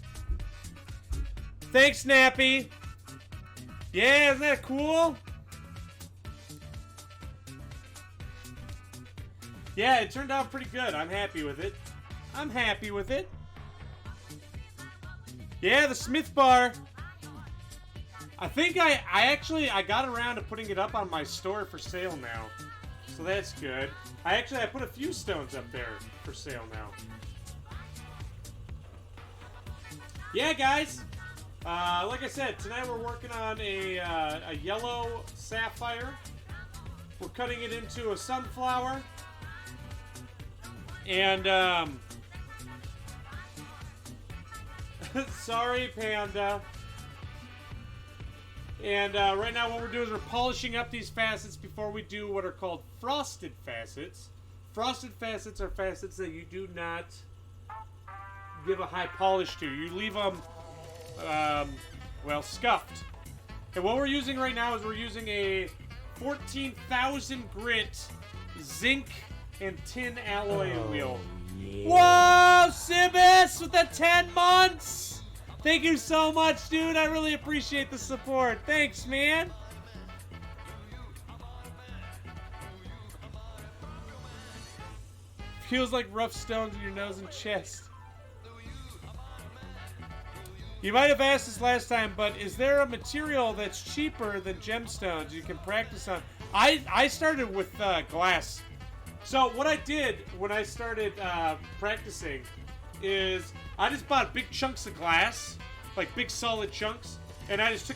Thanks, Snappy. Yeah, isn't that cool? Yeah, it turned out pretty good. I'm happy with it. I'm happy with it. Yeah, the Smith bar. I think I got around to putting it up on my store for sale now. So that's good. I put a few stones up there for sale now. Yeah, guys. Like I said, tonight we're working on a yellow sapphire. We're cutting it into a sunflower. And, sorry, Panda. And right now what we're doing is we're polishing up these facets before we do what are called frosted facets. Frosted facets are facets that you do not give a high polish to. You leave them, well, scuffed. And what we're using right now is we're using a 14,000 grit zinc and tin alloy wheel. Yeah. Whoa, Sibis with the 10 months! Thank you so much, dude. I really appreciate the support. Thanks, man. Feels like rough stones in your nose and chest. You might have asked this last time, but is there a material that's cheaper than gemstones you can practice on? I started with glass. So what I did when I started practicing is I just bought big chunks of glass, like big solid chunks, and I just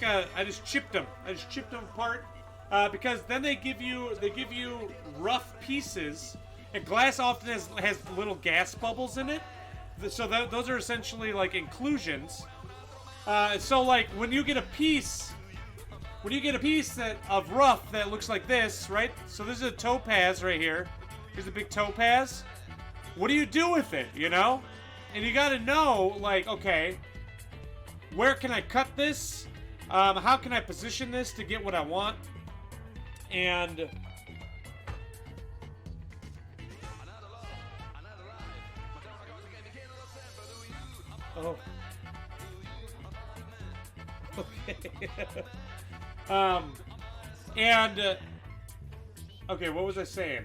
chipped them. I just chipped them apart because then they give you rough pieces, and glass often has little gas bubbles in it. So those are essentially like inclusions. So like when you get a piece of rough that looks like this, right? So this is a topaz right here. Here's a big topaz. What do you do with it, you know? And you gotta know, like, okay, where can I cut this? How can I position this to get what I want? And oh. Okay. Okay, what was I saying?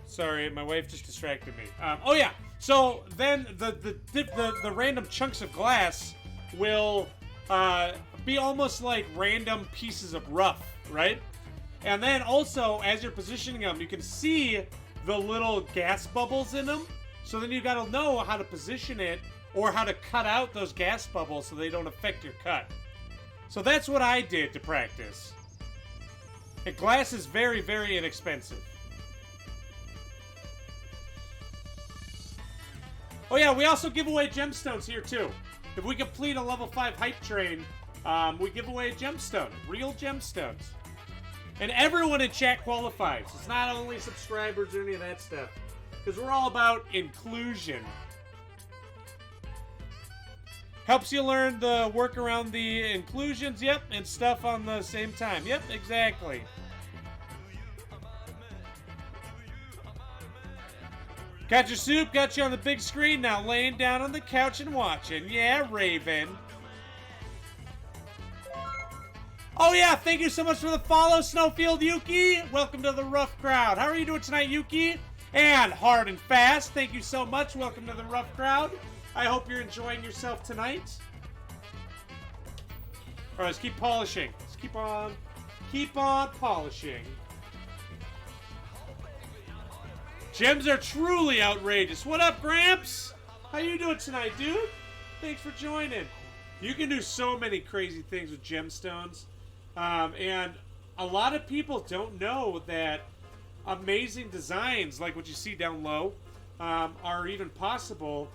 Sorry, my wife just distracted me. Oh yeah. So then the random chunks of glass will be almost like random pieces of rough, right? And then also, as you're positioning them, you can see the little gas bubbles in them. So then you gotta know how to position it or how to cut out those gas bubbles so they don't affect your cut. So that's what I did to practice. And glass is very, very inexpensive. Oh yeah, we also give away gemstones here too. If we complete a level 5 hype train, we give away a gemstone. Real gemstones. And everyone in chat qualifies. It's not only subscribers or any of that stuff. Because we're all about inclusion. Helps you learn the work around the inclusions, yep, and stuff on the same time. Yep, exactly. Got your soup, got you on the big screen, now laying down on the couch and watching. Yeah, Raven. Oh yeah, thank you so much for the follow, Snowfield Yuki. Welcome to the rough crowd. How are you doing tonight, Yuki? And Hard and Fast, thank you so much. Welcome to the rough crowd. I hope you're enjoying yourself tonight. All right, let's keep polishing. Let's keep on polishing. Gems are truly outrageous. What up, Gramps? How you doing tonight, dude? Thanks for joining. You can do so many crazy things with gemstones. And a lot of people don't know that amazing designs, like what you see down low, are even possible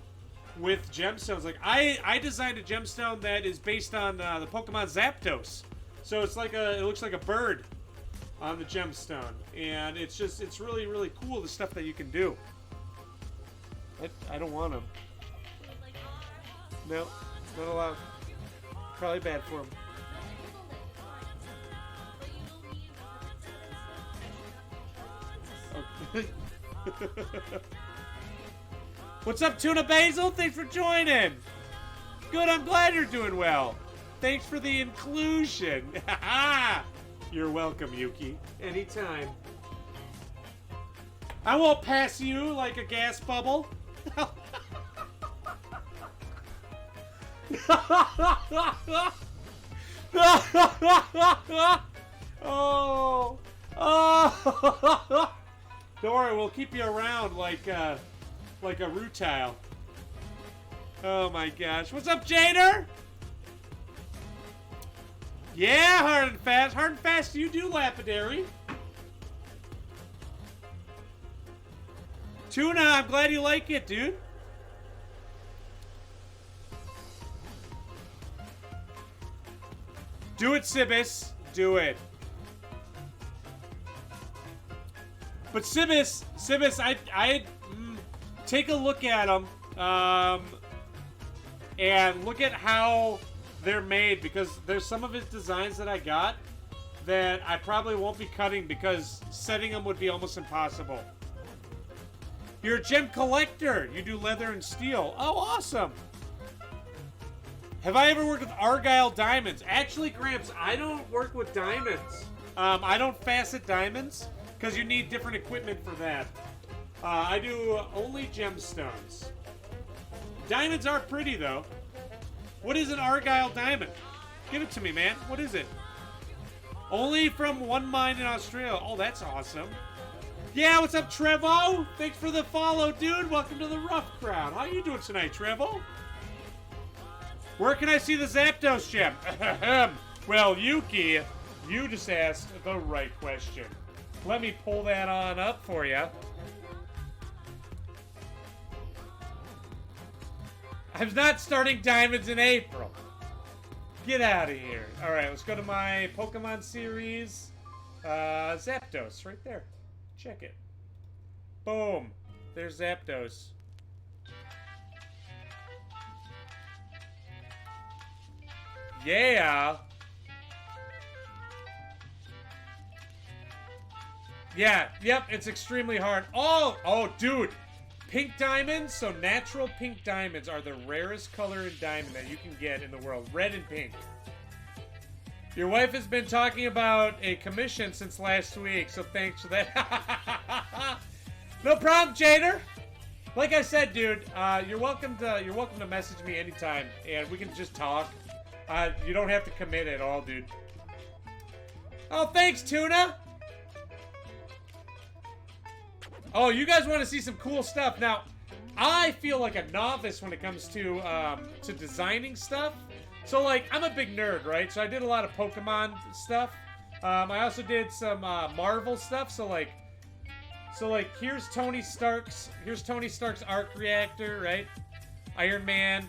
with gemstones. Like, I designed a gemstone that is based on the Pokemon Zapdos. So it's like it looks like a bird on the gemstone, and it's really, really cool, the stuff that you can do. I don't want them. No, not allowed. Probably bad for them. Okay. What's up, Tuna Basil? Thanks for joining. Good, I'm glad you're doing well. Thanks for the inclusion. You're welcome, Yuki. Anytime. I won't pass you like a gas bubble. Oh. Oh. Don't worry, we'll keep you around like a rutile. Oh my gosh. What's up, Jader? Yeah, Hard and Fast. Hard and Fast, you do lapidary. Tuna, I'm glad you like it, dude. Do it, Sibis. Do it. But Sibis, I take a look at them, and look at how they're made, because there's some of his designs that I got that I probably won't be cutting because setting them would be almost impossible. You're a gem collector. You do leather and steel. Oh, awesome. Have I ever worked with Argyle diamonds? Actually, Gramps, I don't work with diamonds. I don't facet diamonds because you need different equipment for that. I do only gemstones. Diamonds are pretty, though. What is an Argyle diamond? Give it to me, man. What is it? Only from one mine in Australia. Oh, that's awesome. Yeah, what's up, Trevo? Thanks for the follow, dude. Welcome to the rough crowd. How you doing tonight, Trevo? Where can I see the Zapdos gem? Well, Yuki, you just asked the right question. Let me pull that on up for you. I'm not starting diamonds in April. Get out of here. All right, let's go to my Pokemon series. Zapdos, right there. Check it. Boom. There's Zapdos. Yeah. Yeah, yep, it's extremely hard. Oh, dude. Pink diamonds, so natural pink diamonds are the rarest color in diamond that you can get in the world. Red and pink. Your wife has been talking about a commission since last week, so thanks for that. No problem, Jader. Like I said, dude, you're welcome to message me anytime, and we can just talk. You don't have to commit at all, dude. Oh, thanks, Tuna. Oh, you guys want to see some cool stuff. Now, I feel like a novice when it comes to designing stuff. So, like, I'm a big nerd, right? So I did a lot of Pokemon stuff. I also did some Marvel stuff. So, like, here's Tony Stark's arc reactor, right? Iron Man.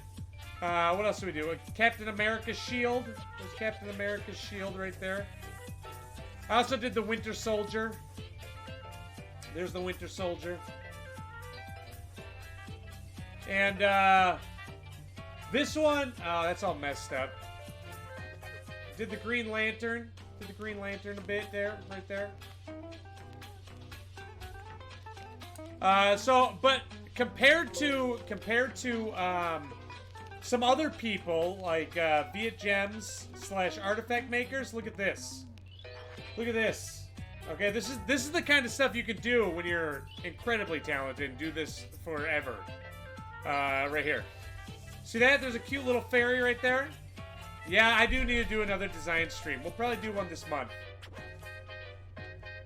What else do we do? Captain America's shield. There's Captain America's shield right there. I also did the Winter Soldier. There's the Winter Soldier. And, this one, oh, that's all messed up. Did the Green Lantern. Did the Green Lantern a bit there, right there. But compared to, some other people, like, Viet Gems / artifact makers, look at this. Look at this. Okay, this is the kind of stuff you can do when you're incredibly talented and do this forever. Right here. See that? There's a cute little fairy right there. Yeah, I do need to do another design stream. We'll probably do one this month.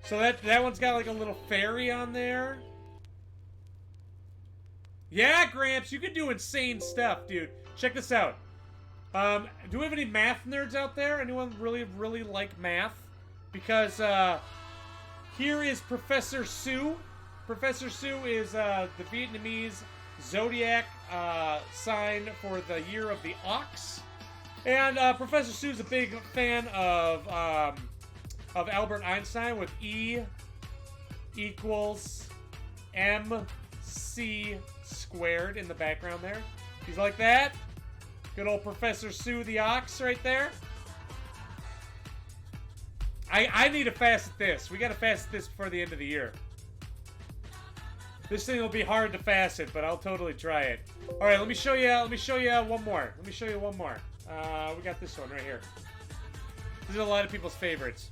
So that one's got like a little fairy on there. Yeah, Gramps, you can do insane stuff, dude. Check this out. Do we have any math nerds out there? Anyone really like math? Because, here is Professor Sue. Professor Sue is the Vietnamese zodiac sign for the year of the ox. And Professor Sue's a big fan of Albert Einstein with E equals MC squared in the background there. He's like that. Good old Professor Sue the ox right there. I need to facet this. We gotta facet this before the end of the year. This thing will be hard to facet, but I'll totally try it. All right, let me show you one more. We got this one right here. This is a lot of people's favorites.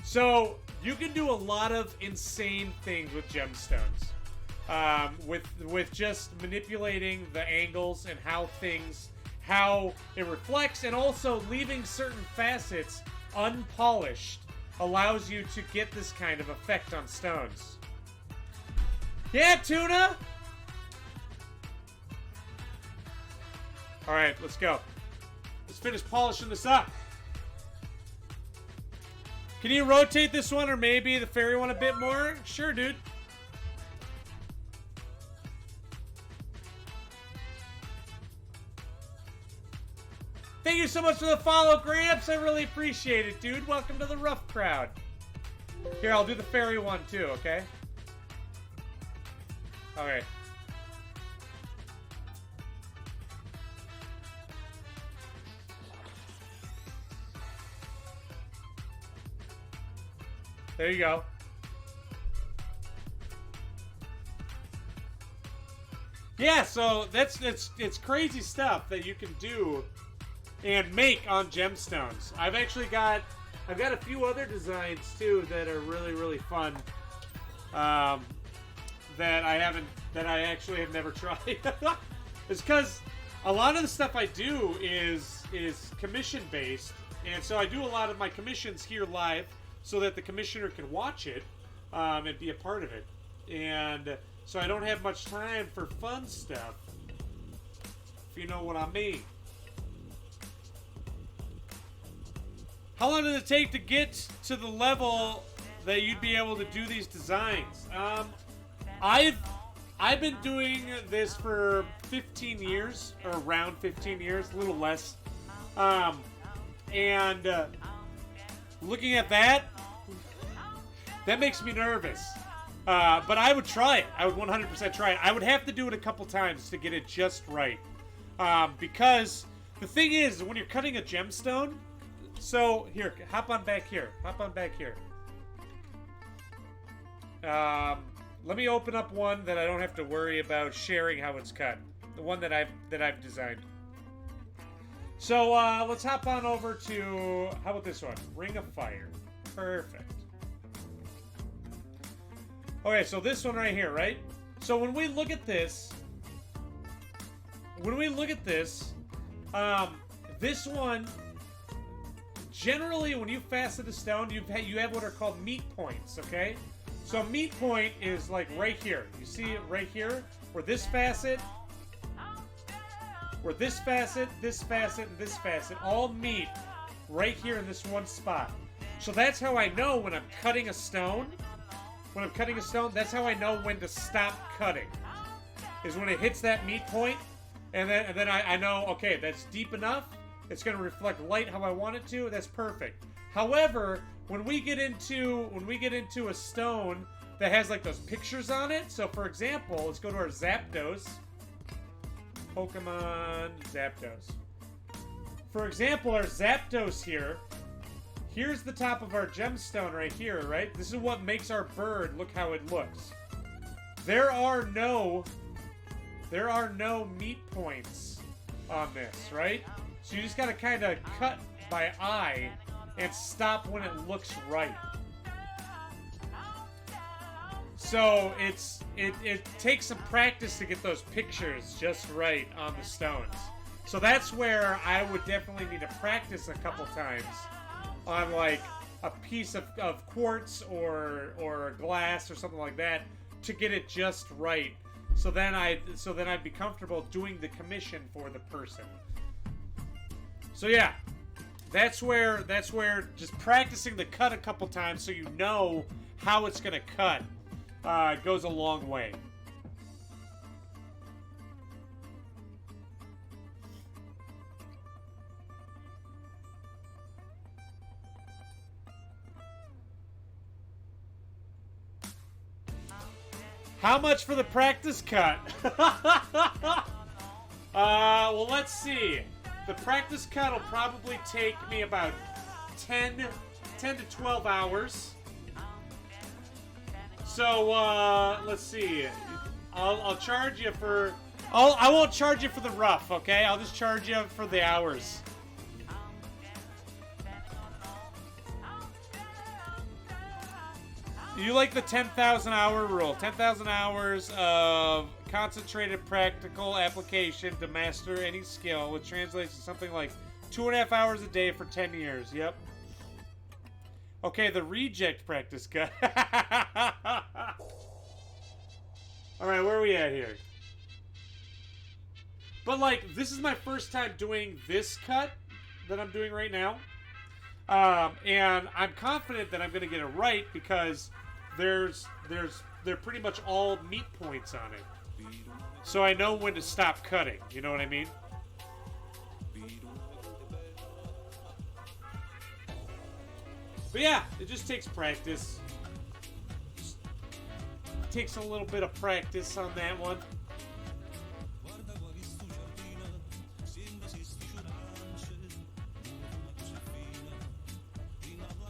So you can do a lot of insane things with gemstones. With just manipulating the angles and how it reflects, and also leaving certain facets unpolished allows you to get this kind of effect on stones. Yeah, Tuna! Alright, let's go. Let's finish polishing this up. Can you rotate this one or maybe the fairy one a bit more? Sure, dude. Thank you so much for the follow, Gramps. I really appreciate it, dude. Welcome to the rough crowd. Here, I'll do the fairy one too, okay? Okay. There you go. Yeah, so it's crazy stuff that you can do and make on gemstones. I've got a few other designs too that are really fun. That I actually have never tried. It's because a lot of the stuff I do is commission based, and so I do a lot of my commissions here live so that the commissioner can watch it and be a part of it. And so I don't have much time for fun stuff, if you know what I mean. How long did it take to get to the level that you'd be able to do these designs? I've been doing this for 15 years, or around 15 years, a little less. And looking at that makes me nervous. But I would try it. I would 100% try it. I would have to do it a couple times to get it just right. Because the thing is, when you're cutting a gemstone, so here, hop on back here. Let me open up one that I don't have to worry about sharing how it's cut. The one that I've designed. So let's hop on over to, how about this one? Ring of Fire. Perfect. Okay, so this one right here, right? So when we look at this, this one, generally when you facet a stone, you have what are called meat points, okay? So meat point is like right here. You see it right here? Where this facet, and this facet all meet right here in this one spot. So that's how I know when I'm cutting a stone. That's how I know when to stop cutting. Is when it hits that meat point, and then I know, okay, that's deep enough. It's going to reflect light how I want it to. That's perfect. However, when we get into a stone that has like those pictures on it. So for example, let's go to our Zapdos. Pokemon Zapdos. For example, our Zapdos here. Here's the top of our gemstone right here, right? This is what makes our bird look how it looks. There are no meat points on this, right? So you just gotta kind of cut by eye and stop when it looks right. So it takes some practice to get those pictures just right on the stones. So that's where I would definitely need to practice a couple times on like a piece of quartz or glass or something like that to get it just right. So then I'd be comfortable doing the commission for the person. So yeah, that's where just practicing the cut a couple times so you know how it's gonna cut goes a long way. How much for the practice cut? Well, let's see. The practice cut will probably take me about 10 to 12 hours. So, let's see. I'll charge you for... I won't charge you for the rough, okay? I'll just charge you for the hours. You like the 10,000 hour rule. 10,000 hours of concentrated practical application to master any skill, which translates to something like 2.5 hours a day for 10 years. Yep. Okay, the reject practice cut. Alright, where are we at here? But, like, this is my first time doing this cut that I'm doing right now. And I'm confident that I'm going to get it right because they're pretty much all meat points on it. So I know when to stop cutting. You know what I mean? But yeah, it just takes practice. Just takes a little bit of practice on that one.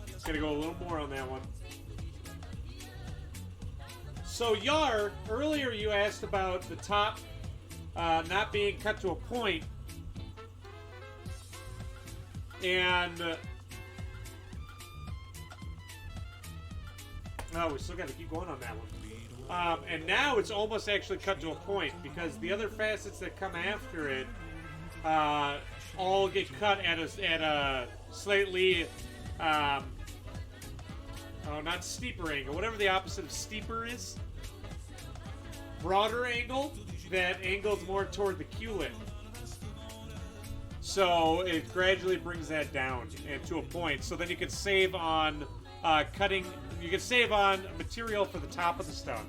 Just gotta go a little more on that one. So Yar, earlier you asked about the top not being cut to a point. And oh, we still got to keep going on that one. And now it's almost actually cut to a point because the other facets that come after it all get cut at a slightly oh, not steeper angle, whatever the opposite of steeper is. Broader angle that angles more toward the Q-lip. So it gradually brings that down and to a point. So then you can save on cutting. You can save on material for the top of the stone.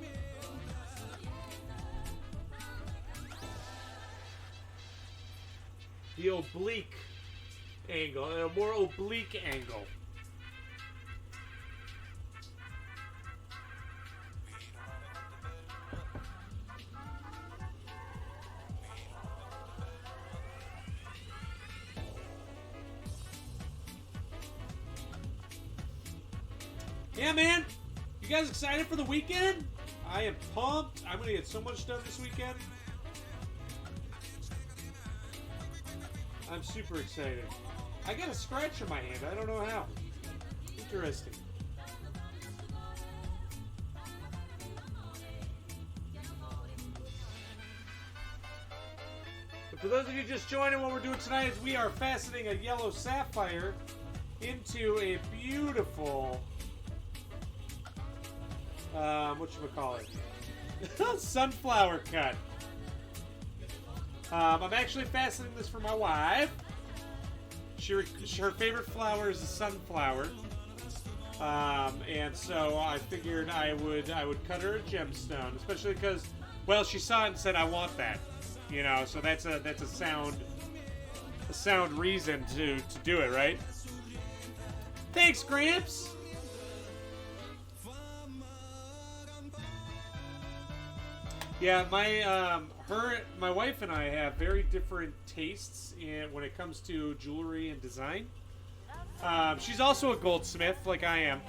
The oblique angle, a more oblique angle. Yeah, man. You guys excited for the weekend? I am pumped. I'm going to get so much done this weekend. I'm super excited. I got a scratch on my hand. I don't know how. Interesting. But for those of you just joining, what we're doing tonight is we are faceting a yellow sapphire into a beautiful... whatchamacallit? Sunflower cut. I'm actually faceting this for my wife. Her favorite flower is a sunflower. And so I figured I would cut her a gemstone, especially because, well, she saw it and said, "I want that." You know, so that's a sound reason to do it, right? Thanks, Gramps. Yeah, my wife and I have very different tastes when it comes to jewelry and design. She's also a goldsmith, like I am,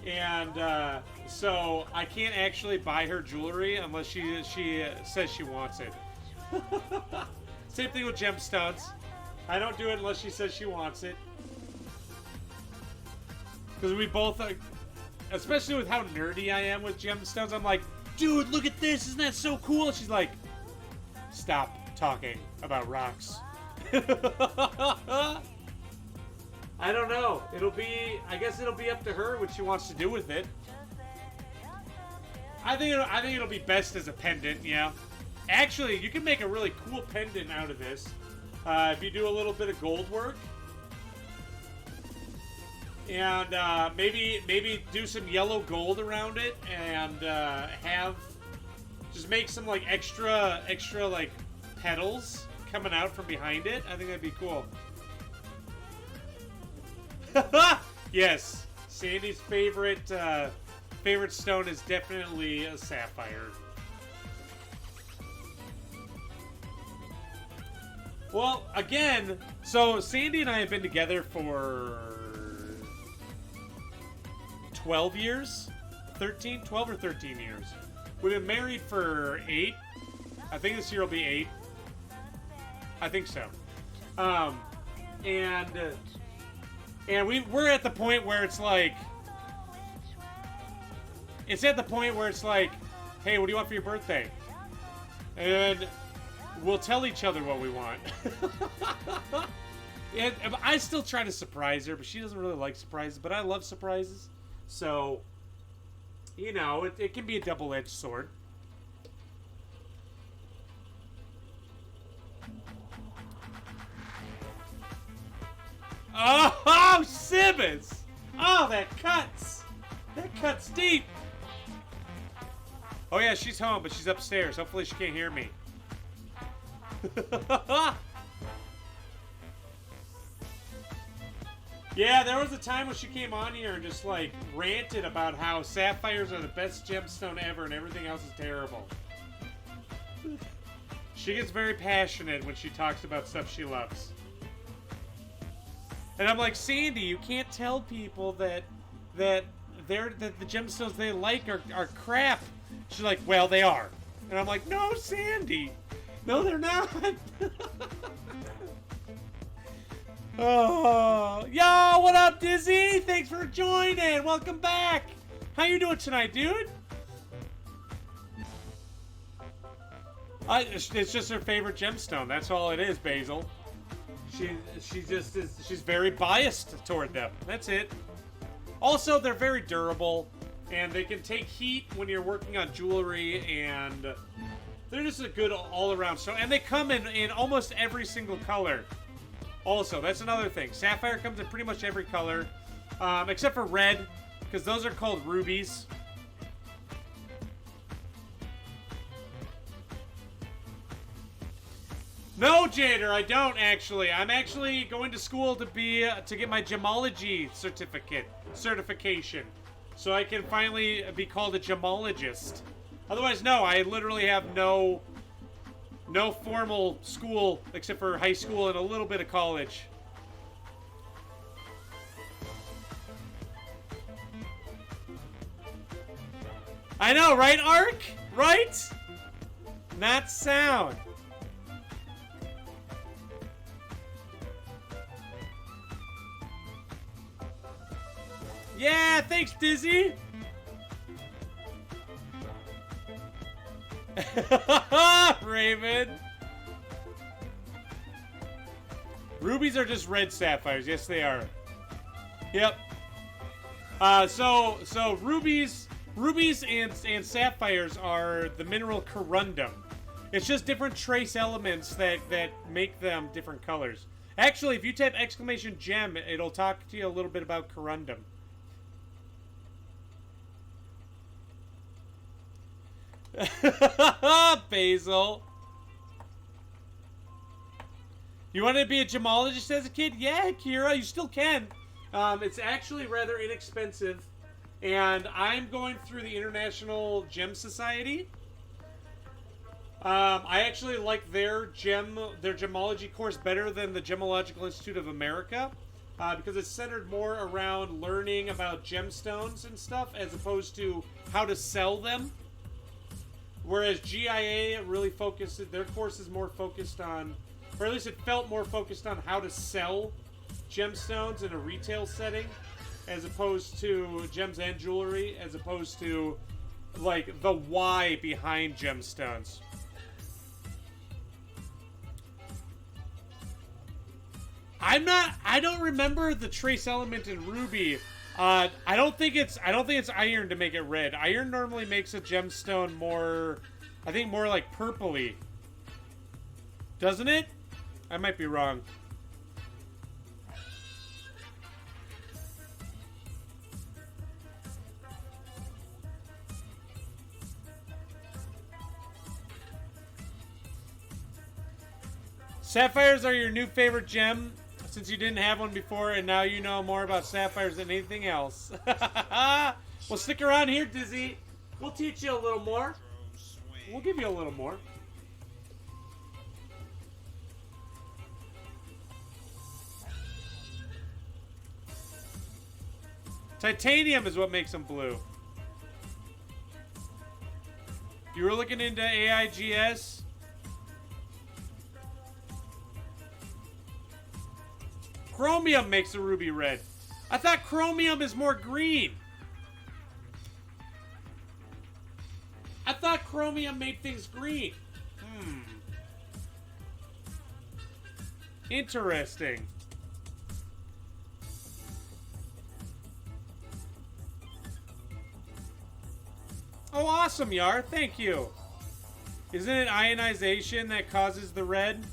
and so I can't actually buy her jewelry unless she says she wants it. Same thing with gemstones. I don't do it unless she says she wants it, because we both, especially with how nerdy I am with gemstones, I'm like, dude, look at this, isn't that so cool? And she's like, stop talking about rocks. I don't know. I guess it'll be up to her what she wants to do with it. I think it'll be best as a pendant, yeah. Actually, you can make a really cool pendant out of this. If you do a little bit of gold work. And maybe do some yellow gold around it, and just make some like extra like petals coming out from behind it. I think that'd be cool. Yes, Sandy's favorite stone is definitely a sapphire. Well, again, so Sandy and I have been together for 12 years? 12 or 13 years. We've been married for 8. I think this year will be 8. I think so. And we're at the point where it's like... It's at the point where it's like, hey, what do you want for your birthday? And we'll tell each other what we want. And I still try to surprise her, but she doesn't really like surprises, but I love surprises. So, you know, it can be a double-edged sword. Oh, Simmons! Oh, that cuts! That cuts deep! Oh yeah, she's home, but she's upstairs. Hopefully she can't hear me. Yeah, there was a time when she came on here and just like ranted about how sapphires are the best gemstone ever and everything else is terrible. She gets very passionate when she talks about stuff she loves. And I'm like, Sandy, you can't tell people that the gemstones they like are crap. She's like, well, they are. And I'm like, no, Sandy. No, they're not. Oh, yo, what up, Dizzy? Thanks for joining. Welcome back. How you doing tonight, dude? It's just her favorite gemstone. That's all it is, Basil. She's very biased toward them. That's it. Also, they're very durable, and they can take heat when you're working on jewelry, and they're just a good all-around stone. And they come in almost every single color. Also, that's another thing. Sapphire comes in pretty much every color, except for red, because those are called rubies. No, Jader, I don't actually. I'm actually going to school to get my gemology certification, so I can finally be called a gemologist. Otherwise, no, I literally have no formal school except for high school and a little bit of college. I know, right, Ark? Right? Not sound. Yeah, thanks, Dizzy. Raven. Rubies are just red sapphires. Yes, they are. Yep. So rubies and sapphires are the mineral corundum. It's just different trace elements that make them different colors. Actually, if you type !gem, it'll talk to you a little bit about corundum. Basil. You wanted to be a gemologist as a kid? Yeah, Kira, you still can. It's actually rather inexpensive. And I'm going through the International Gem Society. I actually like their gemology course better than the Gemological Institute of America. Because it's centered more around learning about gemstones and stuff as opposed to how to sell them. Whereas GIA really focuses, their course is more focused on, or at least it felt more focused on how to sell gemstones in a retail setting, as opposed to gems and jewelry, as opposed to, like, the why behind gemstones. I don't remember the trace element in ruby. I don't think it's iron to make it red. Iron normally makes a gemstone more, I think more like purpley. Doesn't it? I might be wrong. Sapphires are your new favorite gem, since you didn't have one before, and now you know more about sapphires than anything else. Well, stick around here, Dizzy. We'll teach you a little more. We'll give you a little more. Titanium is what makes them blue. You were looking into AIGS? Chromium makes the ruby red. I thought chromium is more green. I thought chromium made things green. Interesting. Oh, awesome, Yar. Thank you. Isn't it ionization that causes the red?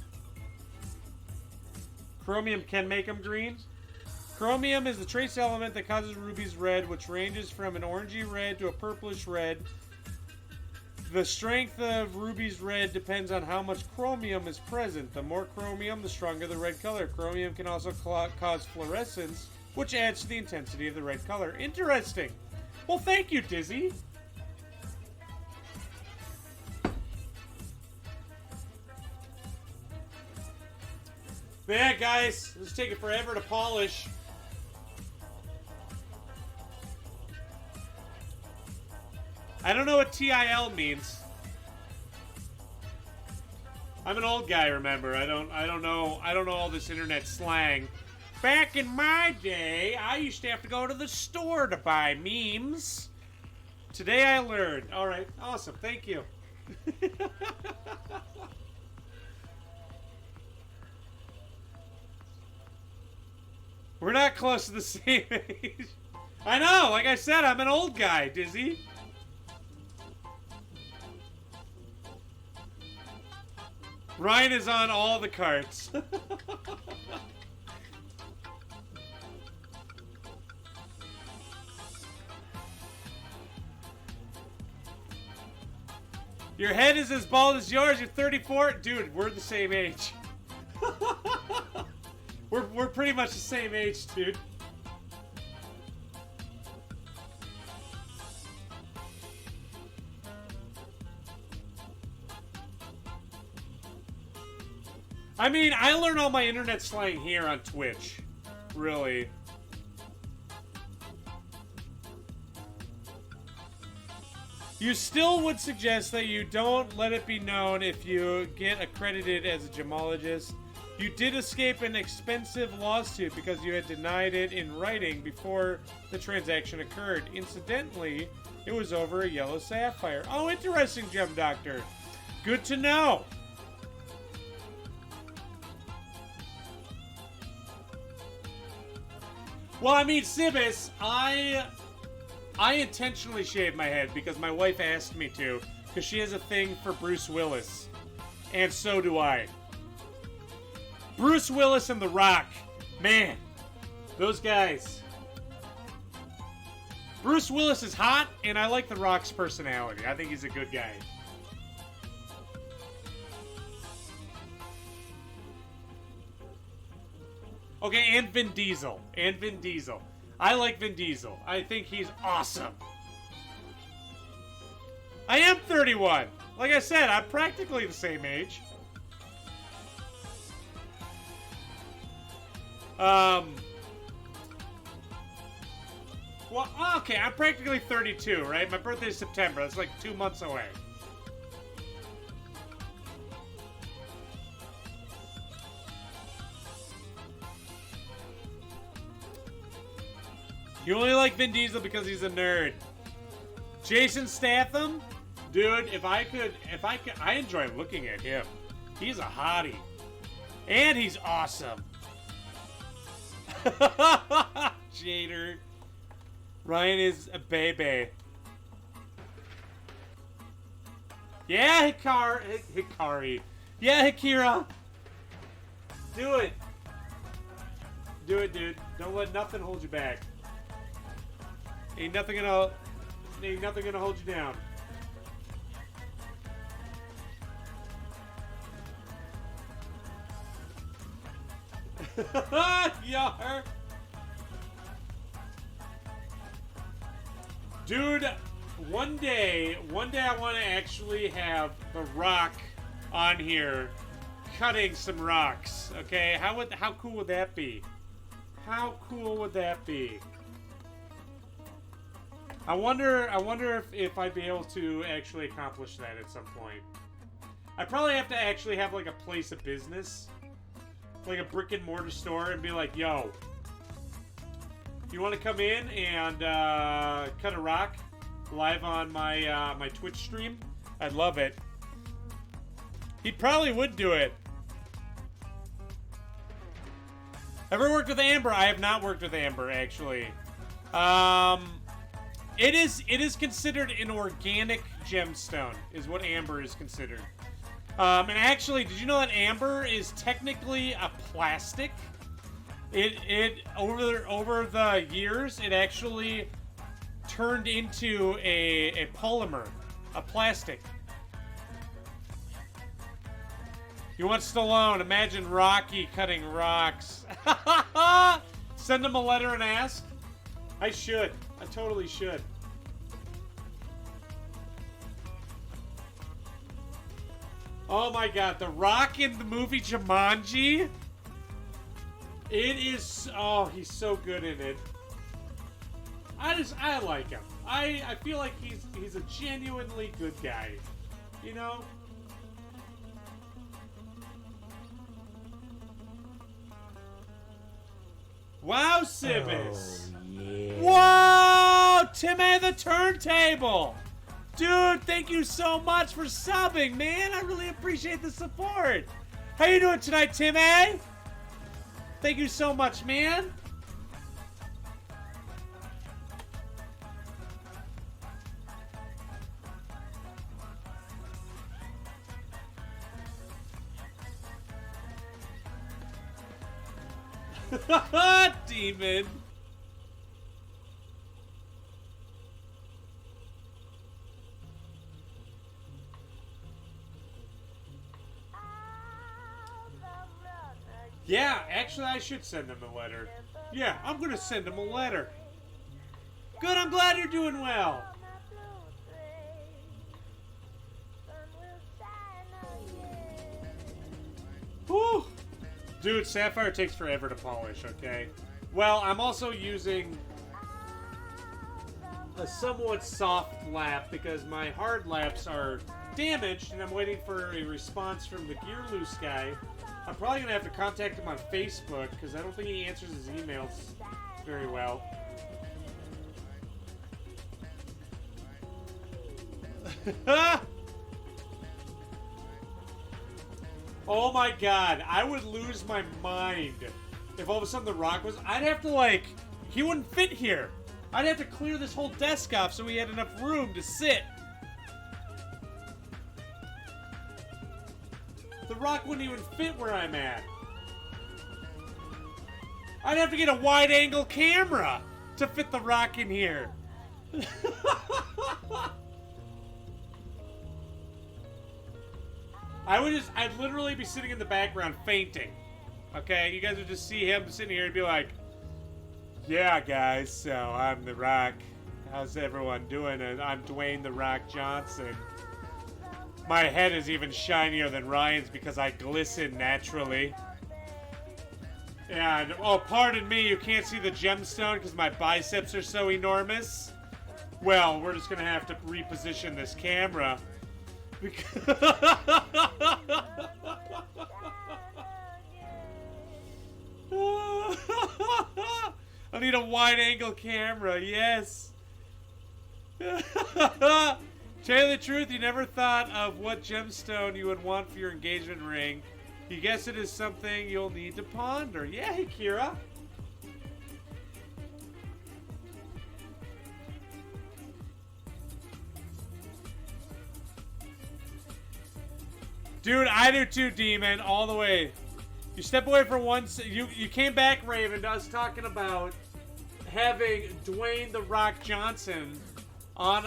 Chromium can make them green. Chromium is the trace element that causes rubies red, which ranges from an orangey red to a purplish red. The strength of rubies red depends on how much chromium is present. The more chromium, the stronger the red color. Chromium can also cause fluorescence, which adds to the intensity of the red color. Interesting. Well, thank you, Dizzy. Yeah, guys, this is taking forever to polish. I don't know what TIL means. I'm an old guy, remember. I don't know all this internet slang. Back in my day, I used to have to go to the store to buy memes. Today I learned. All right, awesome. Thank you. We're not close to the same age. I know, like I said, I'm an old guy, Dizzy. Ryan is on all the carts. Your head is as bald as yours. You're 34. Dude, we're the same age. We're pretty much the same age, dude. I mean, I learn all my internet slang here on Twitch. Really. You still would suggest that you don't let it be known if you get accredited as a gemologist. You did escape an expensive lawsuit because you had denied it in writing before the transaction occurred. Incidentally, it was over a yellow sapphire. Oh, interesting, Gem Doctor. Good to know. Well, I mean, Sibis, I intentionally shaved my head because my wife asked me to, because she has a thing for Bruce Willis. And so do I. Bruce Willis and The Rock. Man, those guys. Bruce Willis is hot, and I like The Rock's personality. I think he's a good guy. Okay, and Vin Diesel. I like Vin Diesel. I think he's awesome. I am 31. Like I said, I'm practically the same age. Well, okay, I'm practically 32, right? My birthday is September. That's like 2 months away. You only like Vin Diesel because he's a nerd. Jason Statham? Dude, if I could, I enjoy looking at him. He's a hottie. And he's awesome. Jader. Ryan is a baby. Yeah, Hikari. Yeah, Hikira. Do it. Do it, dude. Don't let nothing hold you back. Ain't nothing gonna hold you down. Yar. Dude, one day I want to actually have The Rock on here cutting some rocks. Okay, how cool would that be? How cool would that be? I wonder if I'd be able to actually accomplish that at some point. I probably have to actually have like a place of business, like a brick and mortar store, and be like, yo, you want to come in and cut a rock live on my my Twitch stream? I'd love it. He probably would do it. Ever worked with Amber? I have not worked with Amber, actually. It is considered an organic gemstone, is what amber is considered. And actually, did you know that amber is technically a plastic? It over the years, it actually turned into a polymer, a plastic. You want Stallone? Imagine Rocky cutting rocks. Send him a letter and ask? I should. I totally should. Oh my god, The Rock in the movie Jumanji? It is... Oh, he's so good in it. I like him. I feel like he's a genuinely good guy. You know? Wow, Sibis! Oh, yeah. Whoa! Timmy the Turntable! Dude, thank you so much for subbing, man! I really appreciate the support! How you doing tonight, Timmy? Thank you so much, man! Demon! Yeah, actually I should send him a letter. Yeah, I'm gonna send him a letter. Good, I'm glad you're doing well. Whew. Dude, sapphire takes forever to polish, okay? Well, I'm also using a somewhat soft lap because my hard laps are damaged and I'm waiting for a response from the Gear Loose guy. I'm probably going to have to contact him on Facebook because I don't think he answers his emails very well. Oh my god, I would lose my mind if all of a sudden The Rock was... I'd have to, like... He wouldn't fit here. I'd have to clear this whole desk off so we had enough room to sit. The Rock wouldn't even fit where I'm at. I'd have to get a wide-angle camera to fit The Rock in here. I'd literally be sitting in the background fainting. Okay, you guys would just see him sitting here and be like, yeah, guys, so I'm The Rock. How's everyone doing? And I'm Dwayne The Rock Johnson. My head is even shinier than Ryan's because I glisten naturally. And, oh, pardon me, you can't see the gemstone because my biceps are so enormous. Well, we're just going to have to reposition this camera. I need a wide-angle camera, yes. Tell you the truth, you never thought of what gemstone you would want for your engagement ring. You guess it is something you'll need to ponder. Yeah, hey, Kira. Dude, I do too, Demon, all the way. You step away for once. You came back, Raven, to us talking about having Dwayne The Rock Johnson on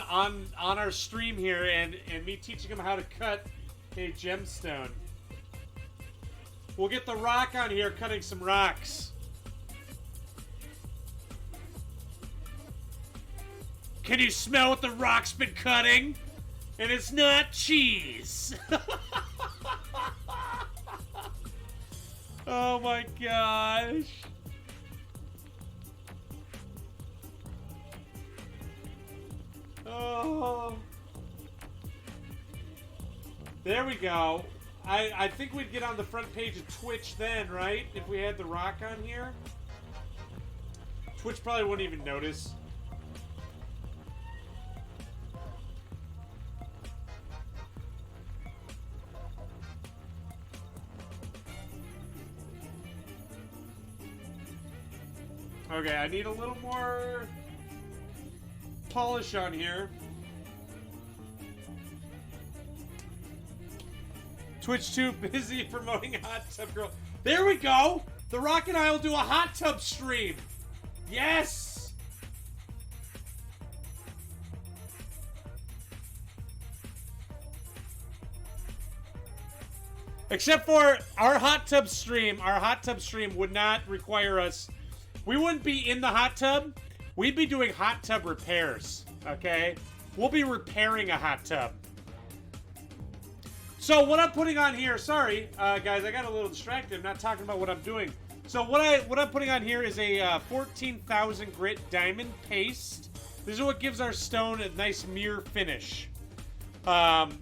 our stream here and me teaching him how to cut a gemstone. We'll get The Rock on here cutting some rocks. Can you smell what The Rock's been cutting? And it's not cheese. Oh my gosh. Oh. There we go. I think we'd get on the front page of Twitch then, right? If we had The Rock on here. Twitch probably wouldn't even notice. Okay, I need a little more polish on here. Twitch too busy promoting Hot Tub Girl. There we go! The Rock and I will do a hot tub stream. Yes! Except for our hot tub stream would not require us we wouldn't be in the hot tub. We'd be doing hot tub repairs, okay? We'll be repairing a hot tub. So what I'm putting on here, sorry, guys, I got a little distracted. I'm not talking about what I'm doing. So what I'm putting on here is a 14,000 grit diamond paste. This is what gives our stone a nice mirror finish.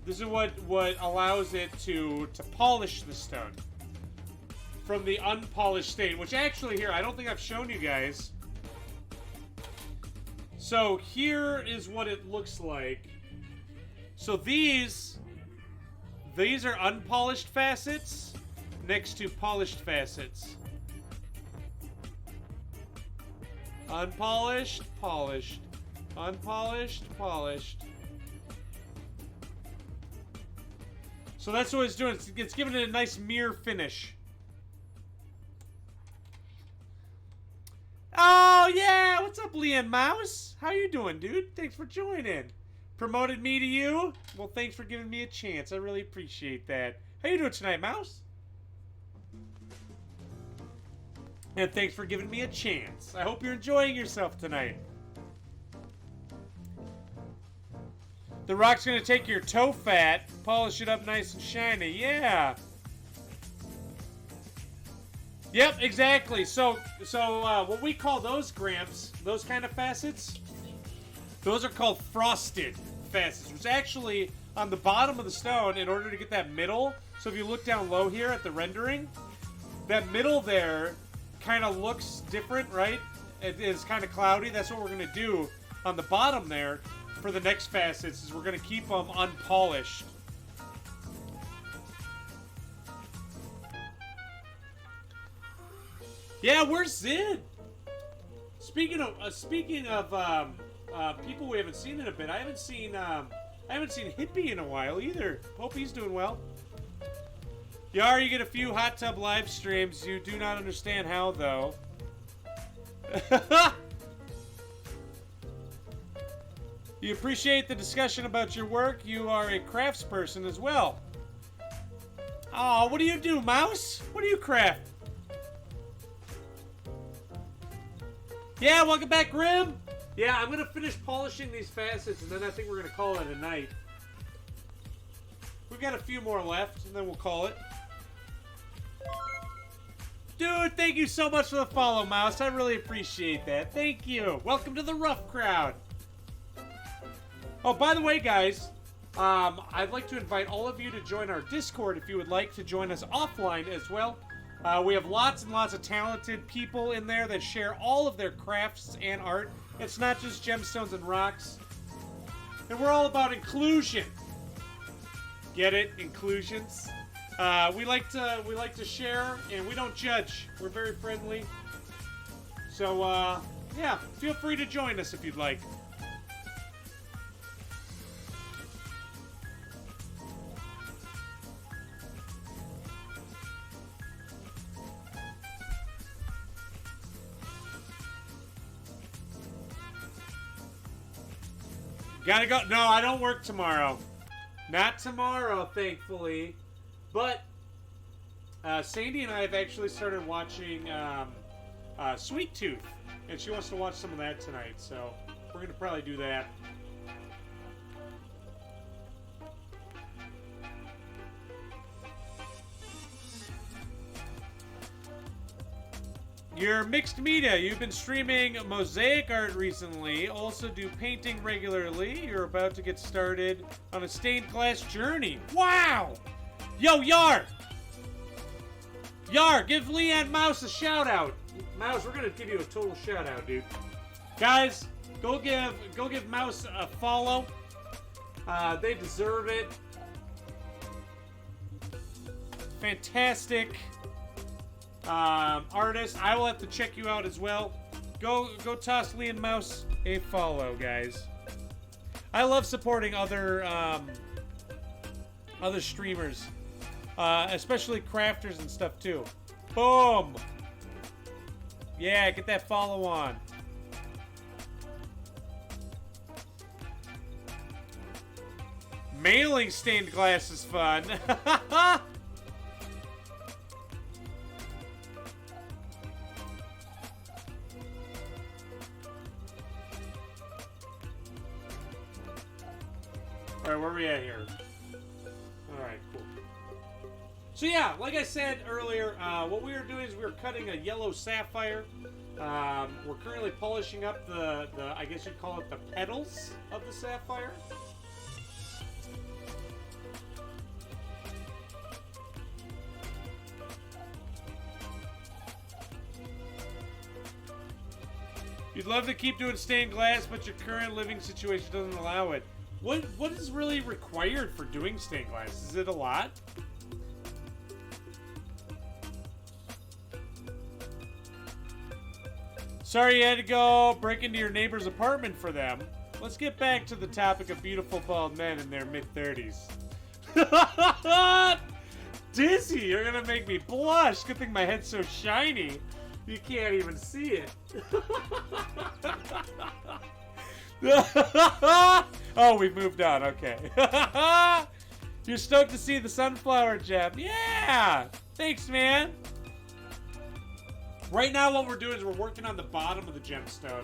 This is what allows it to polish the stone from the unpolished state, which actually here, I don't think I've shown you guys. So here is what it looks like. So these are unpolished facets next to polished facets. Unpolished, polished. Unpolished, polished. So that's what it's doing. It's giving it a nice mirror finish. Oh, yeah! What's up, Leon Mouse? How you doing, dude? Thanks for joining. Promoted me to you? Well, thanks for giving me a chance. I really appreciate that. How you doing tonight, Mouse? And thanks for giving me a chance. I hope you're enjoying yourself tonight. The rock's gonna take your toe fat, polish it up nice and shiny. Yeah. Yep, exactly. So what we call those, Gramps, those kind of facets, those are called frosted facets, which actually on the bottom of the stone, in order to get that middle, so if you look down low here at the rendering, that middle there kind of looks different, right? It is kind of cloudy. That's what we're going to do on the bottom there for the next facets, is we're going to keep them unpolished. Yeah, where's Zid? Speaking of people we haven't seen in a bit, I haven't seen Hippie in a while either. Hope he's doing well. Yar, you get a few hot tub live streams. You do not understand how, though. You appreciate the discussion about your work. You are a craftsperson as well. Oh, what do you do, Mouse? What do you craft? Yeah, welcome back, Grim. Yeah, I'm going to finish polishing these facets, and then I think we're going to call it a night. We've got a few more left, and then we'll call it. Dude, thank you so much for the follow, Mouse. I really appreciate that. Thank you. Welcome to the rough crowd. Oh, by the way, guys, I'd like to invite all of you to join our Discord if you would like to join us offline as well. We have lots and lots of talented people in there that share all of their crafts and art. It's not just gemstones and rocks. And we're all about inclusion. Get it? Inclusions. We like to share, and we don't judge. We're very friendly. So yeah, feel free to join us if you'd like. Gotta go. No, I don't work tomorrow. Not tomorrow, thankfully. But Sandy and I have actually started watching Sweet Tooth, and she wants to watch some of that tonight. So we're gonna probably do that. You're mixed media. You've been streaming mosaic art recently. Also do painting regularly. You're about to get started on a stained glass journey. Wow! Yo, Yar! Yar, give Leanne Mouse a shout out. Mouse, we're gonna give you a total shout out, dude. Guys, go give Mouse a follow. They deserve it. Fantastic. Artist. I will have to check you out as well. Go toss Lee and Mouse a follow, guys. I love supporting other streamers, especially crafters and stuff too. Boom. Yeah, get that follow on. Mailing stained glass is fun. Alright, where are we at here? Alright, cool. So yeah, like I said earlier, what we were doing is we were cutting a yellow sapphire. We're currently polishing up the I guess you'd call it the petals of the sapphire. You'd love to keep doing stained glass, but your current living situation doesn't allow it. What is really required for doing stained glass? Is it a lot? Sorry you had to go break into your neighbor's apartment for them. Let's get back to the topic of beautiful bald men in their mid-30s. Dizzy, you're gonna make me blush. Good thing my head's so shiny. You can't even see it. Oh, we've moved on. Okay. You're stoked to see the sunflower gem. Yeah! Thanks, man. Right now, what we're doing is we're working on the bottom of the gemstone.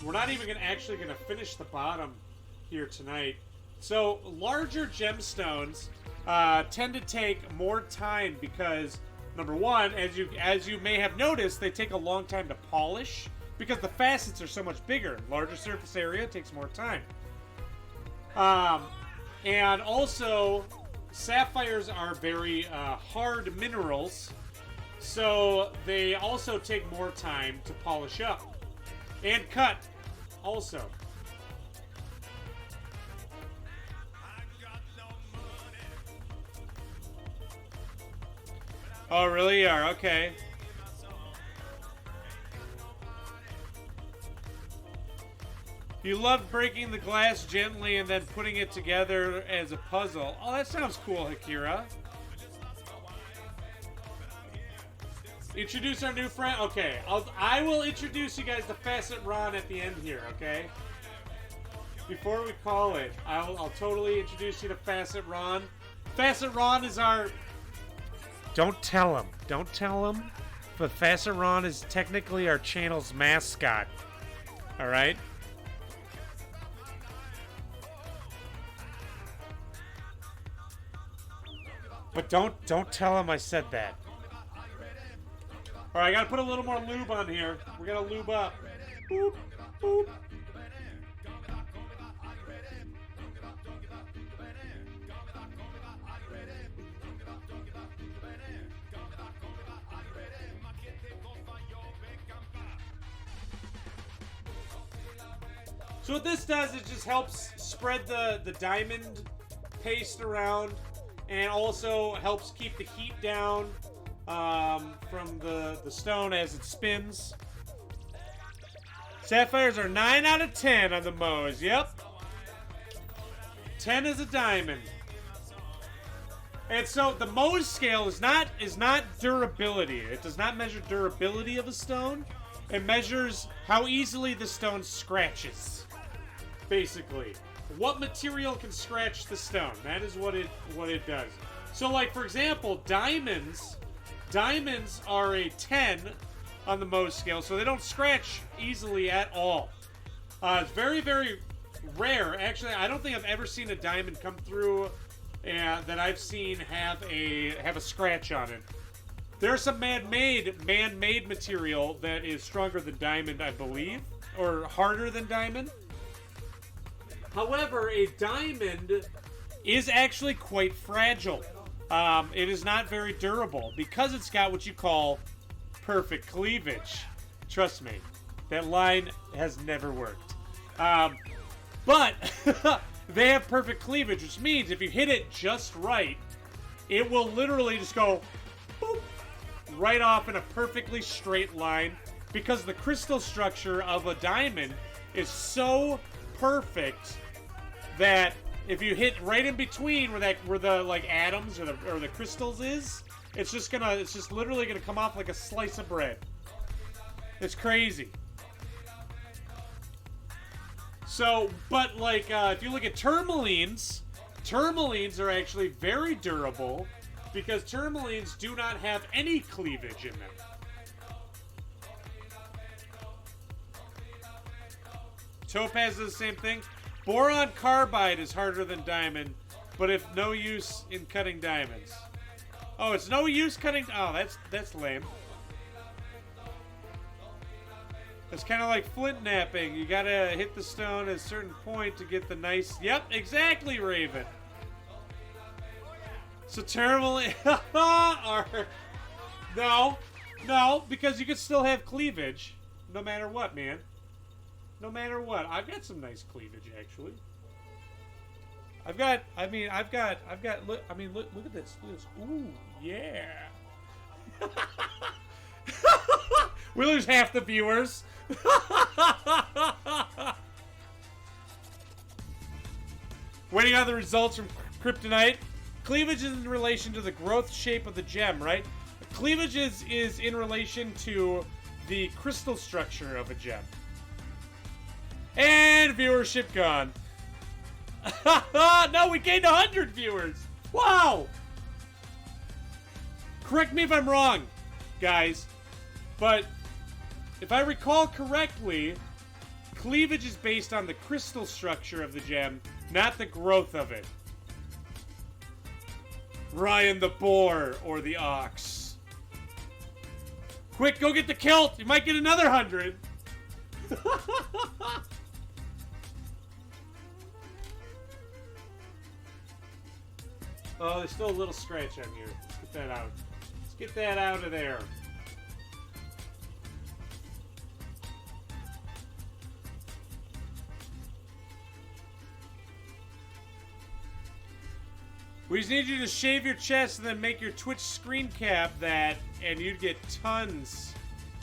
We're not even actually going to finish the bottom here tonight. So, larger gemstones tend to take more time because, number one, as you may have noticed, they take a long time to polish because the facets are so much bigger. Larger surface area takes more time. And also, sapphires are very hard minerals, so they also take more time to polish up and cut also. Oh, really? You are? Okay. You love breaking the glass gently and then putting it together as a puzzle. Oh, that sounds cool, Hakira. Introduce our new friend. Okay, I will introduce you guys to Facet Ron at the end here, okay? Before we call it, I'll totally introduce you to Facet Ron. Facet Ron is our... Don't tell him. Don't tell him. But Facet Ron is technically our channel's mascot. Alright? But don't tell him I said that. Alright, I gotta put a little more lube on here. We're gonna lube up. Boop, boop. So what this does, it just helps spread the diamond paste around and also helps keep the heat down from the stone as it spins. Sapphires are 9 out of 10 on the Moe's. Yep. 10 is a diamond. And so the Mohs scale is not durability. It does not measure durability of a stone. It measures how easily the stone scratches. Basically, what material can scratch the stone? That is what it does. So, like for example, diamonds are a 10 on the Mohs scale, so they don't scratch easily at all. It's very, very rare. Actually, I don't think I've ever seen a diamond come through that I've seen have a scratch on it. There's some man-made material that is stronger than diamond, I believe, or harder than diamond. However, a diamond is actually quite fragile. It is not very durable because it's got what you call perfect cleavage. Trust me, that line has never worked. But they have perfect cleavage, which means if you hit it just right, it will literally just go boop, right off in a perfectly straight line because the crystal structure of a diamond is so perfect that if you hit right in between where the like atoms or the crystals is, it's just literally gonna come off like a slice of bread. It's crazy. So, but like if you look at tourmalines are actually very durable because tourmalines do not have any cleavage in them. Topaz is the same thing. Boron carbide is harder than diamond, but if no use in cutting diamonds. Oh, it's no use cutting. Oh, that's lame. It's kind of like flint napping. You gotta hit the stone at a certain point to get the nice. Yep, exactly, Raven. So terrible. Or no, because you could still have cleavage, no matter what, man. No matter what. I've got some nice cleavage, actually. Look at this. Ooh, yeah. We lose half the viewers. Waiting on the results from Kryptonite. Cleavage is in relation to the growth shape of the gem, right? Cleavage is in relation to the crystal structure of a gem. And viewership gone. No, we gained 100 viewers. Wow. Correct me if I'm wrong, guys. But if I recall correctly, cleavage is based on the crystal structure of the gem, not the growth of it. Ryan the boar or the ox. Quick, go get the kilt. You might get another 100. Oh, there's still a little scratch on here. Let's get that out. Let's get that out of there. We just need you to shave your chest and then make your Twitch screen cap that, and you'd get tons.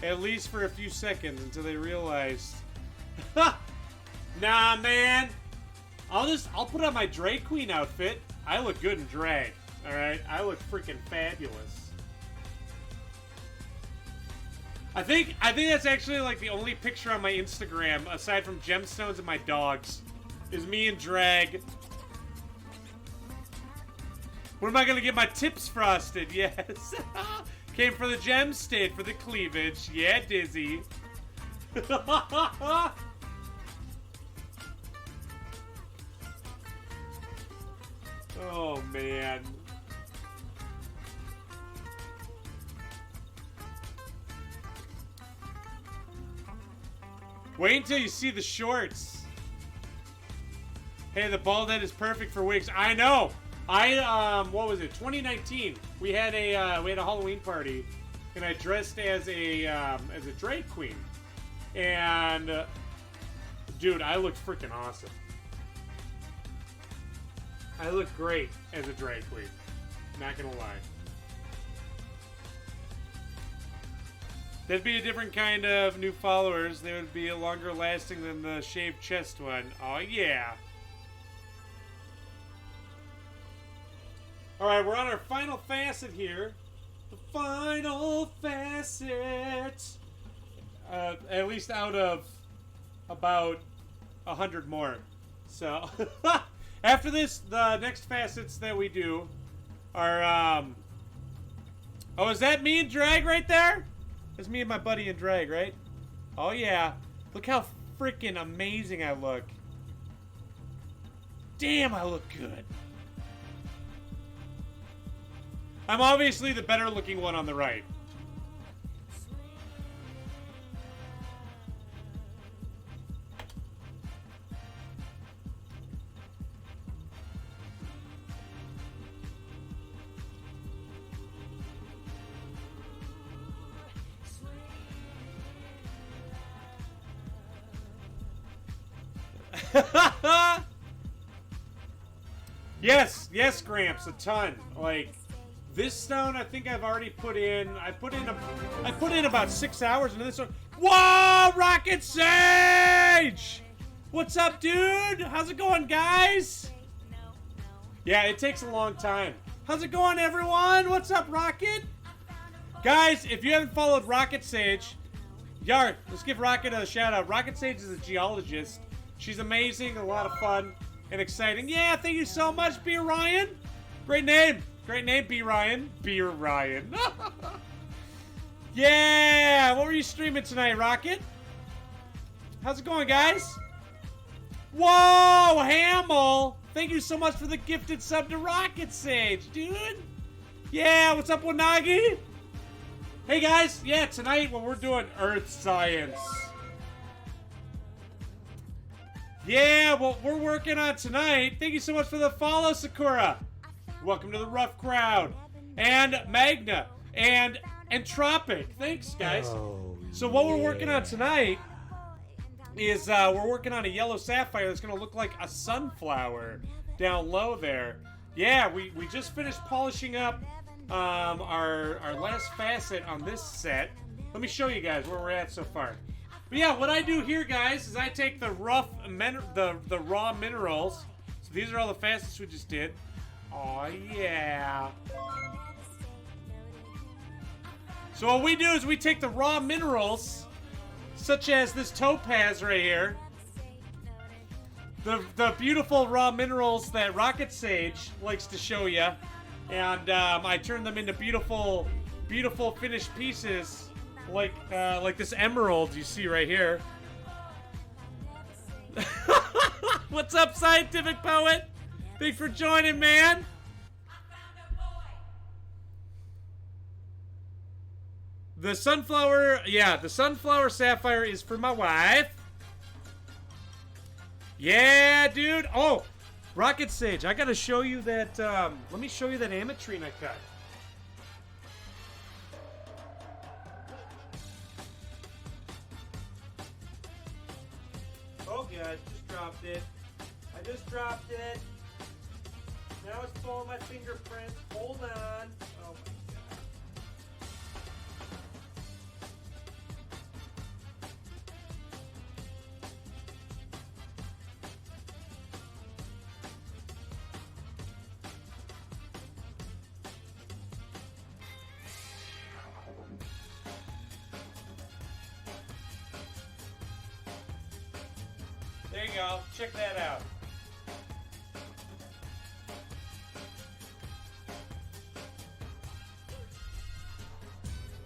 At least for a few seconds until they realized. Nah, man. I'll put on my drag queen outfit. I look good in drag. Alright? I look freaking fabulous. I think that's actually like the only picture on my Instagram, aside from gemstones and my dogs, is me in drag. When am I gonna get my tips frosted? Yes. Came for the gem, stayed for the cleavage. Yeah, Dizzy. Oh, man. Wait until you see the shorts. Hey, the bald head is perfect for wigs. I know. What was it? 2019. We had a Halloween party, and I dressed as a drag queen. And dude, I looked freaking awesome. I look great as a drag queen. Not gonna lie. That'd be a different kind of new followers. They would be longer lasting than the shaved chest one. Oh yeah. Alright, we're on our final facet here. The final facet. At least out of about 100 more. So, after this, the next facets that we do are, oh, is that me in drag right there? That's me and my buddy in drag, right? Oh, yeah. Look how freaking amazing I look. Damn, I look good. I'm obviously the better looking one on the right. Yes, Gramps, a ton. Like, this stone, I think I've already put in. I put in about 6 hours into this one. Whoa, Rocket Sage! What's up, dude? How's it going, guys? Yeah, it takes a long time. How's it going, everyone? What's up, Rocket? Guys, if you haven't followed Rocket Sage, Yard, let's give Rocket a shout out. Rocket Sage is a geologist. She's amazing, a lot of fun, and exciting. Yeah, thank you so much, B. Ryan. Great name. Great name, B. Ryan. Beer Ryan. Yeah! What were you streaming tonight, Rocket? How's it going, guys? Whoa, Hamill! Thank you so much for the gifted sub to Rocket Sage, dude. Yeah, what's up, Wanagi? Hey guys, yeah, tonight when we're doing Earth Science. Yeah, what we're working on tonight. Thank you so much for the follow, Sakura. Welcome to the rough crowd. And Magna. And Entropic. Thanks, guys. Oh, so what we're working on tonight is we're working on a yellow sapphire that's going to look like a sunflower down low there. Yeah, we just finished polishing up our last facet on this set. Let me show you guys where we're at so far. But yeah, what I do here, guys, is I take the raw minerals. So these are all the facets we just did. Oh yeah. So what we do is we take the raw minerals, such as this topaz right here, the beautiful raw minerals that Rocket Sage likes to show you, and I turn them into beautiful finished pieces, like this emerald you see right here. What's up, Scientific Poet? Thanks for joining, man. The sunflower, yeah, the sunflower sapphire is for my wife. Yeah, dude. Oh, Rocket Sage, I gotta show you that, let me show you that ametrine I cut. Oh, God, just dropped it. I just dropped it. Now it's following my fingerprints. Hold on. Oh, my God. There you go. Check that out.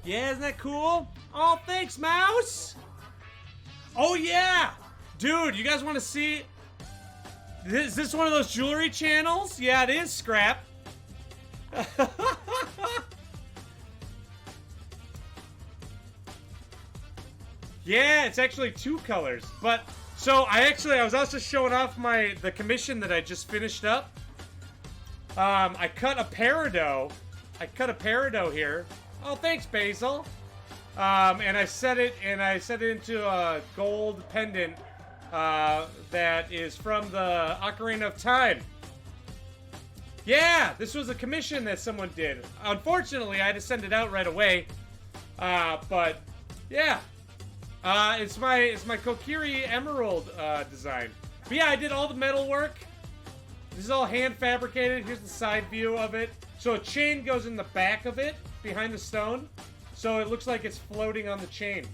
Yeah, isn't that cool? Oh, thanks, Mouse. Oh, yeah. Dude, you guys want to see? Is this one of those jewelry channels? Yeah, it is, Scrap. Yeah, it's actually two colors. But, so I was also showing off the commission that I just finished up. I cut a peridot. Here. Oh, thanks, Basil. And I set it into a gold pendant that is from the Ocarina of Time. Yeah, this was a commission that someone did. Unfortunately, I had to send it out right away. But yeah, it's my Kokiri Emerald design. But yeah, I did all the metal work. This is all hand fabricated. Here's the side view of it. So a chain goes in the back of it, behind the stone, so it looks like it's floating on the chain.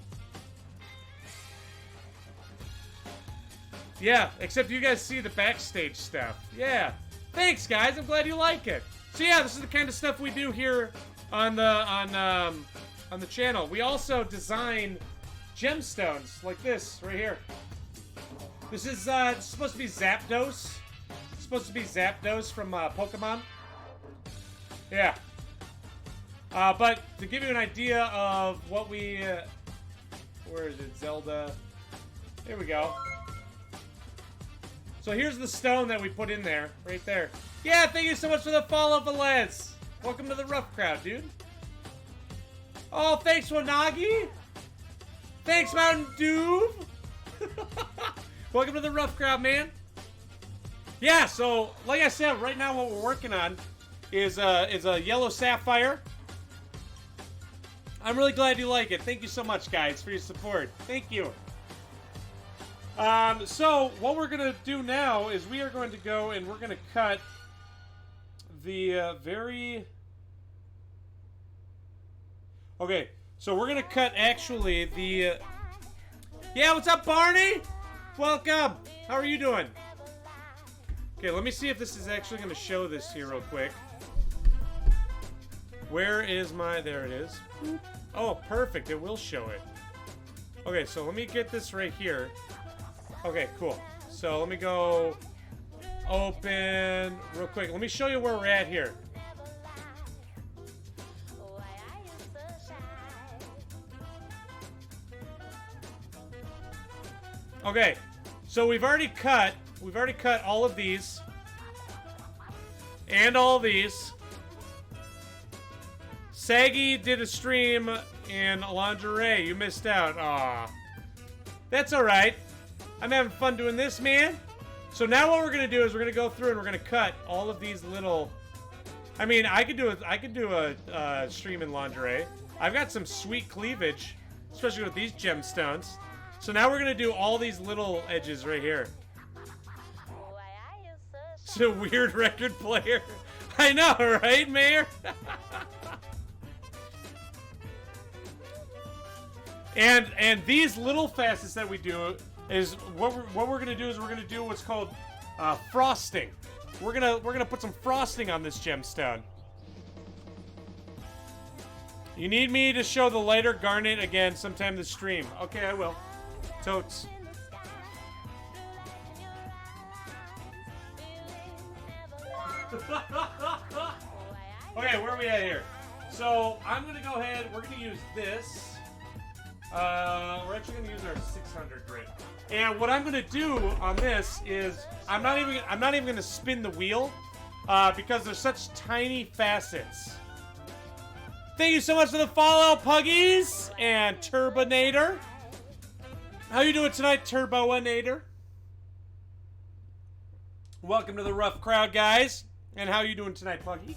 Yeah, except you guys see the backstage stuff. Yeah, thanks guys. I'm glad you like it. So yeah, this is the kind of stuff we do here on the channel. We also design gemstones like this right here. This is supposed to be Zapdos. It's supposed to be Zapdos from Pokemon. Yeah. But to give you an idea of what we... where is it? Zelda. Here we go. So here's the stone that we put in there. Right there. Yeah, thank you so much for the follow, Velez. Welcome to the rough crowd, dude. Oh, thanks, Wanagi. Thanks, Mountain Dew. Welcome to the rough crowd, man. Yeah, so, like I said, right now what we're working on is a yellow sapphire. I'm really glad you like it. Thank you so much, guys, for your support. Thank you. So, what we're going to do now is we are going to go and we're going to cut the very... Okay, so we're going to cut, actually, the... Yeah, what's up, Barney? Welcome. How are you doing? Okay, let me see if this is actually going to show this here real quick. Where is my... There it is. Oh, perfect. It will show it. Okay, so let me get this right here. Okay, cool. So let me go open real quick. Let me show you where we're at here. Okay, so we've already cut all of these and all these. Saggy did a stream in lingerie. You missed out. Aw. That's alright. I'm having fun doing this, man. So now what we're gonna do is we're gonna go through and we're gonna cut all of these little. I mean, I could do a stream in lingerie. I've got some sweet cleavage, especially with these gemstones. So now we're gonna do all these little edges right here. It's a weird record player. I know, right, Mayor? and these little facets that we do is what we're gonna do is we're gonna do what's called frosting. We're gonna put some frosting on this gemstone. You need me to show the lighter garnet again sometime this stream. Okay, I will. Totes. Okay, where are we at here? So I'm gonna go ahead. We're gonna use this. We're actually gonna use our 600 grit. And what I'm gonna do on this is I'm not even gonna spin the wheel because there's such tiny facets. Thank you so much for the follow, Puggies and Turbinator. How you doing tonight, Turboinator? Welcome to the rough crowd, guys. And how you doing tonight, Puggy?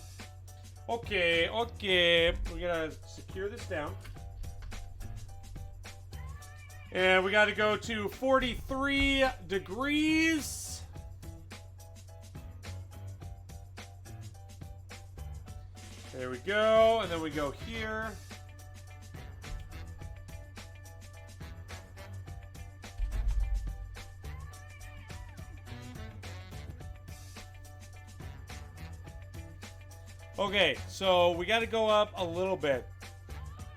Okay. We gotta secure this down. And we gotta go to 43 degrees. There we go. And then we go here. Okay, so we got to go up a little bit.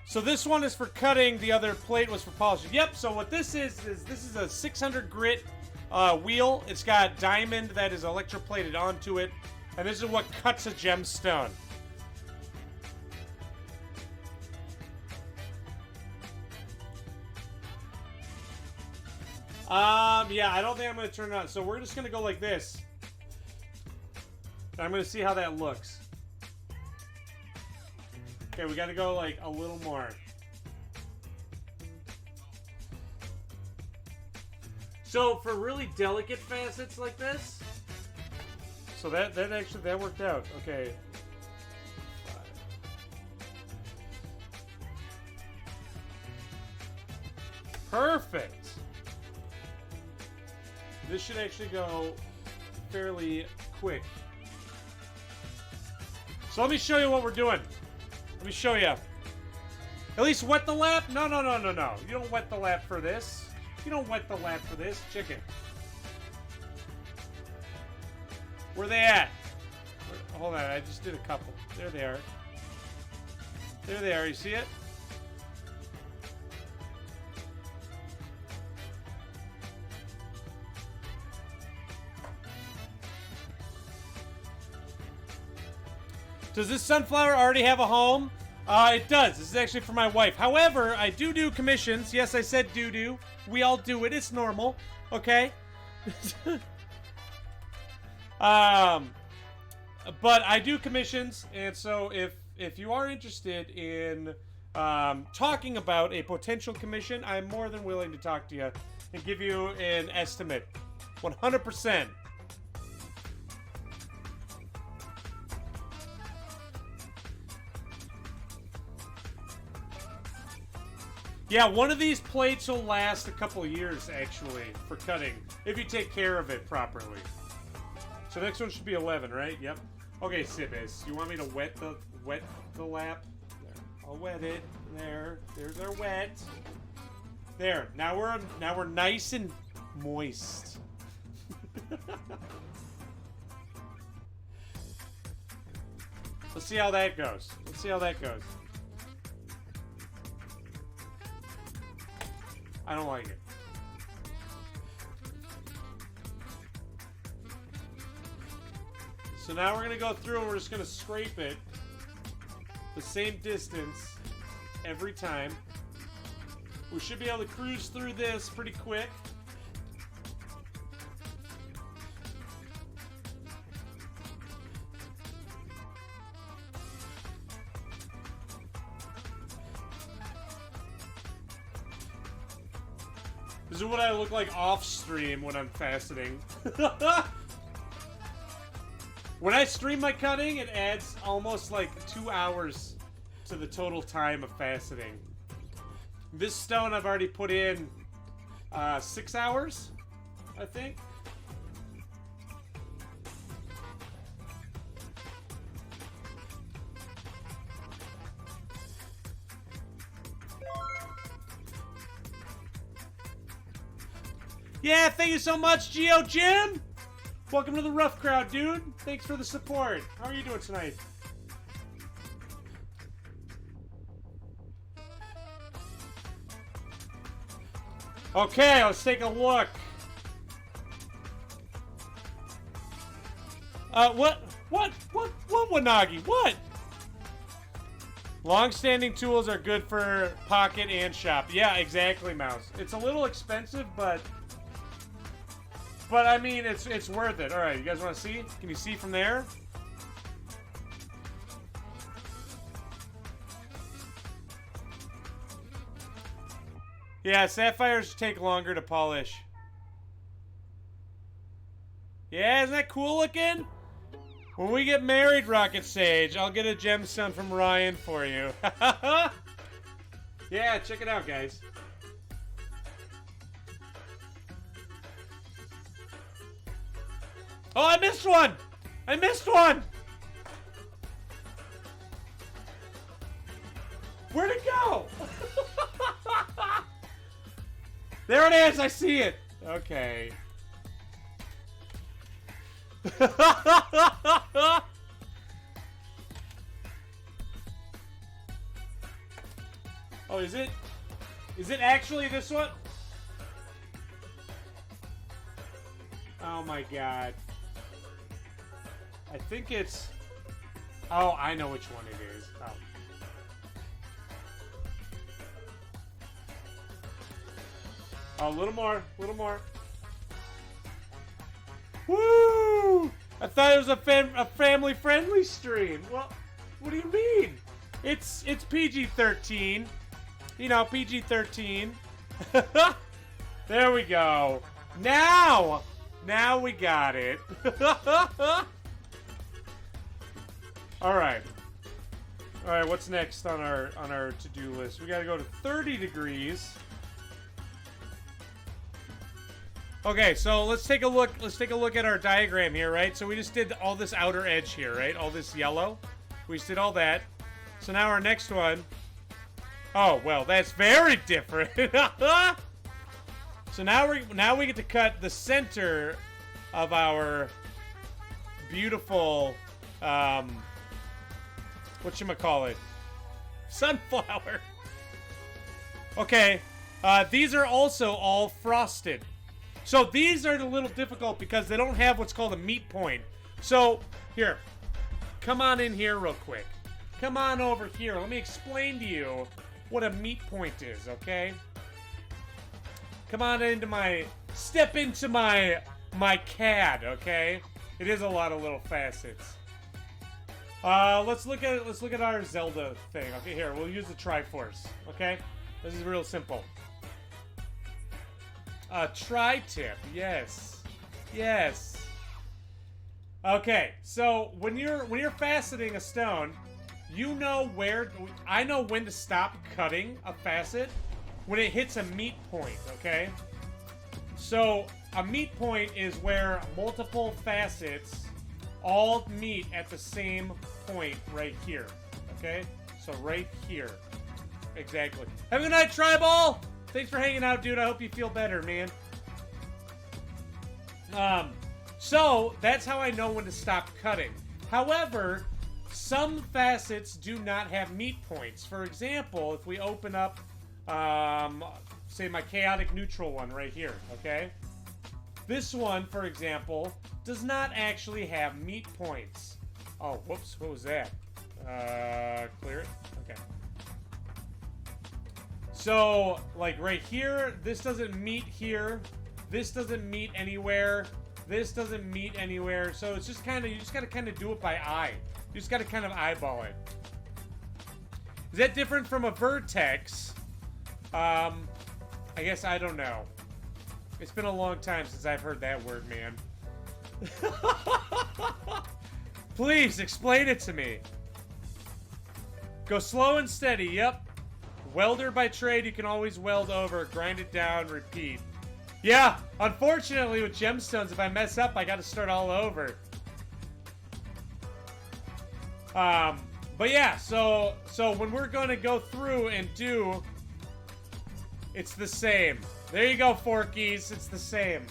So this one is for cutting, the other plate was for polishing. Yep, so what this is this is a 600 grit wheel. It's got diamond that is electroplated onto it, and this is what cuts a gemstone. Yeah, I don't think I'm going to turn it on. So we're just going to go like this. I'm going to see how that looks. Okay, we got to go like a little more. So for really delicate facets like this, so that worked out. Okay. Perfect. This should actually go fairly quick. So let me show you what we're doing. Let me show you. At least wet the lap? No. You don't wet the lap for this. You don't wet the lap for this. Chicken. Where they at? Hold on, I just did a couple. There they are. There they are. You see it? Does this sunflower already have a home? It does. This is actually for my wife. However, I do commissions. Yes, I said do. We all do it. It's normal. Okay? But I do commissions, and so if you are interested in talking about a potential commission, I'm more than willing to talk to you and give you an estimate. 100%. Yeah, one of these plates will last a couple years, actually, for cutting, if you take care of it properly. So next one should be 11, right? Yep. Okay, Sibis, you want me to wet the lap? There. I'll wet it. There. There's our wet. There. Now we're nice and moist. Let's see how that goes. Let's see how that goes. I don't like it. So now we're going to go through and we're just going to scrape it the same distance every time. We should be able to cruise through this pretty quick. This is what I look like off stream when I'm faceting. When I stream my cutting, it adds almost like 2 hours to the total time of faceting. This stone I've already put in 6 hours, I think. Yeah, thank you so much, Geo Jim! Welcome to the rough crowd, dude. Thanks for the support. How are you doing tonight? Okay, let's take a look. What, Wanagi? What? Long-standing tools are good for pocket and shop. Yeah, exactly, Mouse. It's a little expensive, but I mean, it's worth it. All right, you guys want to see? Can you see from there? Yeah, sapphires take longer to polish. Yeah, isn't that cool looking? When we get married, Rocket Sage, I'll get a gemstone from Ryan for you. Yeah, check it out, guys. Oh, I missed one! I missed one! Where'd it go? There it is! I see it! Okay. Oh, is it? Is it actually this one? Oh my god. I think it's... Oh, I know which one it is. Oh. Oh, a little more. A little more. Woo! I thought it was a family-friendly stream. Well, what do you mean? It's PG-13. You know, PG-13. There we go. Now we got it. All right, what's next on our to-do list? We gotta go to 30 degrees. Okay, so let's take a look. Let's take a look at our diagram here, right? So we just did all this outer edge here, right? All this yellow. We just did all that. So now our next one. Oh well, that's very different. So now we get to cut the center of our beautiful whatchamacallit? Sunflower. Okay, these are also all frosted. So these are a little difficult because they don't have what's called a meat point. So, here, come on in here real quick. Come on over here. Let me explain to you what a meat point is, okay? Come on into step into my CAD, okay? It is a lot of little facets. Let's look at our Zelda thing. Okay, here, we'll use the Triforce, okay? This is real simple. Tri-tip, yes. Yes. Okay, so when you're faceting a stone, you know I know when to stop cutting a facet when it hits a meet point, okay? So a meet point is where multiple facets all meet at the same point right here, okay? So right here. Exactly. Have a good night, Tribal! Thanks for hanging out, dude. I hope you feel better, man. So that's how I know when to stop cutting. However, some facets do not have meet points. For example, if we open up, say my chaotic neutral one right here, okay? This one, for example, does not actually have meat points. Oh, whoops, what was that? Clear it? Okay. So, like right here, this doesn't meet here. This doesn't meet anywhere. This doesn't meet anywhere. So it's just kind of, you just got to kind of do it by eye. You just got to kind of eyeball it. Is that different from a vertex? I guess I don't know. It's been a long time since I've heard that word, man. Please, explain it to me. Go slow and steady, yep. Welder by trade, you can always weld over, grind it down, repeat. Yeah, unfortunately with gemstones, if I mess up, I gotta start all over. But yeah, so when we're gonna go through and do, it's the same. There you go, Forkies, it's the same.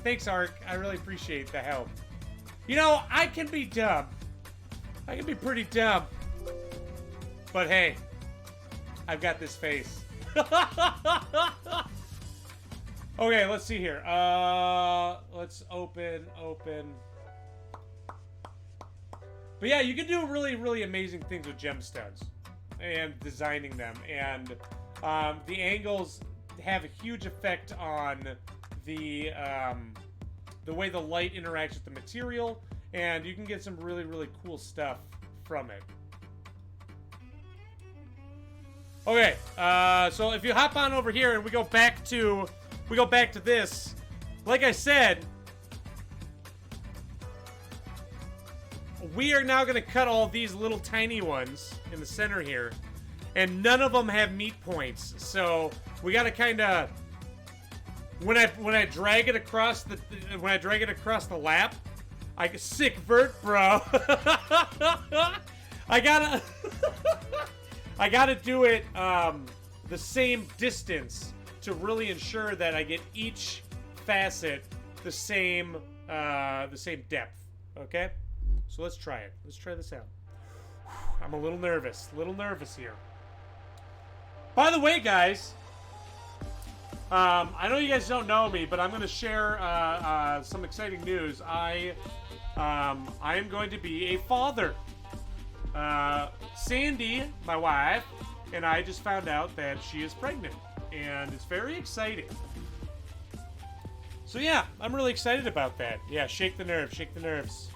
Thanks, Ark, I really appreciate the help. You know, I can be dumb. I can be pretty dumb. But hey, I've got this face. Okay, let's see here. Let's open. But yeah, you can do really, really amazing things with gemstones and designing them. And the angles have a huge effect on the way the light interacts with the material. And you can get some really, really cool stuff from it. Okay, so if you hop on over here and we go back to this, like I said, we are now going to cut all these little tiny ones in the center here, and none of them have meat points. So we got to kind of, when I drag it across the lap, sick vert, bro. I gotta do it the same distance to really ensure that I get each facet the same depth. Okay, so let's try it. Let's try this out. I'm a little nervous here. By the way, guys, I know you guys don't know me, but I'm going to share some exciting news. I am going to be a father. Sandy, my wife, and I just found out that she is pregnant, and it's very exciting. So yeah, I'm really excited about that. Yeah, shake the nerves, shake the nerves.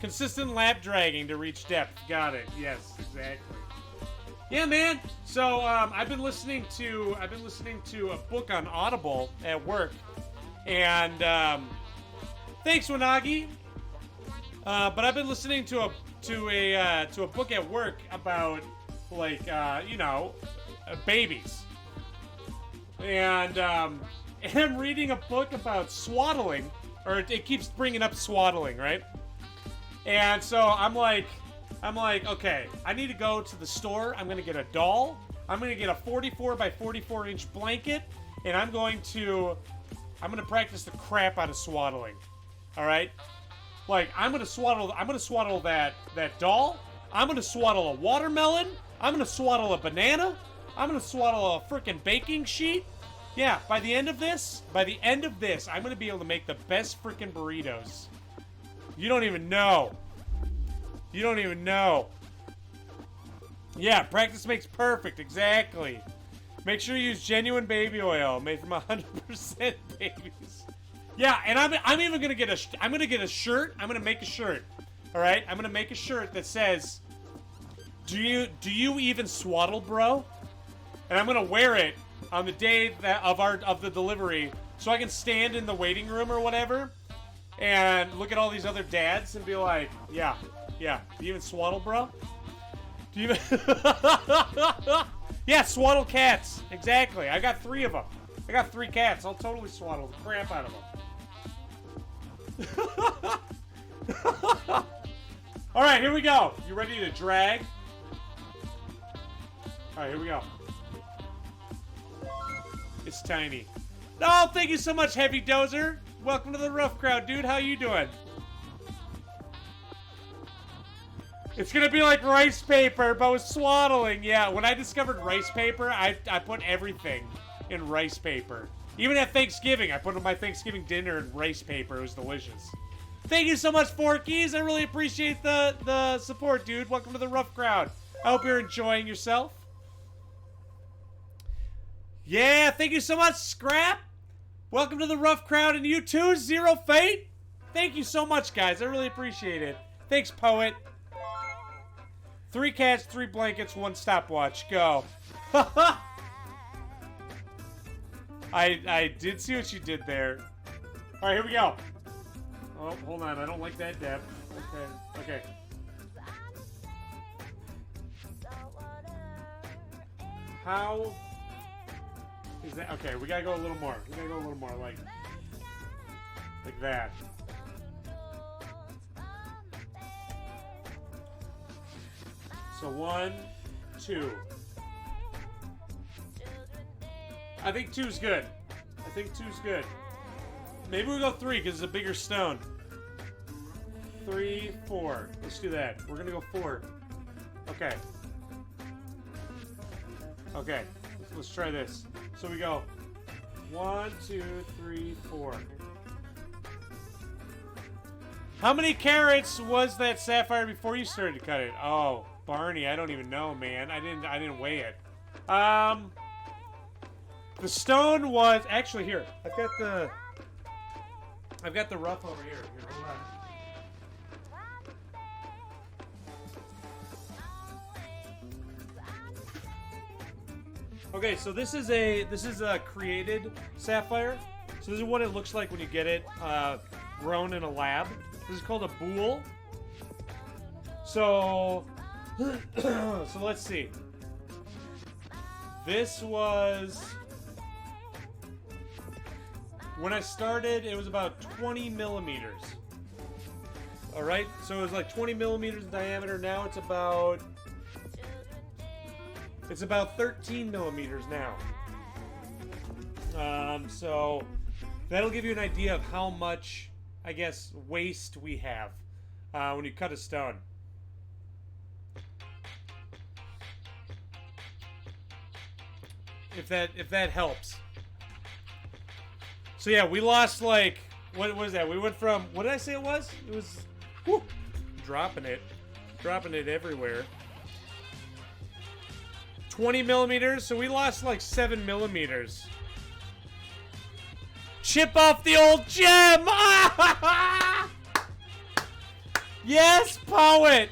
Consistent lap dragging to reach depth. Got it. Yes, exactly. Yeah, man. So I've been listening to a book on Audible at work, and thanks, Wanagi. But I've been listening to a book at work about babies, and I'm reading a book about swaddling, or it keeps bringing up swaddling, right? And so I'm like, okay, I need to go to the store. I'm gonna get a doll. I'm gonna get a 44 by 44 inch blanket, and I'm gonna practice the crap out of swaddling. All right. Like, I'm gonna swaddle that doll. I'm gonna swaddle a watermelon. I'm gonna swaddle a banana. I'm gonna swaddle a freaking baking sheet. Yeah, by the end of this, I'm gonna be able to make the best freaking burritos. You don't even know. Yeah, practice makes perfect, exactly. Make sure you use genuine baby oil made from 100% babies. Yeah, and I'm even gonna get a shirt. I'm gonna make a shirt. All right, I'm gonna make a shirt that says, "Do you even swaddle, bro?" And I'm gonna wear it on the day of the delivery, so I can stand in the waiting room or whatever, and look at all these other dads and be like, "Yeah, do you even swaddle, bro? Do you even?" Yeah, swaddle cats. Exactly. I got 3 of them. I got 3 cats. I'll totally swaddle the crap out of them. Alright, here we go. You ready to drag? Alright, here we go. It's tiny. Oh, thank you so much, Heavy Dozer. Welcome to the rough crowd, dude. How you doing? It's gonna be like rice paper, but with swaddling. Yeah, when I discovered rice paper, I put everything in rice paper. Even at Thanksgiving, I put on my Thanksgiving dinner in rice paper. It was delicious. Thank you so much, Forkies. I really appreciate the support, dude. Welcome to the rough crowd. I hope you're enjoying yourself. Yeah, thank you so much, Scrap. Welcome to the rough crowd, and you too, Zero Fate. Thank you so much, guys. I really appreciate it. Thanks, Poet. 3 cats, 3 blankets, 1 stopwatch. Go. I did see what you did there. All right, here we go. Oh, hold on. I don't like that depth. Okay. How is that? Okay, we gotta go a little more. Like that. So 1, 2. I think 2's good. Maybe we go 3 because it's a bigger stone. 3, 4. Let's do that. We're gonna go 4. Okay. Okay. Let's try this. So we go 1, 2, 3, 4. How many carats was that sapphire before you started to cut it? Oh, Barney, I don't even know, man. I didn't weigh it. The stone was actually here. I've got the rough over here. Here, hold on. Okay, so this is a created sapphire. So this is what it looks like when you get it grown in a lab. This is called a boule. So so let's see. This was when I started. It was about 20 millimeters. All right, so it was like 20 millimeters in diameter. Now it's about 13 millimeters now. So that'll give you an idea of how much, I guess, waste we have when you cut a stone. If that helps. So yeah, we lost like, what was that? We went from, what did I say it was? It was, whew, dropping it everywhere. 20 millimeters, so we lost like 7 millimeters. Chip off the old gem! Yes, Poet!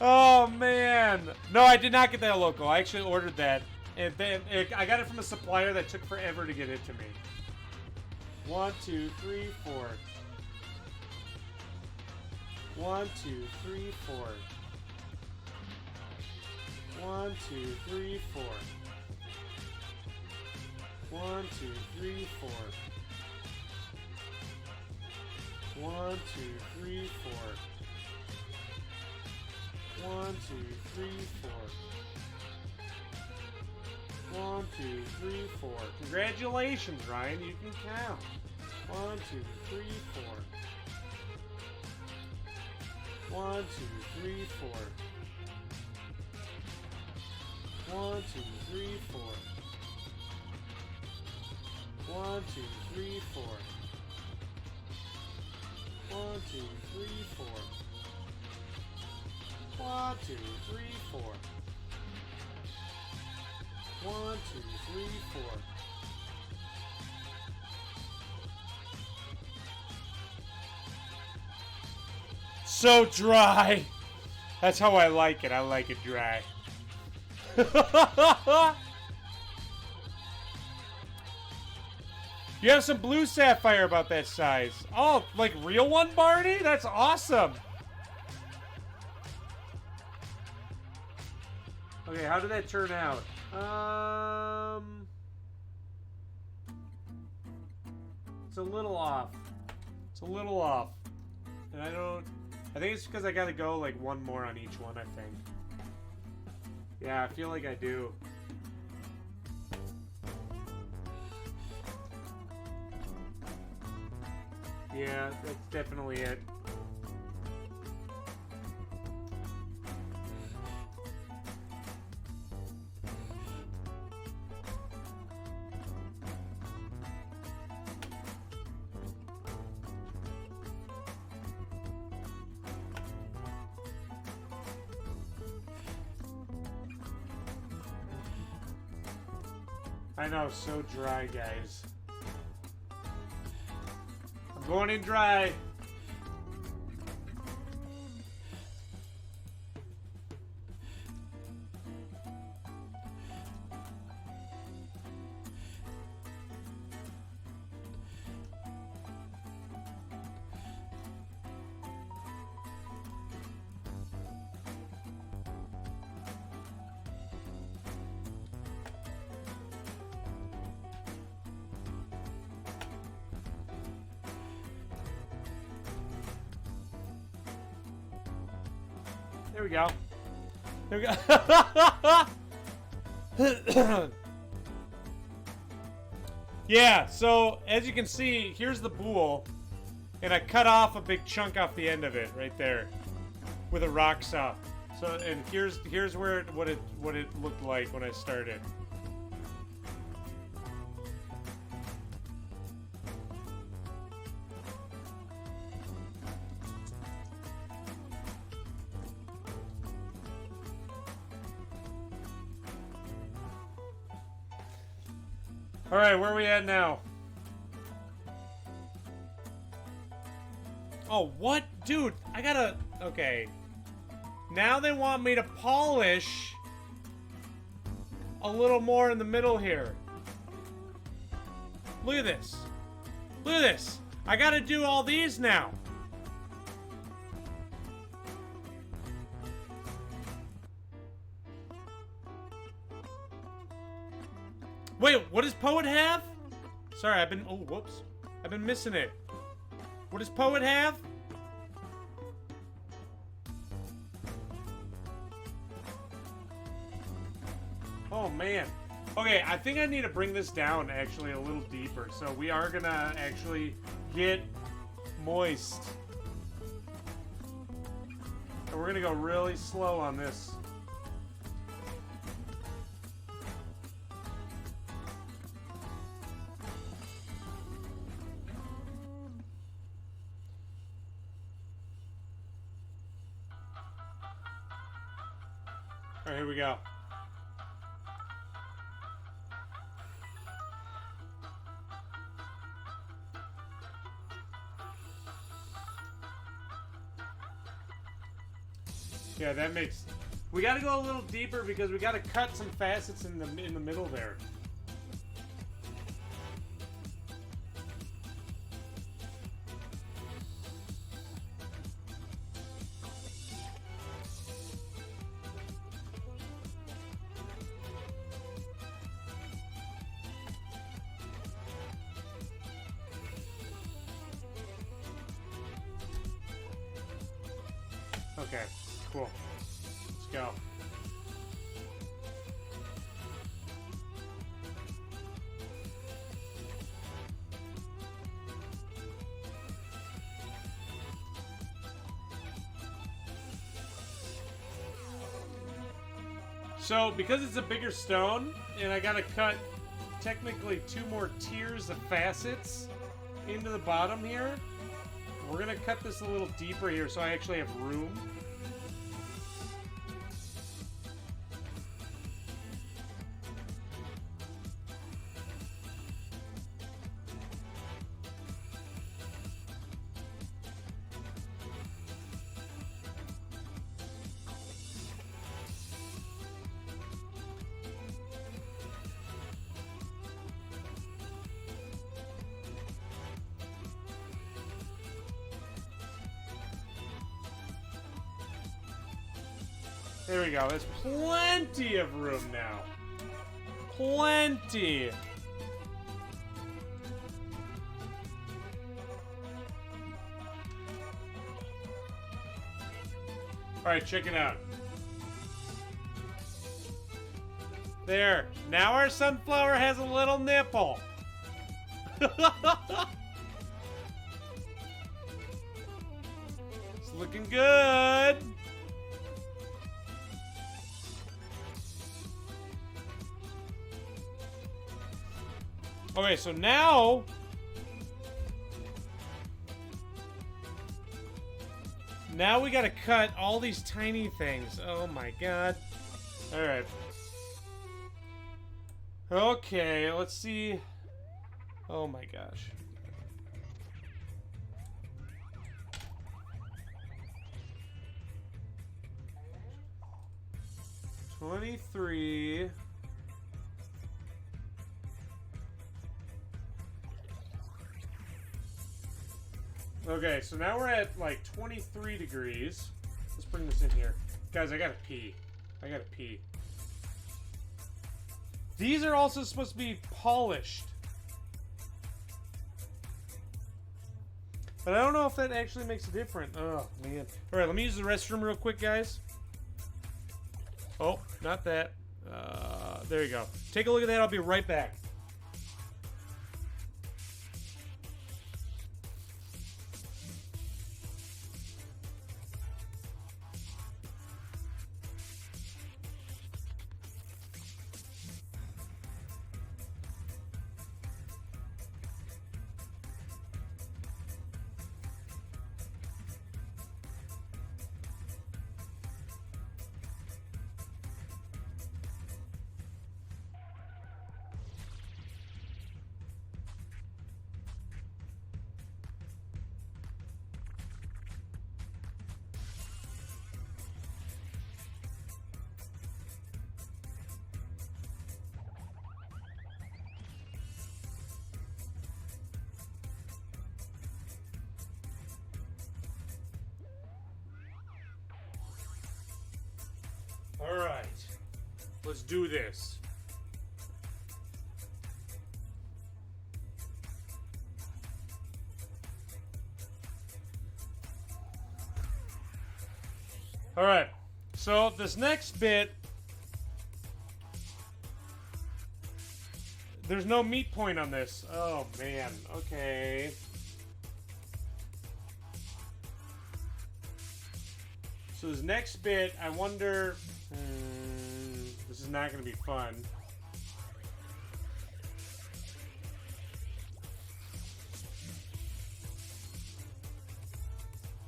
Oh, man. No, I did not get that local. I actually ordered that. And then I got it from a supplier that took forever to get it to me. 1, 2, 3, 4. 1, 2, 3, 4. 1, 2, 3, 4. 1, 2, 3, 4. 1, 2, 3, 4. 1, 2, 3, 4. 1, 2, 3, 4. Congratulations, Ryan. You can count. 1, 2, 3, 4. 1, 2, 3, 4. 1, 2, 3, 4. 1, 2, 3, 4. 1, 2, 3, 4. 1, 2, 3, 4. 1, 2, 3, 4. So dry. That's how I like it. I like it dry. You have some blue sapphire about that size. Oh, like real one, Barney? That's awesome. Okay, how did that turn out? It's a little off. And I think it's because I gotta go like one more on each one, I think. Yeah, I feel like I do. Yeah, that's definitely it. I know, so dry, guys. I'm going in dry. There we go. There we go. Yeah, so as you can see, here's the boule, and I cut off a big chunk off the end of it right there with a rock saw. So, and here's where what it looked like when I started. Alright, where are we at now? Oh, what? Dude, I gotta... Okay. Now they want me to polish a little more in the middle here. Look at this. Look at this. I gotta do all these now. Wait, what does Poet have? Sorry, I've been... Oh, whoops. I've been missing it. What does Poet have? Oh, man. Okay, I think I need to bring this down, actually, a little deeper. So we are gonna actually get moist. And we're gonna go really slow on this. Alright, here we go. Yeah, that makes... We gotta go a little deeper because we gotta cut some facets in the middle there. Okay, cool. Let's go. So, because it's a bigger stone, and I gotta cut technically 2 more tiers of facets into the bottom here, we're gonna cut this a little deeper here so I actually have room. There we go. There's plenty of room now. Plenty. Alright, check it out. There. Now our sunflower has a little nipple. It's looking good. Okay, so now we gotta cut all these tiny things. Oh my god. Alright. Okay, let's see. Oh my gosh. $23. Okay, so now we're at like 23 degrees. Let's bring this in here. Guys, I gotta pee. I gotta pee. These are also supposed to be polished. But I don't know if that actually makes a difference. Oh, man. Alright, let me use the restroom real quick, guys. Oh, not that. There you go. Take a look at that. I'll be right back. Alright. Let's do this. Alright. So this next bit, there's no meat point on this. Oh man. Okay. So this next bit, I wonder... this is not going to be fun.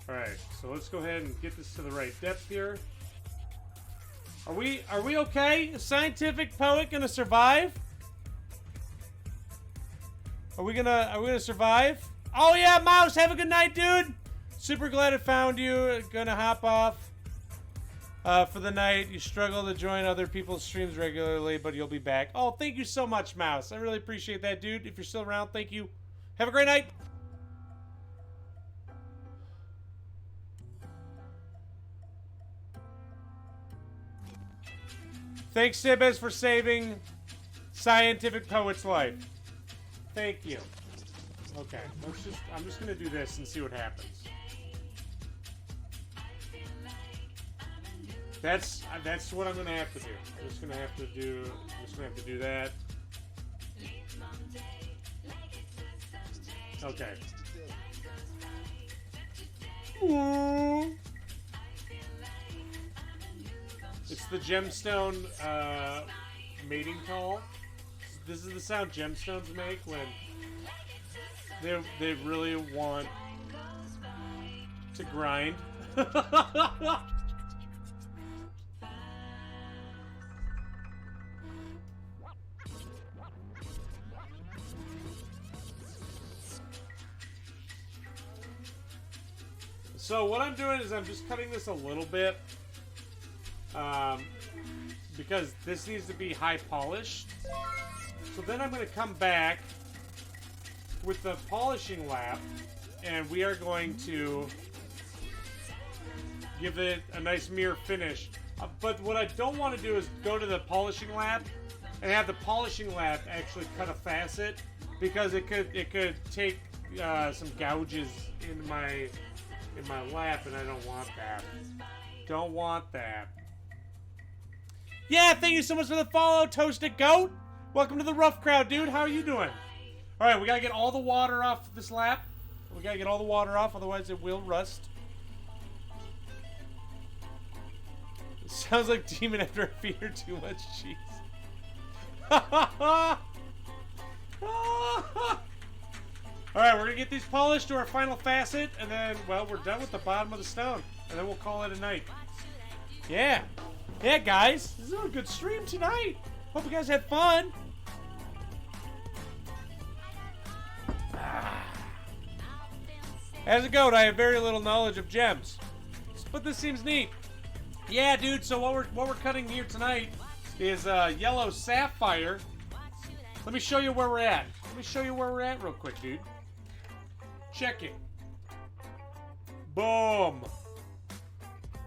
Alright, so let's go ahead and get this to the right depth here. Are we okay? Is Scientific Poet gonna survive? Are we gonna survive? Oh yeah, Mouse, have a good night, dude! Super glad I found you. Gonna hop off for the night. You struggle to join other people's streams regularly, but you'll be back. Oh, thank you so much, Mouse. I really appreciate that, dude. If you're still around, thank you. Have a great night. Thanks, Sibes, for saving Scientific Poet's life. Thank you. Okay, I'm just gonna do this and see what happens. That's what I'm gonna have to do. I'm just gonna have to do that. Okay. Ooh. It's the gemstone mating call. This is the sound gemstones make when they really want to grind. So what I'm doing is I'm just cutting this a little bit because this needs to be high polished. So then I'm going to come back with the polishing lap and we are going to give it a nice mirror finish. But what I don't want to do is go to the polishing lap and have the polishing lap actually cut a facet because it could take some gouges in my lap, and I don't want that. Don't want that. Yeah, thank you so much for the follow, Toasted Goat. Welcome to the rough crowd, dude. How are you doing? All right, we gotta get all the water off this lap. We gotta get all the water off, otherwise it will rust. It sounds like demon after a feed or too much cheese. Alright, we're gonna get these polished to our final facet, and then, well, we're done with the bottom of the stone. And then we'll call it a night. Yeah. Yeah, guys. This is a good stream tonight. Hope you guys had fun. As a goat, I have very little knowledge of gems, but this seems neat. Yeah, dude. So what we're cutting here tonight is yellow sapphire. Let me show you where we're at. Let me show you where we're at real quick, dude. Check it. Boom.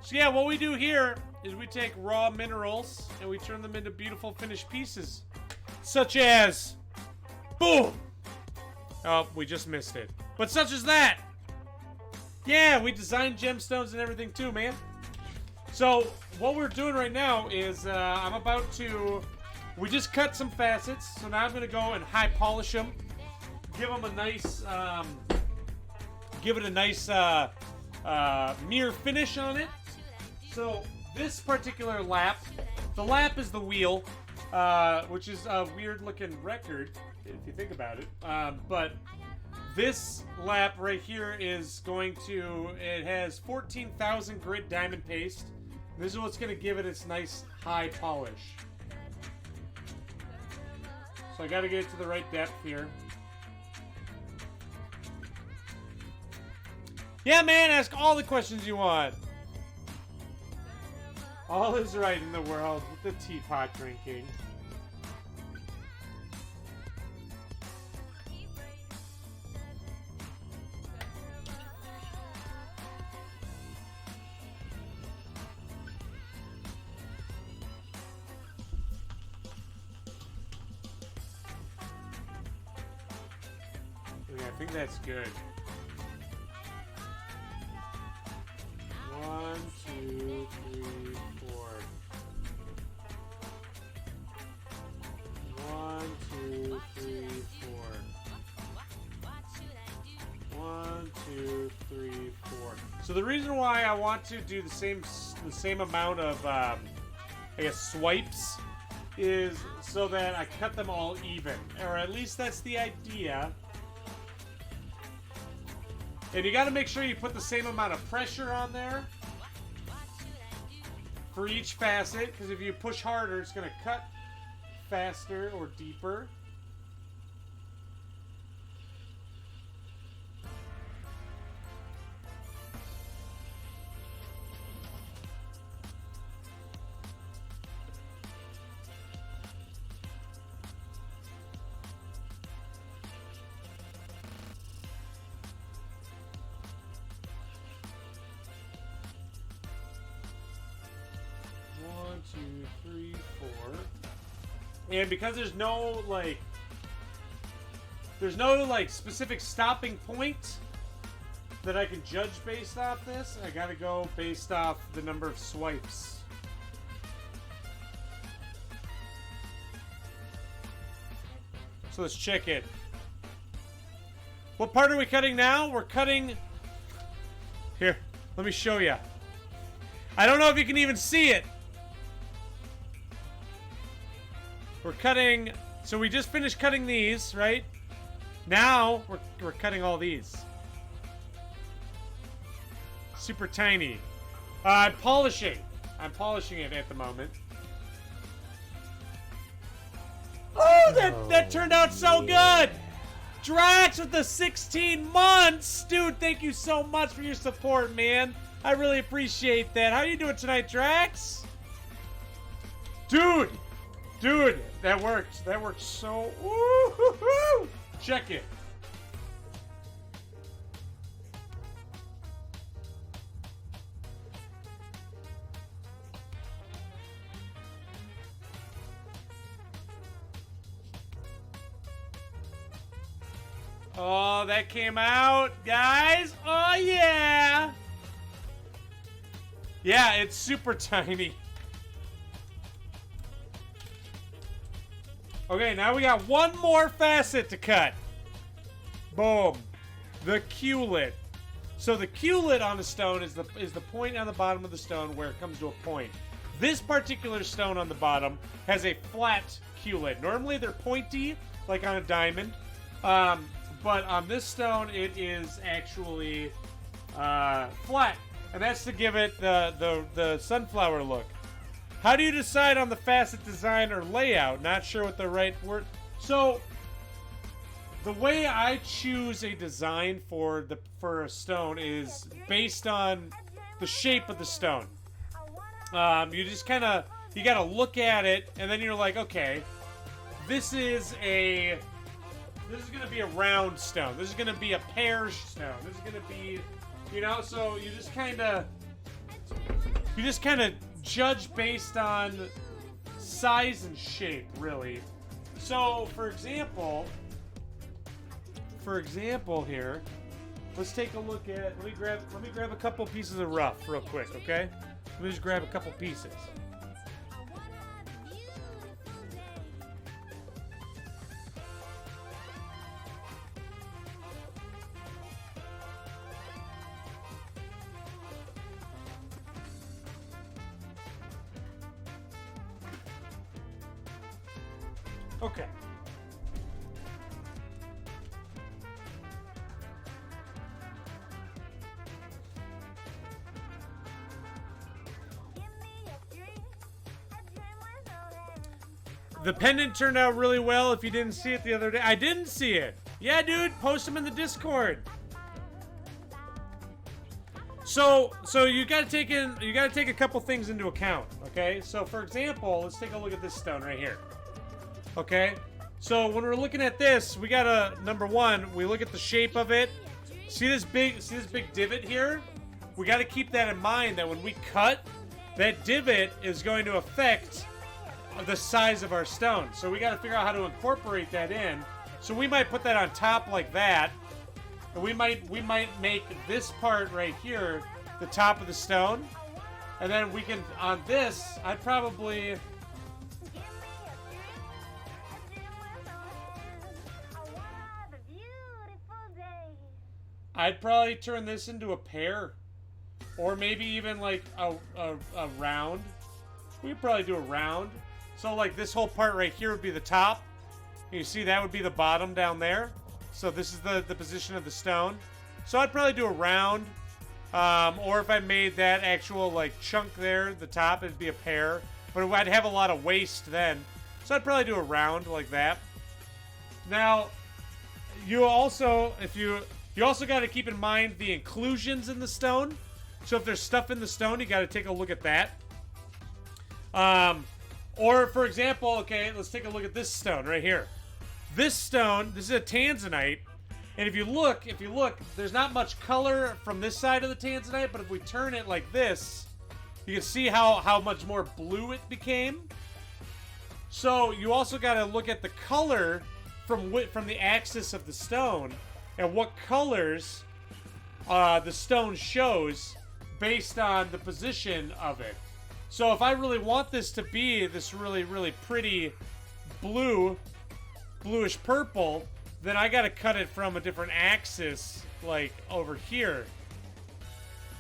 So yeah, what we do here is we take raw minerals and we turn them into beautiful finished pieces, such as, boom. Oh, we just missed it. But such as that. Yeah, we designed gemstones and everything too, man. So what we're doing right now is I'm about to. We just cut some facets, so now I'm gonna go and high polish them, give them a nice, give it a nice mirror finish on it. So this particular lap, the lap is the wheel, which is a weird-looking record if you think about it. But this lap right here is going to. It has 14,000 grit diamond paste. This is what's gonna give it its nice high polish. So I gotta get it to the right depth here. Yeah, man, ask all the questions you want. All is right in the world with the teapot drinking. Okay, I think that's good. 1, 2, 3, 4. 1, 2, 3, 4. 1, 2, 3, 4. So the reason why I want to do the same amount of I guess swipes is so that I cut them all even, or at least that's the idea. And you got to make sure you put the same amount of pressure on there for each facet, because if you push harder, it's going to cut faster or deeper. And because there's no specific stopping point that I can judge based off this, I gotta go based off the number of swipes. So let's check it. What part are we cutting now? We're cutting... Here, let me show you. I don't know if you can even see it. We're cutting, so we just finished cutting these, right? Now, we're cutting all these. Super tiny. I'm polishing. I'm polishing it at the moment. Oh, that turned out so good! Drax with the 16 months! Dude, thank you so much for your support, man. I really appreciate that. How you doing tonight, Drax? Dude, that worked. That worked so... Woo-hoo-hoo! Check it. Oh, that came out, guys. Oh, yeah. Yeah, it's super tiny. Okay, now we got one more facet to cut. Boom. The Q-lit. So the Q-lit on a stone is the point on the bottom of the stone where it comes to a point. This particular stone on the bottom has a flat Q-lit. Normally they're pointy, like on a diamond. But on this stone, it is actually flat. And that's to give it the sunflower look. How do you decide on the facet design or layout? Not sure what the right word... So, the way I choose a design for a stone is based on the shape of the stone. You just kind of, you got to look at it, and then you're like, okay, this is going to be a round stone. This is going to be a pear stone. This is going to be, you know, so you just kind of judge based on size and shape, really. So, for example here, let's take a look at, let me grab a couple pieces of rough real quick, okay? Let me just grab a couple pieces. Okay. The pendant turned out really well. If you didn't see it the other day, I didn't see it. Yeah, dude, post them in the Discord. So you gotta take a couple things into account. Okay. So for example, let's take a look at this stone right here. Okay. So when we're looking at this, we gotta, number one, we look at the shape of it. See this big divot here? We gotta keep that in mind, that when we cut, that divot is going to affect the size of our stone. So we got to figure out how to incorporate that in. So we might put that on top like that. And we might make this part right here the top of the stone. And then we can, on this, I'd probably turn this into a pear. Or maybe even like a round. We'd probably do a round. So like this whole part right here would be the top. You see that would be the bottom down there. So this is the position of the stone. So I'd probably do a round. Or if I made that actual like chunk there, the top, it'd be a pear. But I'd have a lot of waste then. So I'd probably do a round like that. Now, you also got to keep in mind the inclusions in the stone. So if there's stuff in the stone, you got to take a look at that. Or, for example, okay, let's take a look at this stone right here. This stone, this is a tanzanite, and if you look, there's not much color from this side of the tanzanite, but if we turn it like this, you can see how much more blue it became. So you also got to look at the color from the axis of the stone, and what colors the stone shows based on the position of it. So if I really want this to be this really, really pretty bluish purple, then I gotta cut it from a different axis, like over here.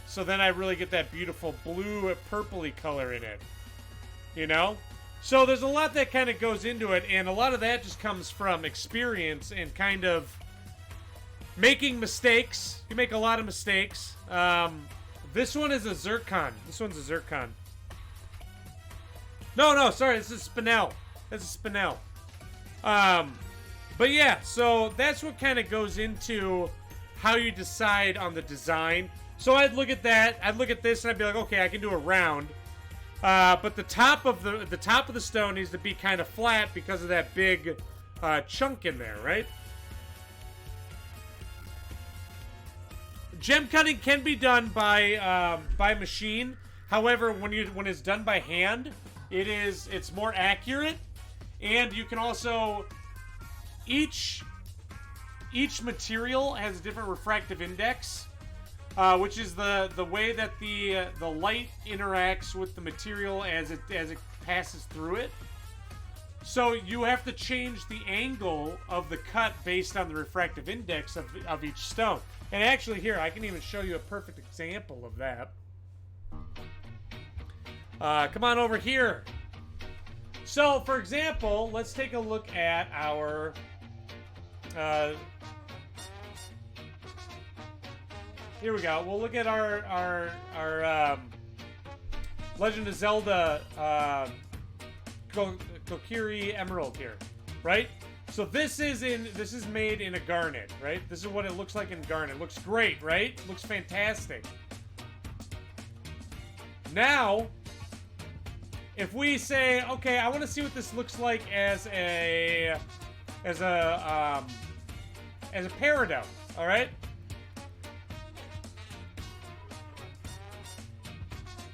So then I really get that beautiful blue purpley color in it. You know? So there's a lot that kind of goes into it, and a lot of that just comes from experience and kind of making mistakes. You make a lot of mistakes. This one is a zircon. This one's a zircon. No, sorry, this is spinel. This is spinel. But yeah, so that's what kind of goes into how you decide on the design. So I'd look at that, I'd look at this, and I'd be like, okay, I can do a round. But the top of the stone needs to be kind of flat because of that big chunk in there, right? Gem cutting can be done by machine. However, when it's done by hand, it's more accurate, and you can also each material has a different refractive index, which is the way that the light interacts with the material as it passes through it. So you have to change the angle of the cut based on the refractive index of each stone. And actually, here I can even show you a perfect example of that. Come on over here. So, for example, let's take a look at our here we go. We'll look at our Legend of Zelda Kokiri Emerald here, right? So this is made in a garnet, right? This is what it looks like in garnet. Looks great, right? Looks fantastic. Now, if we say, okay, I want to see what this looks like as a peridot, all right?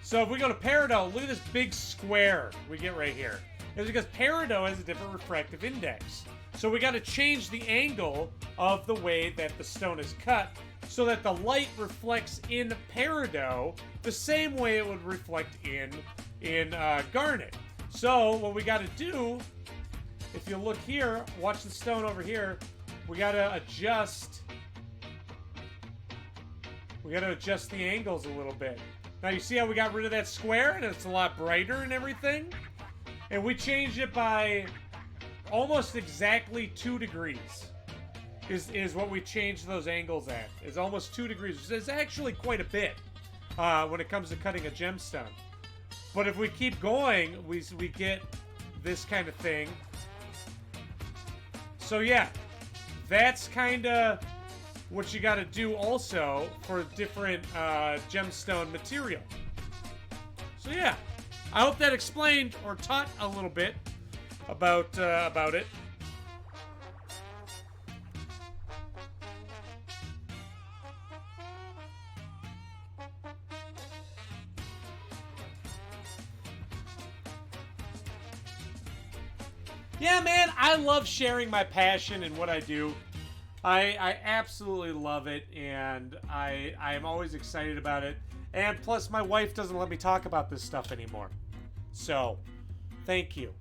So if we go to peridot, look at this big square we get right here. It's because peridot has a different refractive index. So we got to change the angle of the way that the stone is cut so that the light reflects in peridot the same way it would reflect in garnet. So what we got to do, if you look here, watch the stone over here, we got to adjust. We got to adjust the angles a little bit. Now you see how we got rid of that square and it's a lot brighter and everything? And we changed it by almost exactly 2 degrees. Is what we changed those angles at. Is almost 2 degrees. It's actually quite a bit when it comes to cutting a gemstone. But if we keep going, we get this kind of thing. So yeah, that's kind of what you got to do also for different gemstone material. So yeah, I hope that explained or taught a little bit about it. Yeah, man, I love sharing my passion and what I do. I absolutely love it, and I am always excited about it. And plus, my wife doesn't let me talk about this stuff anymore. So, thank you.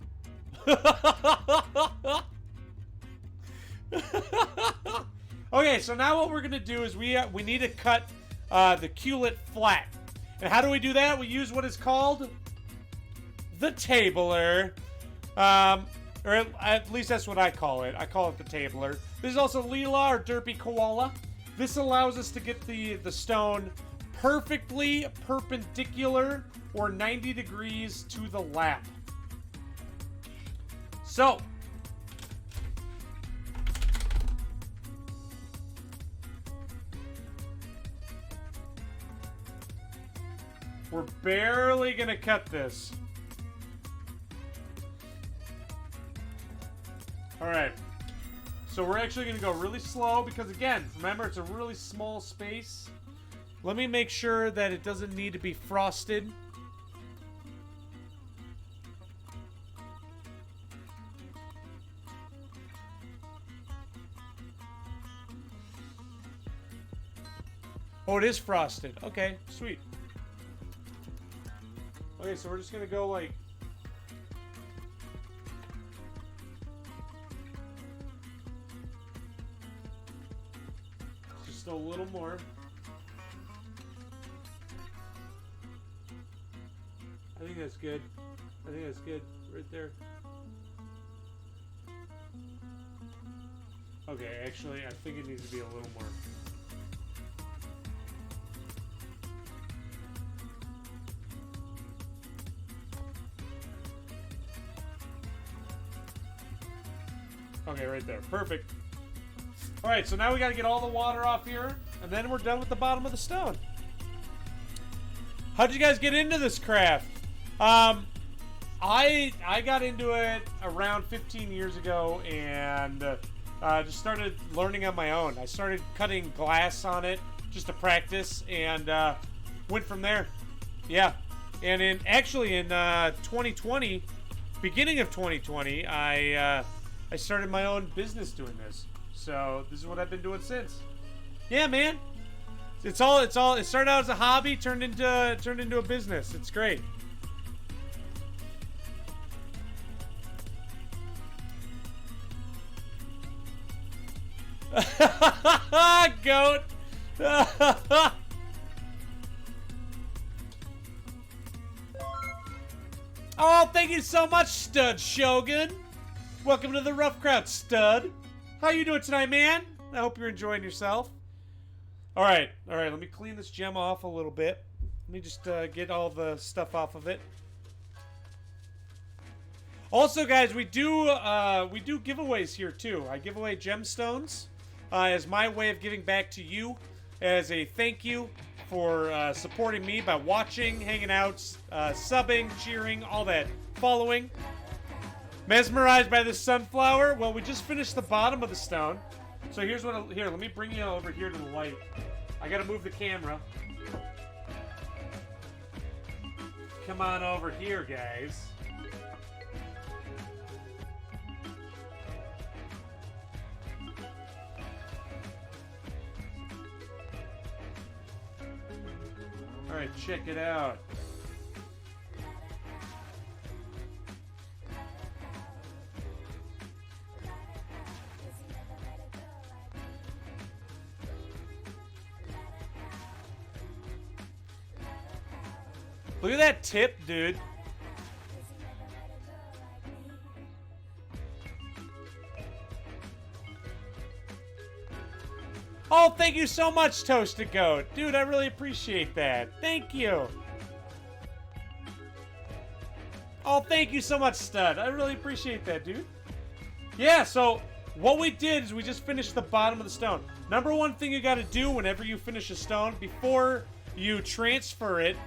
Okay, so now what we're gonna do is we need to cut the culet flat. And how do we do that? We use what is called the tabler. Or at least that's what I call it. I call it the tabler. This is also Leela or Derpy Koala. This allows us to get the stone perfectly perpendicular or 90 degrees to the lap. So, we're barely gonna cut this. Alright, so we're actually going to go really slow because, again, remember, it's a really small space. Let me make sure that it doesn't need to be frosted. Oh, it is frosted. Okay, sweet. Okay, so we're just going to go like... Just a little more. I think that's good. I think that's good right there. Okay, actually, I think it needs to be a little more. Okay, right there. Perfect. Alright, so now we got to get all the water off here, and then we're done with the bottom of the stone. How'd you guys get into this craft? I got into it around 15 years ago, and just started learning on my own. I started cutting glass on it just to practice, and went from there. Yeah, and in 2020, beginning of 2020, I started my own business doing this. So this is what I've been doing since. Yeah, man. It started out as a hobby, turned into a business. It's great. Goat. Oh, thank you so much, Stud Shogun. Welcome to the Rough Crowd, Stud. How you doing tonight, man? I hope you're enjoying yourself. All right. Let me clean this gem off a little bit. Let me just get all the stuff off of it. Also, guys, we do giveaways here too. I give away gemstones as my way of giving back to you as a thank you for supporting me by watching, hanging out, subbing, cheering, all that, following. Mesmerized by this sunflower? Well, we just finished the bottom of the stone. So here's what. Here, let me bring you over here to the light. I gotta move the camera. Come on over here, guys. All right, check it out. Look at that tip, dude. Oh, thank you so much, Toasted Goat. Dude, I really appreciate that. Thank you. Oh, thank you so much, Stud. I really appreciate that, dude. Yeah, so what we did is we just finished the bottom of the stone. Number one thing you got to do whenever you finish a stone, before you transfer it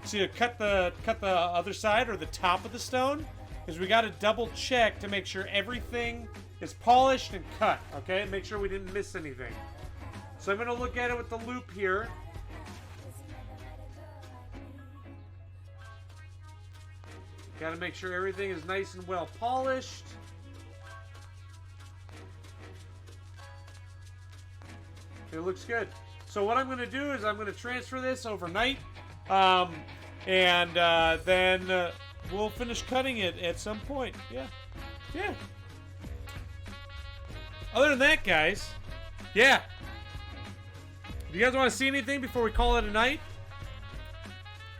to cut the other side or the top of the stone, is we got to double check to make sure everything is polished and cut, okay? Make sure we didn't miss anything. So I'm going to look at it with the loop here. Got to make sure everything is nice and well polished. It looks good. So what I'm going to do is I'm going to transfer this overnight. And then we'll finish cutting it at some point. Yeah. Yeah. Other than that, guys, yeah. Do you guys want to see anything before we call it a night?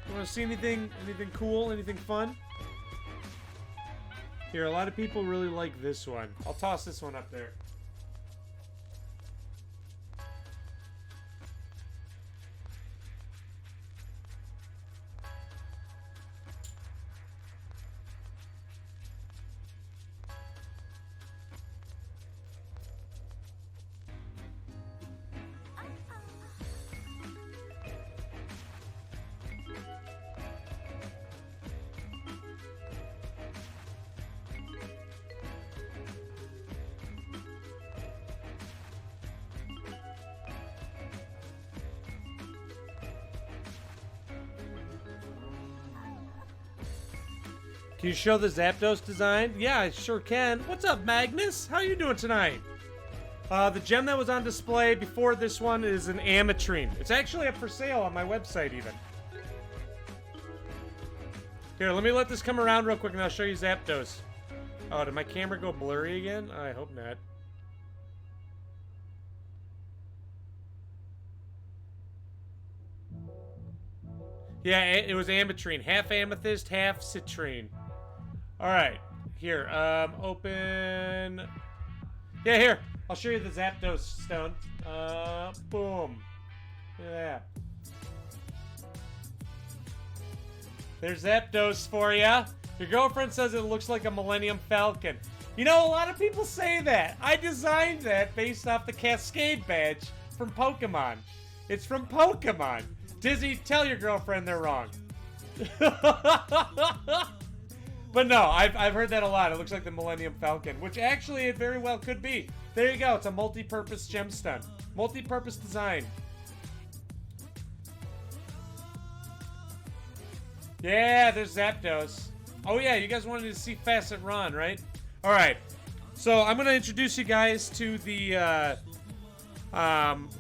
You want to see anything cool, anything fun? Here, a lot of people really like this one. I'll toss this one up there. Can you show the Zapdos design? Yeah, I sure can. What's up, Magnus? How you doing tonight? The gem that was on display before this one is an ametrine. It's actually up for sale on my website, even. Here, let me let this come around real quick, and I'll show you Zapdos. Oh, did my camera go blurry again? I hope not. Yeah, it was ametrine. Half amethyst, half citrine. Alright, here, open... Yeah, here, I'll show you the Zapdos stone. Boom. Look at that. There's Zapdos for ya. Your girlfriend says it looks like a Millennium Falcon. You know, a lot of people say that. I designed that based off the Cascade badge from Pokemon. It's from Pokemon. Dizzy, tell your girlfriend they're wrong. But no, I've heard that a lot. It looks like the Millennium Falcon, which actually it very well could be. There you go. It's a multi-purpose gemstone. Multi-purpose design. Yeah, there's Zapdos. Oh yeah, you guys wanted to see Facet Ron, right? All right. So I'm gonna introduce you guys to the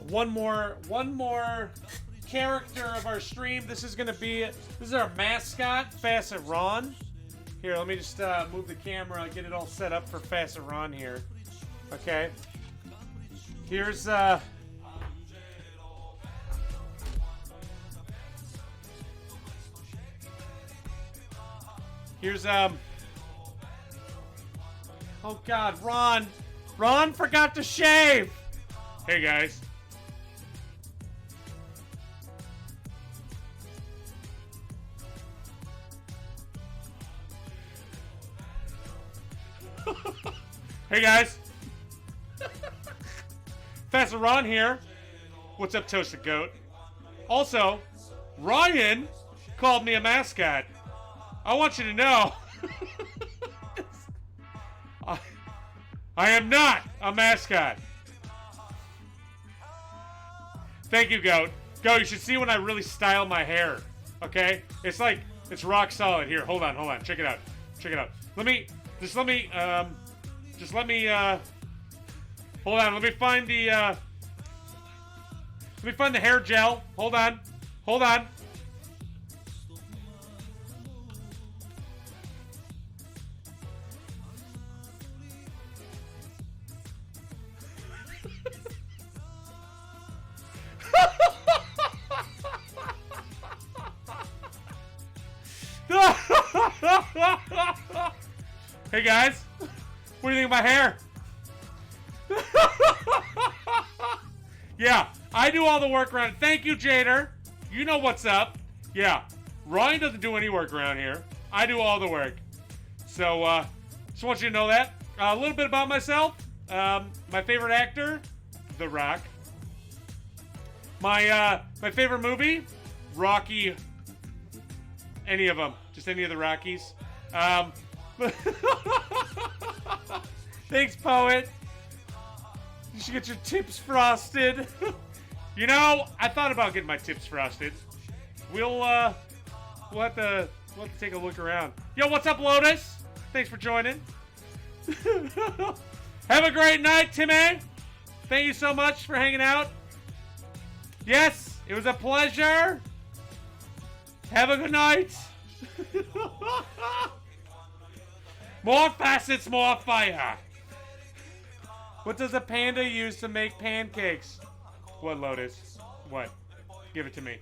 one more character of our stream. This is our mascot, Facet Ron. Here, let me just move the camera, get it all set up for Facet Ron here. Okay. Here's oh god, Ron forgot to shave. Hey guys. Hey guys. Professor Ron here. What's up, Toasted Goat? Also, Ryan called me a mascot. I want you to know, I am not a mascot. Thank you, Goat. Goat, you should see when I really style my hair. Okay? It's like, it's rock solid. Here, hold on. Check it out. Let me, hold on. Let me find the hair gel. Hold on. Hey guys, what do you think of my hair? Yeah, I do all the work around. Thank you, Jader. You know what's up. Yeah, Ryan doesn't do any work around here. I do all the work. So, just want you to know that. A little bit about myself. My favorite actor, The Rock. My favorite movie, Rocky. Any of them. Just any of the Rockies. Thanks, Poet. You should get your tips frosted. You know, I thought about getting my tips frosted. We'll have to take a look around. Yo, what's up, Lotus? Thanks for joining. Have a great night, Timmy. Thank you so much for hanging out. Yes, it was a pleasure. Have a good night. More facets, more fire. What does a panda use to make pancakes? What, Lotus? What? Give it to me.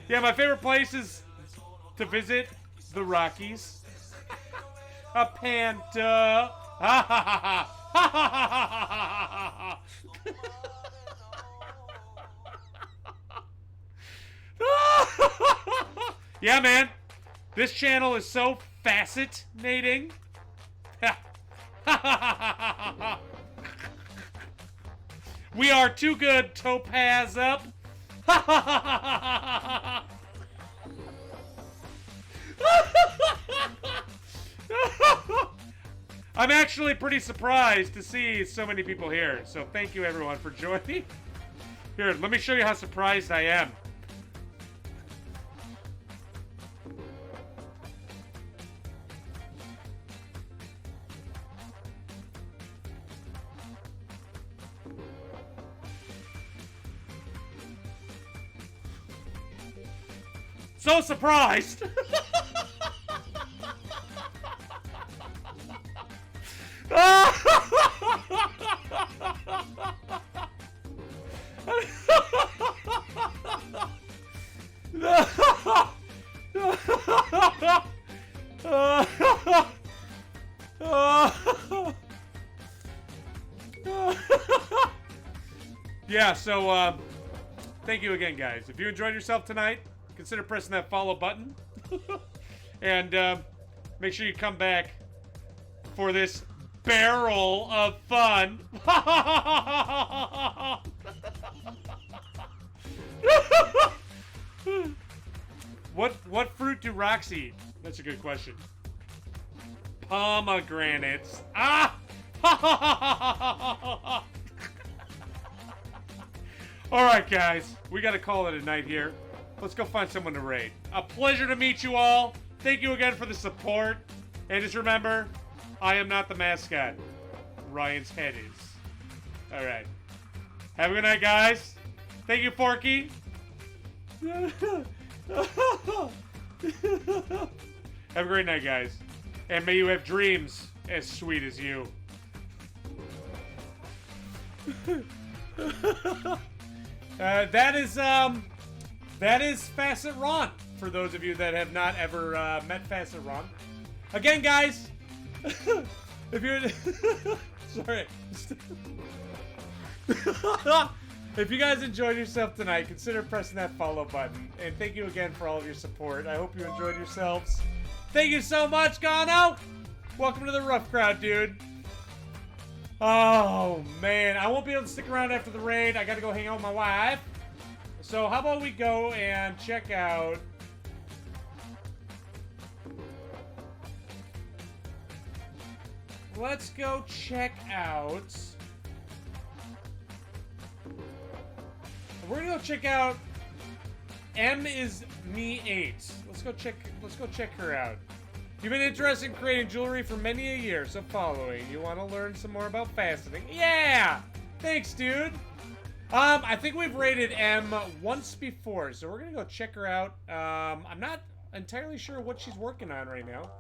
Yeah, my favorite place is to visit the Rockies. A panda. Yeah, man. This channel is so fascinating. We are too good. Topaz up. I'm actually pretty surprised to see so many people here. So thank you everyone for joining. Here, let me show you how surprised I am. So surprised! Yeah, so, thank you again, guys. If you enjoyed yourself tonight, consider pressing that follow button. And make sure you come back for this barrel of fun. What fruit do rocks eat? That's a good question. Pomegranates. Ah! Alright, guys. We gotta call it a night here. Let's go find someone to raid. A pleasure to meet you all. Thank you again for the support. And just remember, I am not the mascot. Ryan's head is. Alright. Have a good night, guys. Thank you, Forky. Have a great night, guys. And may you have dreams as sweet as you. That is Facet Ron, for those of you that have not ever met Facet Ron. Again, guys, if you're... Sorry. If you guys enjoyed yourself tonight, consider pressing that follow button. And thank you again for all of your support. I hope you enjoyed yourselves. Thank you so much, Gano. Welcome to the rough crowd, dude. Oh, man. I won't be able to stick around after the raid. I got to go hang out with my wife. So how about we go and check out... Let's go check out... We're gonna go check out M is Me 8. Let's go check her out. You've been interested in creating jewelry for many a year, so following. You want to learn some more about faceting? Yeah! Thanks, dude. I think we've rated M once before, so we're gonna go check her out. I'm not entirely sure what she's working on right now,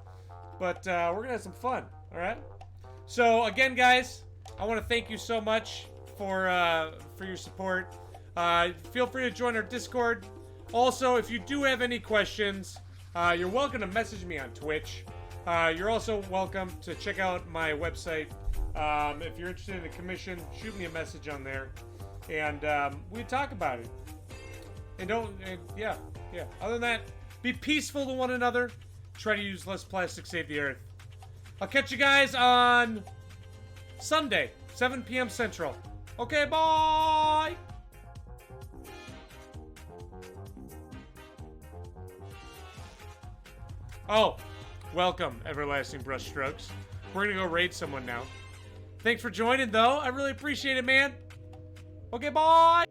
but we're gonna have some fun. All right. So again, guys, I want to thank you so much for your support. Feel free to join our Discord. Also, if you do have any questions, you're welcome to message me on Twitch. You're also welcome to check out my website. If you're interested in a commission, shoot me a message on there, and we talk about it. And yeah. Other than that, be peaceful to one another. Try to use less plastic, save the earth. I'll catch you guys on Sunday, 7 p.m. Central. Okay, bye! Oh, welcome, Everlasting Brushstrokes. We're gonna go raid someone now. Thanks for joining, though. I really appreciate it, man. Okay, bye!